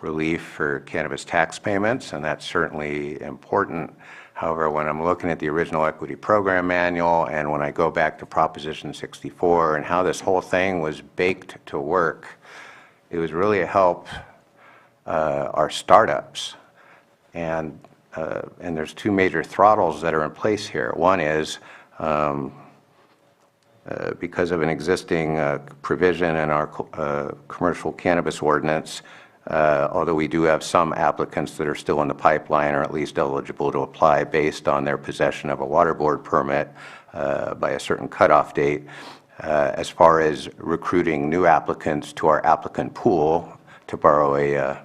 S5: relief for cannabis tax payments, and that's certainly important. However, when I'm looking at the original equity program manual and when I go back to Proposition 64 and how this whole thing was baked to work, it was really to help our startups. And there's two major throttles that are in place here. One is because of an existing provision in our commercial cannabis ordinance, although we do have some applicants that are still in the pipeline or at least eligible to apply based on their possession of a water board permit by a certain cutoff date, as far as recruiting new applicants to our applicant pool, to borrow a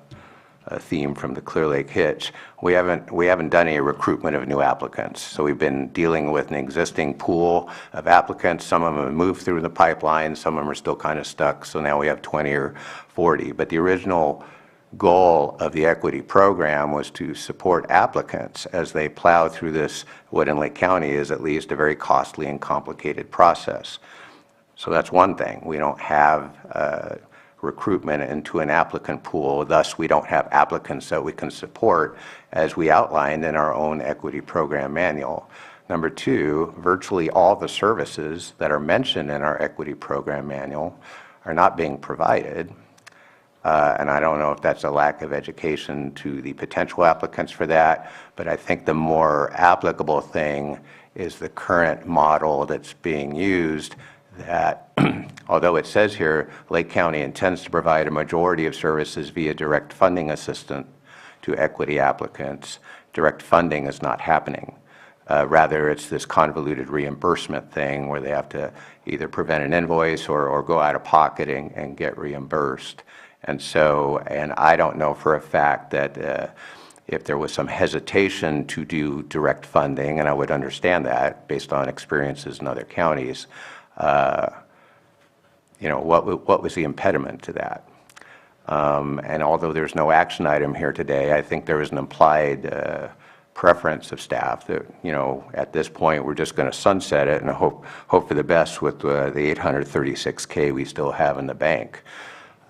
S5: theme from the Clear Lake Hitch, we haven't done any recruitment of new applicants. So we've been dealing with an existing pool of applicants. Some of them have moved through the pipeline, some of them are still kind of stuck, so now we have 20 or 40. But the original goal of the equity program was to support applicants as they plow through this, what in Lake County is at least a very costly and complicated process. So that's one thing. We don't have recruitment into an applicant pool, thus we don't have applicants that we can support as we outlined in our own equity program manual. Number two, virtually all the services that are mentioned in our equity program manual are not being provided. And I don't know if that's a lack of education to the potential applicants for that, but I think the more applicable thing is the current model that's being used, that although it says here Lake County intends to provide a majority of services via direct funding assistance to equity applicants, direct funding is not happening. Rather, it's this convoluted reimbursement thing where they have to either prevent an invoice or go out of pocket and get reimbursed. And so, and I don't know for a fact that if there was some hesitation to do direct funding, and I would understand that based on experiences in other counties, you know, what was the impediment to that? And although there's no action item here today, I think there was an implied preference of staff that, you know, at this point we're just going to sunset it and hope for the best with the $836K we still have in the bank.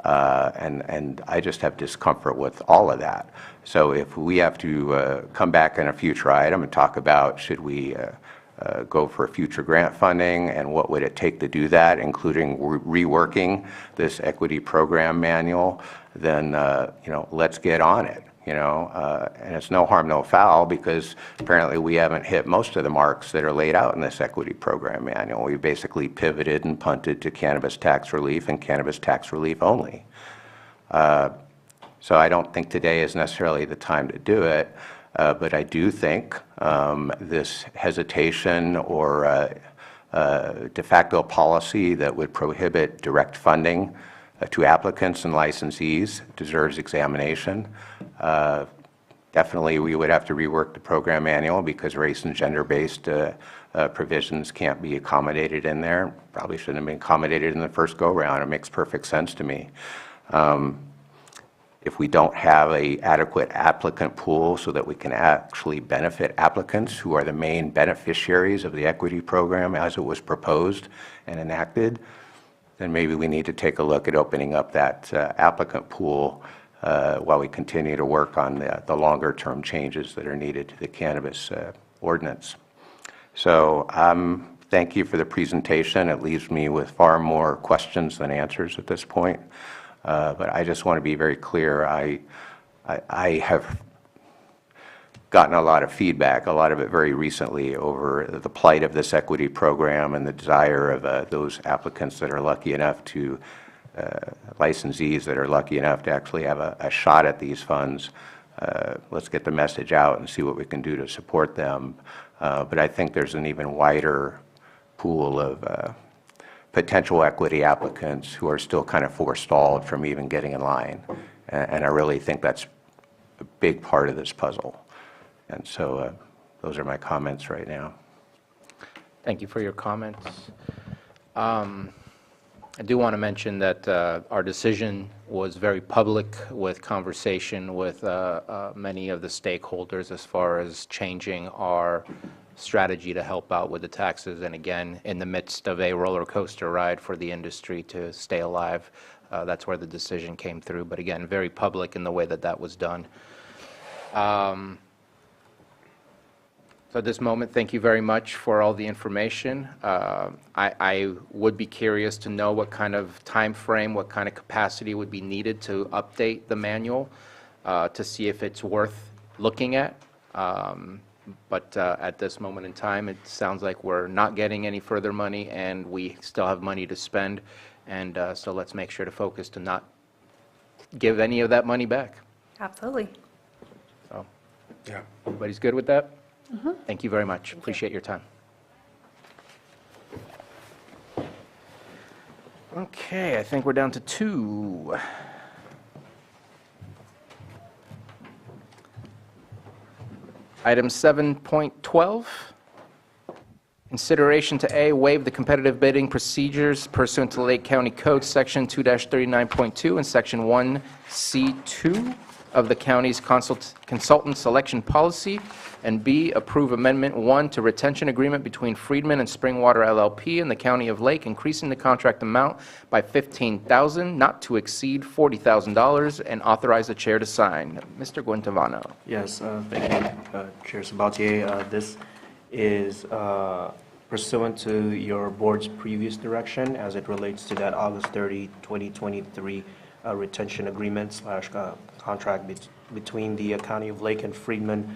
S5: And I just have discomfort with all of that. So if we have to come back in a future item and talk about should we go for future grant funding and what would it take to do that, including reworking this equity program manual, then you know, let's get on it. You know, and it's no harm, no foul, because apparently we haven't hit most of the marks that are laid out in this equity program manual. We basically pivoted and punted to cannabis tax relief and cannabis tax relief only. So I don't think today is necessarily the time to do it, but I do think this hesitation or de facto policy that would prohibit direct funding to applicants and licensees deserves examination. Definitely we would have to rework the program manual because race and gender-based provisions can't be accommodated in there. Probably shouldn't have been accommodated in the first go-round. It makes perfect sense to me. If we don't have an adequate applicant pool so that we can actually benefit applicants who are the main beneficiaries of the equity program as it was proposed and enacted, then maybe we need to take a look at opening up that applicant pool while we continue to work on the longer-term changes that are needed to the cannabis ordinance. So thank you for the presentation. It leaves me with far more questions than answers at this point. But I just want to be very clear. I have gotten a lot of feedback, a lot of it very recently, over the plight of this equity program and the desire of those applicants that are lucky enough to, licensees that are lucky enough to actually have a shot at these funds. Let's get the message out and see what we can do to support them. But I think there's an even wider pool of potential equity applicants who are still kind of forestalled from even getting in line. And I really think that's a big part of this puzzle. And so those are my comments right now.
S1: Thank you for your comments. I do want to mention that our decision was very public, with conversation with many of the stakeholders as far as changing our strategy to help out with the taxes. And again, in the midst of a roller coaster ride for the industry to stay alive, that's where the decision came through. But again, very public in the way that that was done. So at this moment, thank you very much for all the information. I would be curious to know what kind of time frame, what kind of capacity would be needed to update the manual to see if it's worth looking at. But at this moment in time, it sounds like we're not getting any further money, and we still have money to spend. And so let's make sure to focus to not give any of that money back.
S13: Absolutely.
S1: So,
S4: Yeah.
S1: everybody's good with that? Thank you very much. Appreciate your time. Okay, I think we're down to 2. Item 7.12, consideration to A, waive the competitive bidding procedures pursuant to Lake County Code, Section 2-39.2 and Section 1C2 of the county's consultant selection policy, and B, approve Amendment 1 to retention agreement between Friedman and Springwater LLP and the County of Lake, increasing the contract amount by $15,000, not to exceed $40,000, and authorize the chair to sign. Mr. Guentavano.
S7: Yes, thank you, Chair Sabatier. This is pursuant to your board's previous direction as it relates to that August 30, 2023 retention agreement slash contract between the County of Lake and Friedman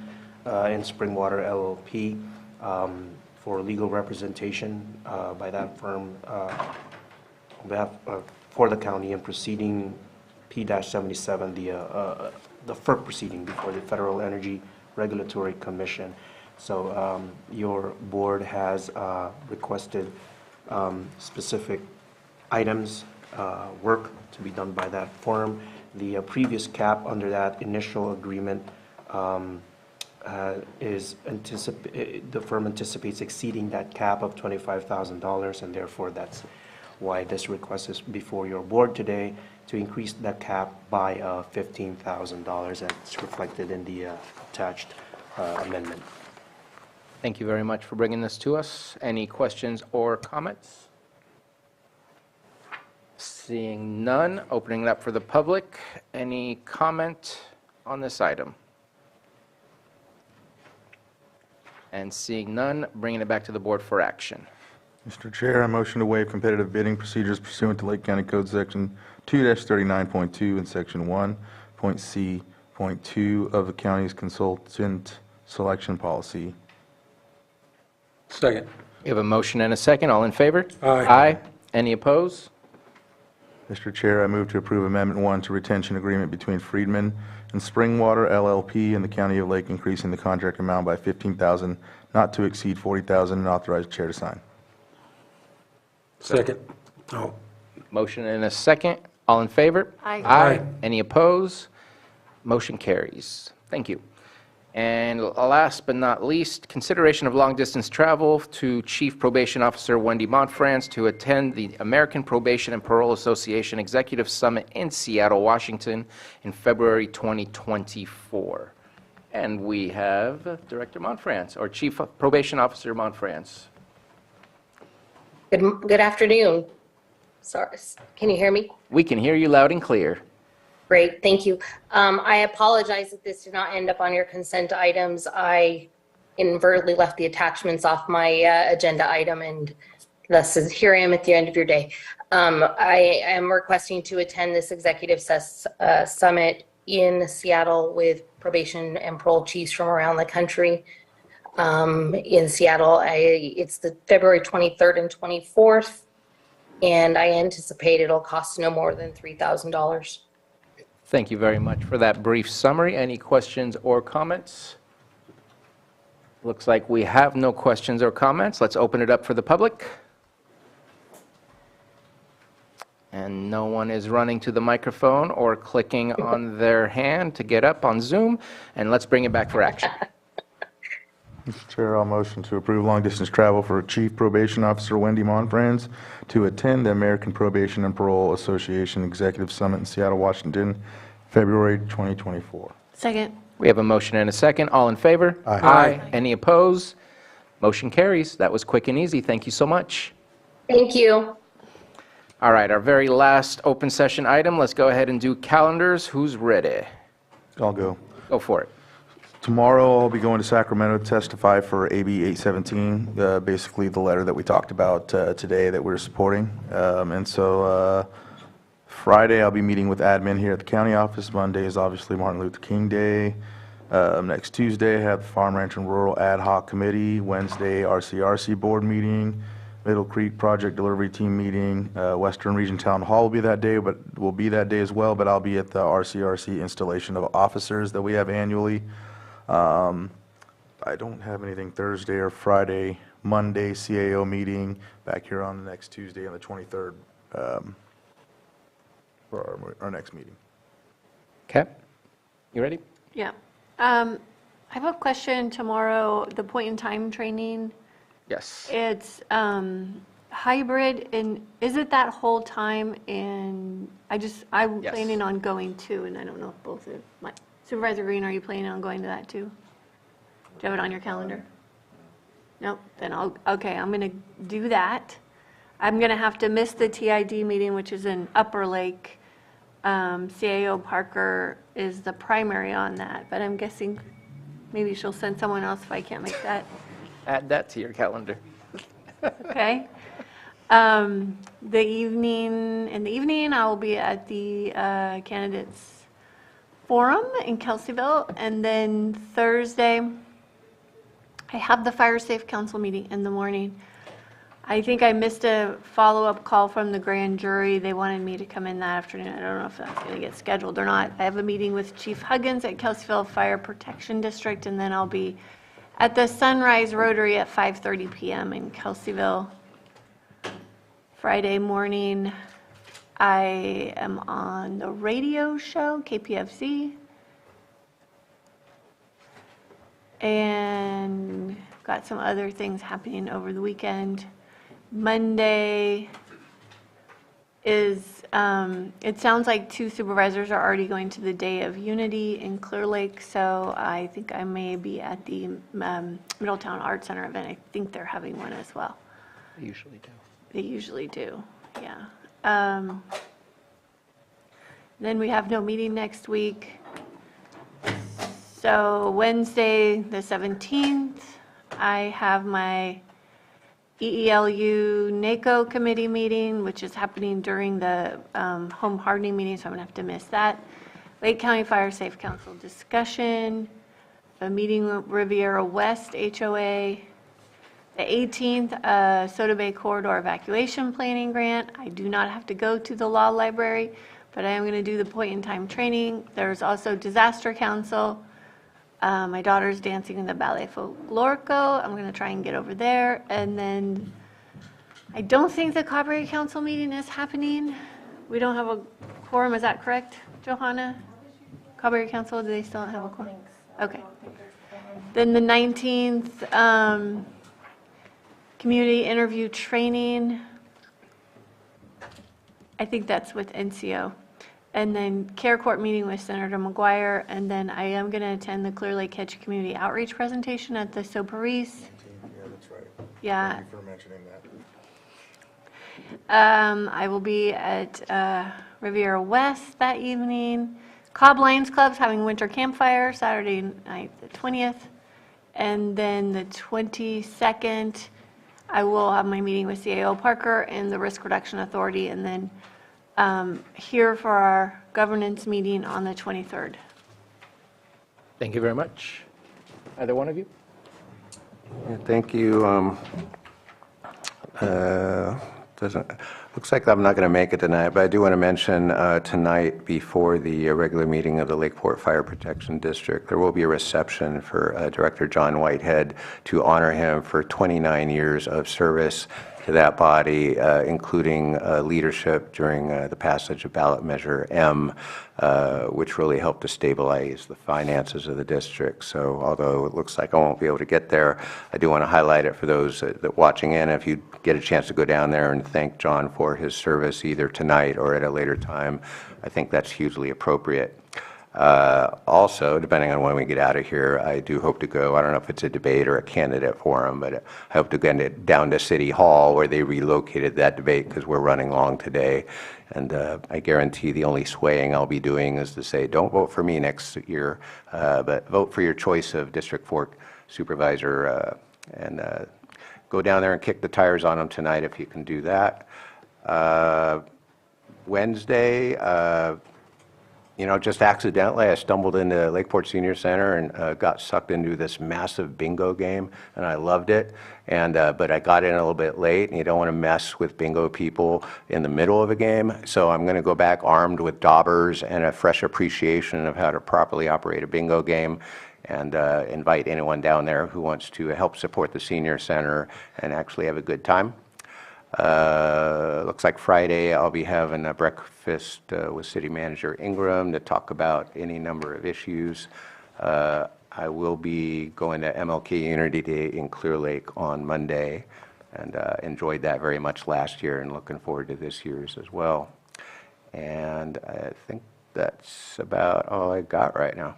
S7: and Springwater LLP for legal representation by that firm on behalf for the county in proceeding P-77, the FERC proceeding before the Federal Energy Regulatory Commission. So your board has requested specific items, work to be done by that firm. The previous cap under that initial agreement the firm anticipates exceeding that cap of $25,000, and therefore that's why this request is before your board today to increase that cap by $15,000. That's reflected in the attached amendment.
S1: Thank you very much for bringing this to us. Any questions or comments? Seeing none, opening it up for the public. Any comment on this item? And seeing none, bringing it back to the board for action.
S9: Mr. Chair, I motion to waive competitive bidding procedures pursuant to Lake County Code Section 2-39.2 and Section 1.C.2 of the county's consultant selection policy.
S4: Second.
S1: We have a motion and a second. All in favor?
S4: Aye.
S1: Aye. Any opposed?
S9: Mr. Chair, I move to approve Amendment 1 to retention agreement between Friedman and Springwater LLP and the County of Lake, increasing the contract amount by $15,000, not to exceed $40,000, and authorize the chair to sign.
S4: Second. Oh.
S1: Motion and a second. All in favor?
S3: Aye.
S1: Aye. Any opposed? Motion carries. Thank you. And last but not least, consideration of long-distance travel to Chief Probation Officer Wendy Montfrance to attend the American Probation and Parole Association Executive Summit in Seattle, Washington in February 2024. And we have Director Montfrance, or Chief Probation Officer Montfrance.
S6: Good afternoon. Sorry, can you hear me?
S1: We can hear you loud and clear.
S6: Great, thank you. I apologize that this did not end up on your consent items. I inadvertently left the attachments off my agenda item, and thus here I am at the end of your day. I am requesting to attend this executive summit in Seattle with probation and parole chiefs from around the country. In Seattle, it's the February 23rd and 24th, and I anticipate it'll cost no more than $3,000.
S1: Thank you very much for that brief summary. Any questions or comments? Looks like we have no questions or comments. Let's open it up for the public. And no one is running to the microphone or clicking on their hand to get up on Zoom. And let's bring it back for action.
S9: Mr. Chair, I'll motion to approve long-distance travel for Chief Probation Officer Wendy Montfrance to attend the American Probation and Parole Association Executive Summit in Seattle, Washington, February 2024.
S3: Second.
S1: We have a motion and a second. All in favor?
S9: Aye.
S1: Any opposed? Motion carries. That was quick and easy. Thank you so much.
S6: Thank you.
S1: All right, our very last open session item. Let's go ahead and do calendars. Who's ready?
S9: I'll go.
S1: Go for it.
S9: Tomorrow, I'll be going to Sacramento to testify for AB 817, basically the letter that we talked about today that we're supporting. And so Friday, I'll be meeting with admin here at the county office. Monday is obviously Martin Luther King Day. Next Tuesday, I have the Farm, Ranch, and Rural Ad Hoc Committee. Wednesday, RCRC Board meeting. Middle Creek Project Delivery Team meeting. Western Region Town Hall will be that day, as well, but I'll be at the RCRC installation of officers that we have annually. I don't have anything Thursday or Friday. Monday, CAO meeting, back here on the next Tuesday on the 23rd for our next meeting.
S1: Okay. You ready?
S3: Yeah. I have a question tomorrow, the point-in-time training.
S1: Yes.
S3: It's hybrid, and is it that whole time? And I'm
S1: Yes.
S3: planning on going too, and I don't know if both of my Supervisor Green, are you planning on going to that too? Do you have it on your calendar? Nope. Then I'm going to do that. I'm going to have to miss the TID meeting, which is in Upper Lake. CAO Parker is the primary on that, but I'm guessing maybe she'll send someone else if I can't make that.
S1: Add that to your calendar.
S3: Okay. In the evening, I will be at the candidates forum in Kelseyville, and then Thursday, I have the Fire Safe Council meeting in the morning. I think I missed a follow-up call from the grand jury. They wanted me to come in that afternoon. I don't know if that's going to get scheduled or not. I have a meeting with Chief Huggins at Kelseyville Fire Protection District, and then I'll be at the Sunrise Rotary at 5:30 p.m. in Kelseyville. Friday morning, I am on the radio show, KPFC, and got some other things happening over the weekend. Monday is, it sounds like 2 supervisors are already going to the Day of Unity in Clear Lake, so I think I may be at the Middletown Arts Center event. I think they're having one as well.
S1: They usually do.
S3: They usually do, yeah. Then we have no meeting next week. So Wednesday, the 17th, I have my EELU NACO committee meeting, which is happening during the home hardening meeting, so I'm going to have to miss that. Lake County Fire Safe Council discussion, a meeting with Riviera West HOA. The 18th, Soda Bay Corridor Evacuation Planning Grant. I do not have to go to the law library, but I am going to do the point-in-time training. There's also Disaster Council. My daughter's dancing in the Ballet Folklorico. I'm going to try and get over there. And then I don't think the Copyright Council meeting is happening. We don't have a quorum, is that correct, Johanna? Copyright Council, do they still have a quorum? Okay. Then the 19th, community interview training. I think that's with NCO. And then Care Court meeting with Senator McGuire, and then I am going to attend the Clear Lake Catch Community Outreach presentation at the Supervisors.
S9: Yeah, that's right.
S3: Yeah.
S9: Thank you for mentioning that.
S3: I will be at Riviera West that evening. Cobb Lions Club's having winter campfire Saturday night, the 20th. And then the 22nd, I will have my meeting with CAO Parker and the Risk Reduction Authority, and then here for our governance meeting on the 23rd.
S1: Thank you very much. Either one of you?
S5: Yeah, thank you. Looks like I'm not going to make it tonight, but I do want to mention tonight before the regular meeting of the Lakeport Fire Protection District, there will be a reception for Director John Whitehead to honor him for 29 years of service to that body, including leadership during the passage of ballot measure M, which really helped to stabilize the finances of the district. So although it looks like I won't be able to get there, I do want to highlight it for those that watching in. If you get a chance to go down there and thank John for his service either tonight or at a later time, I think that's hugely appropriate. Also, depending on when we get out of here, I do hope to go, I don't know if it's a debate or a candidate forum, but I hope to get it down to City Hall where they relocated that debate because we're running long today. And I guarantee the only swaying I'll be doing is to say, don't vote for me next year, but vote for your choice of District 4 supervisor, and go down there and kick the tires on them tonight if you can do that. Wednesday, just accidentally, I stumbled into Lakeport Senior Center and got sucked into this massive bingo game, and I loved it. And but I got in a little bit late, and you don't want to mess with bingo people in the middle of a game. So I'm going to go back armed with daubers and a fresh appreciation of how to properly operate a bingo game, and invite anyone down there who wants to help support the Senior Center and actually have a good time. Looks like Friday I'll be having a breakfast with City Manager Ingram to talk about any number of issues. I will be going to MLK Unity Day in Clear Lake on Monday, and enjoyed that very much last year and looking forward to this year's as well. And I think that's about all I got right now.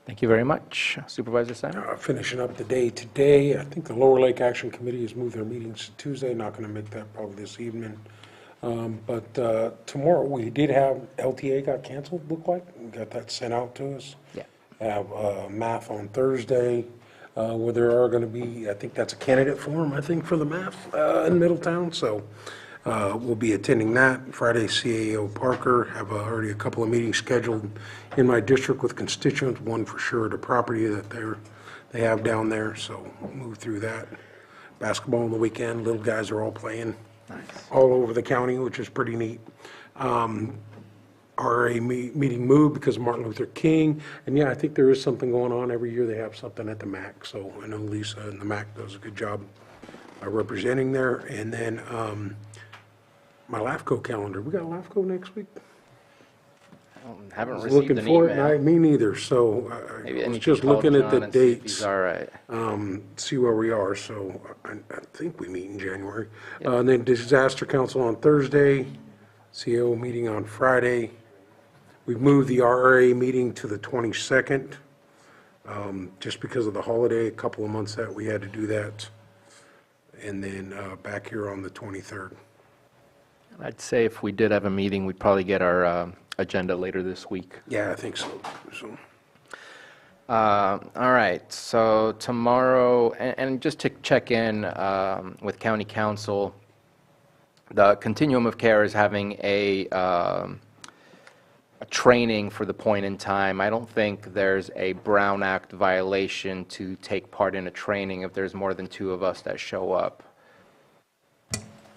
S1: Thank you very much. Supervisor Simon?
S4: Finishing up the day today, I think the Lower Lake Action Committee has moved their meetings to Tuesday. Not going to make that probably this evening. But tomorrow, we did have, LTA got canceled, looked like. We got that sent out to us.
S1: Yeah.
S4: Have math on Thursday, where there are going to be, I think that's a candidate forum, I think, for the math in Middletown. So we'll be attending that. Friday, CAO Parker, have already a couple of meetings scheduled in my district with constituents, one for sure at a property that they have down there, so we'll move through that. Basketball on the weekend, little guys are all playing all over the county, which is pretty neat. RA meeting moved because of Martin Luther King, and yeah, I think there is something going on every year. They have something at the MAC, so I know Lisa and the MAC does a good job representing there. And then my LAFCO calendar. We got LAFCO next week?
S1: I haven't received
S4: Looking
S1: an
S4: for
S1: email.
S4: it, me neither, so
S1: Maybe
S4: I
S1: I
S4: was
S1: need to
S4: just
S1: call
S4: looking at the
S1: John and see if
S4: dates.
S1: he's all right.
S4: See where we are, so I think we meet in January. And then Disaster Council on Thursday, CO meeting on Friday. We've moved the RA meeting to the 22nd, just because of the holiday, a couple of months that we had to do that. And then back here on the 23rd.
S1: I'd say if we did have a meeting, we'd probably get our agenda later this week.
S4: Yeah, I think so.
S1: All right, so tomorrow, and just to check in with County Council, the Continuum of Care is having a training for the point in time. I don't think there's a Brown Act violation to take part in a training if there's more than 2 of us that show up.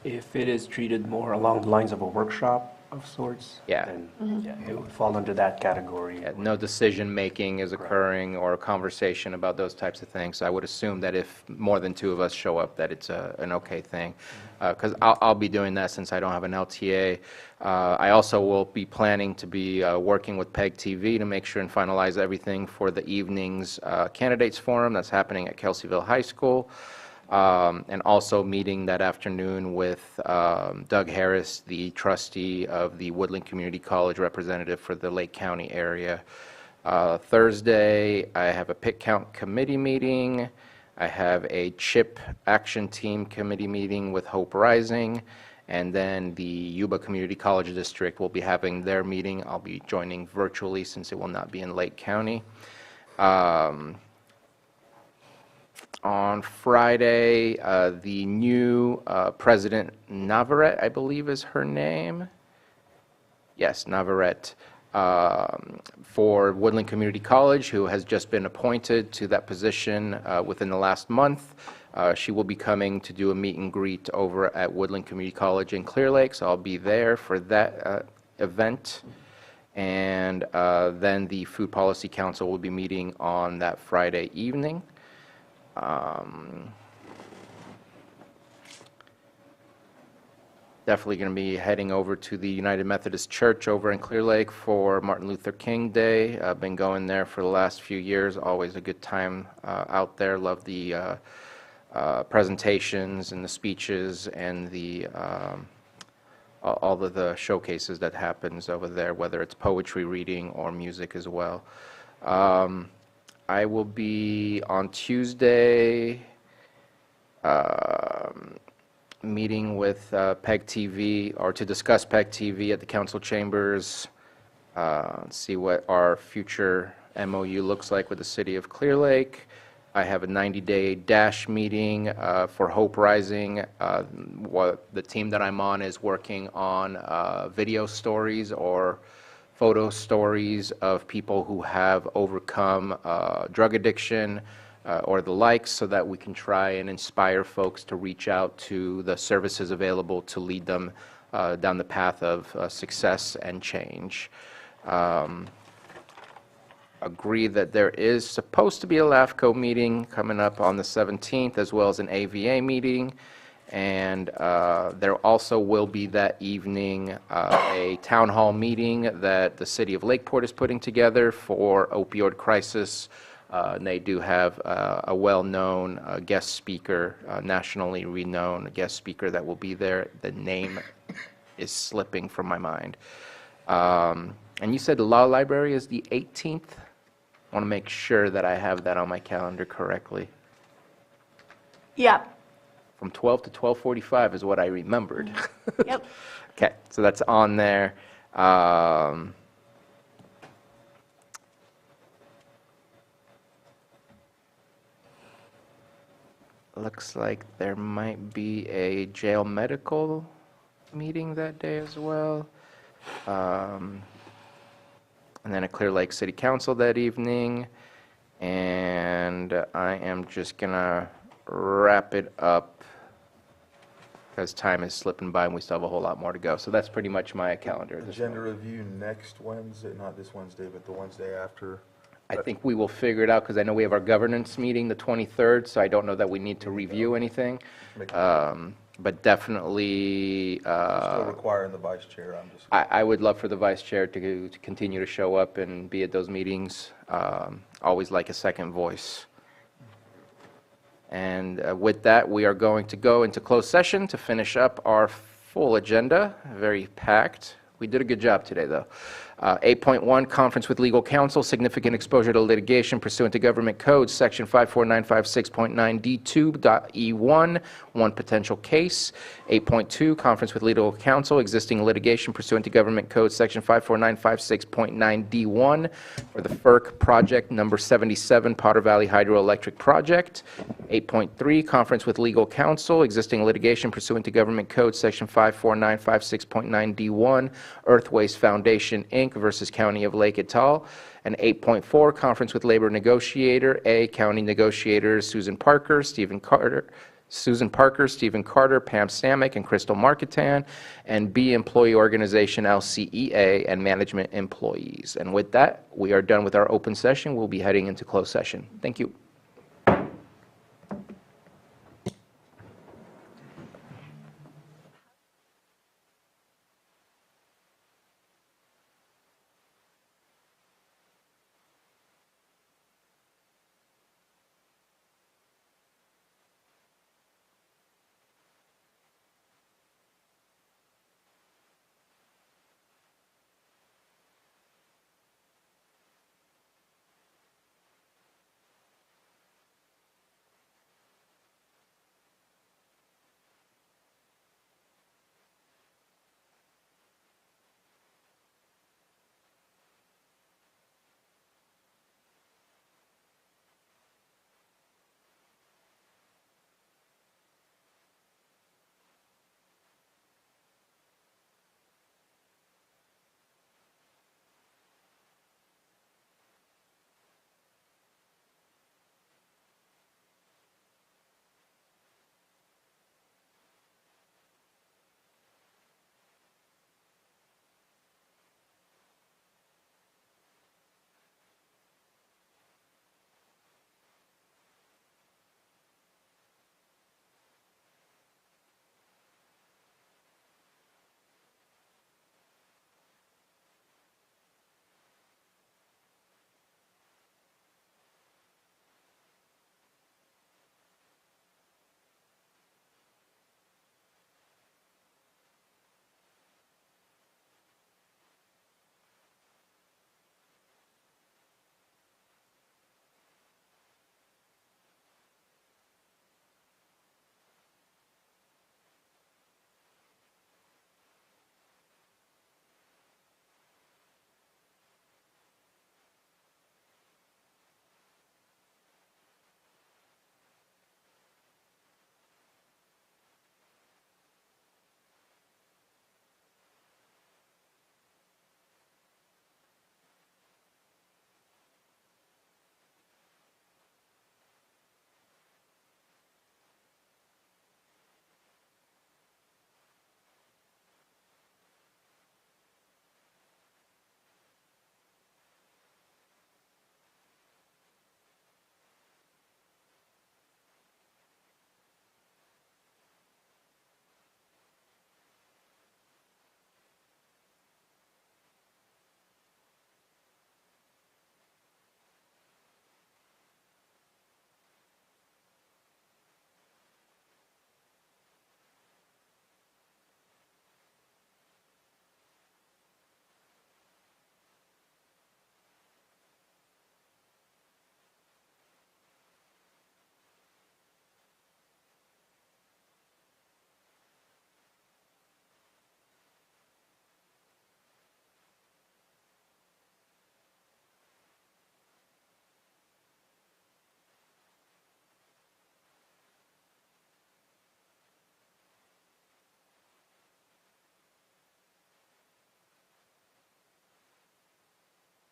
S7: If it is treated more along the lines of a workshop of sorts,
S1: Yeah.
S7: then yeah, it would fall under that category.
S1: No decision-making is occurring or a conversation about those types of things. So I would assume that if more than 2 of us show up, that it's an okay thing. Because I'll be doing that since I don't have an LTA. I also will be planning to be working with PEG TV to make sure and finalize everything for the evening's candidates forum that's happening at Kelseyville High School. And also meeting that afternoon with Doug Harris, the trustee of the Woodland Community College representative for the Lake County area. Thursday, I have a pick count committee meeting. I have a CHIP action team committee meeting with Hope Rising. And then the Yuba Community College District will be having their meeting. I'll be joining virtually since it will not be in Lake County. On Friday, the new President Navarrete, I believe is her name. Yes, Navarrete, for Woodland Community College, who has just been appointed to that position within the last month. She will be coming to do a meet and greet over at Woodland Community College in Clear Lake, so I'll be there for that event. And then the Food Policy Council will be meeting on that Friday evening. Definitely going to be heading over to the United Methodist Church over in Clear Lake for Martin Luther King Day. I've been going there for the last few years. Always a good time out there. Love the presentations and the speeches and the all of the showcases that happens over there, whether it's poetry reading or music as well. I will be on Tuesday meeting with PEG TV, or to discuss PEG TV at the council chambers, see what our future MOU looks like with the city of Clear Lake. I have a 90-day DASH meeting for Hope Rising. What the team that I'm on is working on video stories or photo stories of people who have overcome drug addiction or the likes, so that we can try and inspire folks to reach out to the services available to lead them down the path of success and change. Agree that there is supposed to be a LAFCO meeting coming up on the 17th, as well as an AVA meeting. And there also will be that evening a town hall meeting that the city of Lakeport is putting together for opioid crisis. And they do have a well-known guest speaker, nationally renowned guest speaker that will be there. The name is slipping from my mind. And you said the law library is the 18th? I want to make sure that I have that on my calendar correctly.
S3: Yeah.
S1: From 12 to 12:45 is what I remembered.
S3: Yep.
S1: Okay, so that's on there. Looks like there might be a jail medical meeting that day as well. And then a Clear Lake City Council that evening. And I am just going to wrap it up because time is slipping by and we still have a whole lot more to go. So that's pretty much my calendar.
S9: Agenda review next Wednesday, not this Wednesday, but the Wednesday after.
S1: I think we will figure it out because I know we have our governance meeting the 23rd, so I don't know that we need to review anything. But definitely,
S9: Still requiring the vice chair, I'm just.
S1: I would love for the vice chair to continue to show up and be at those meetings. Always like a second voice. And with that, we are going to go into closed session to finish up our full agenda, very packed. We did a good job today, though. 8.1, conference with legal counsel, significant exposure to litigation pursuant to government code, section 54956.9D2.E1, one potential case. 8.2, conference with legal counsel, existing litigation pursuant to government code, section 54956.9D1 for the FERC project number 77, Potter Valley Hydroelectric Project. 8.3, conference with legal counsel, existing litigation pursuant to government code, section 54956.9D1, Earth Waste Foundation, Inc. versus County of Lake et al. And 8.4, conference with labor negotiator, A, county negotiators Susan Parker, Stephen Carter, Pam Samick, and Crystal Marketan, and B, employee organization LCEA and management employees. And with that, we are done with our open session. We'll be heading into closed session. Thank you.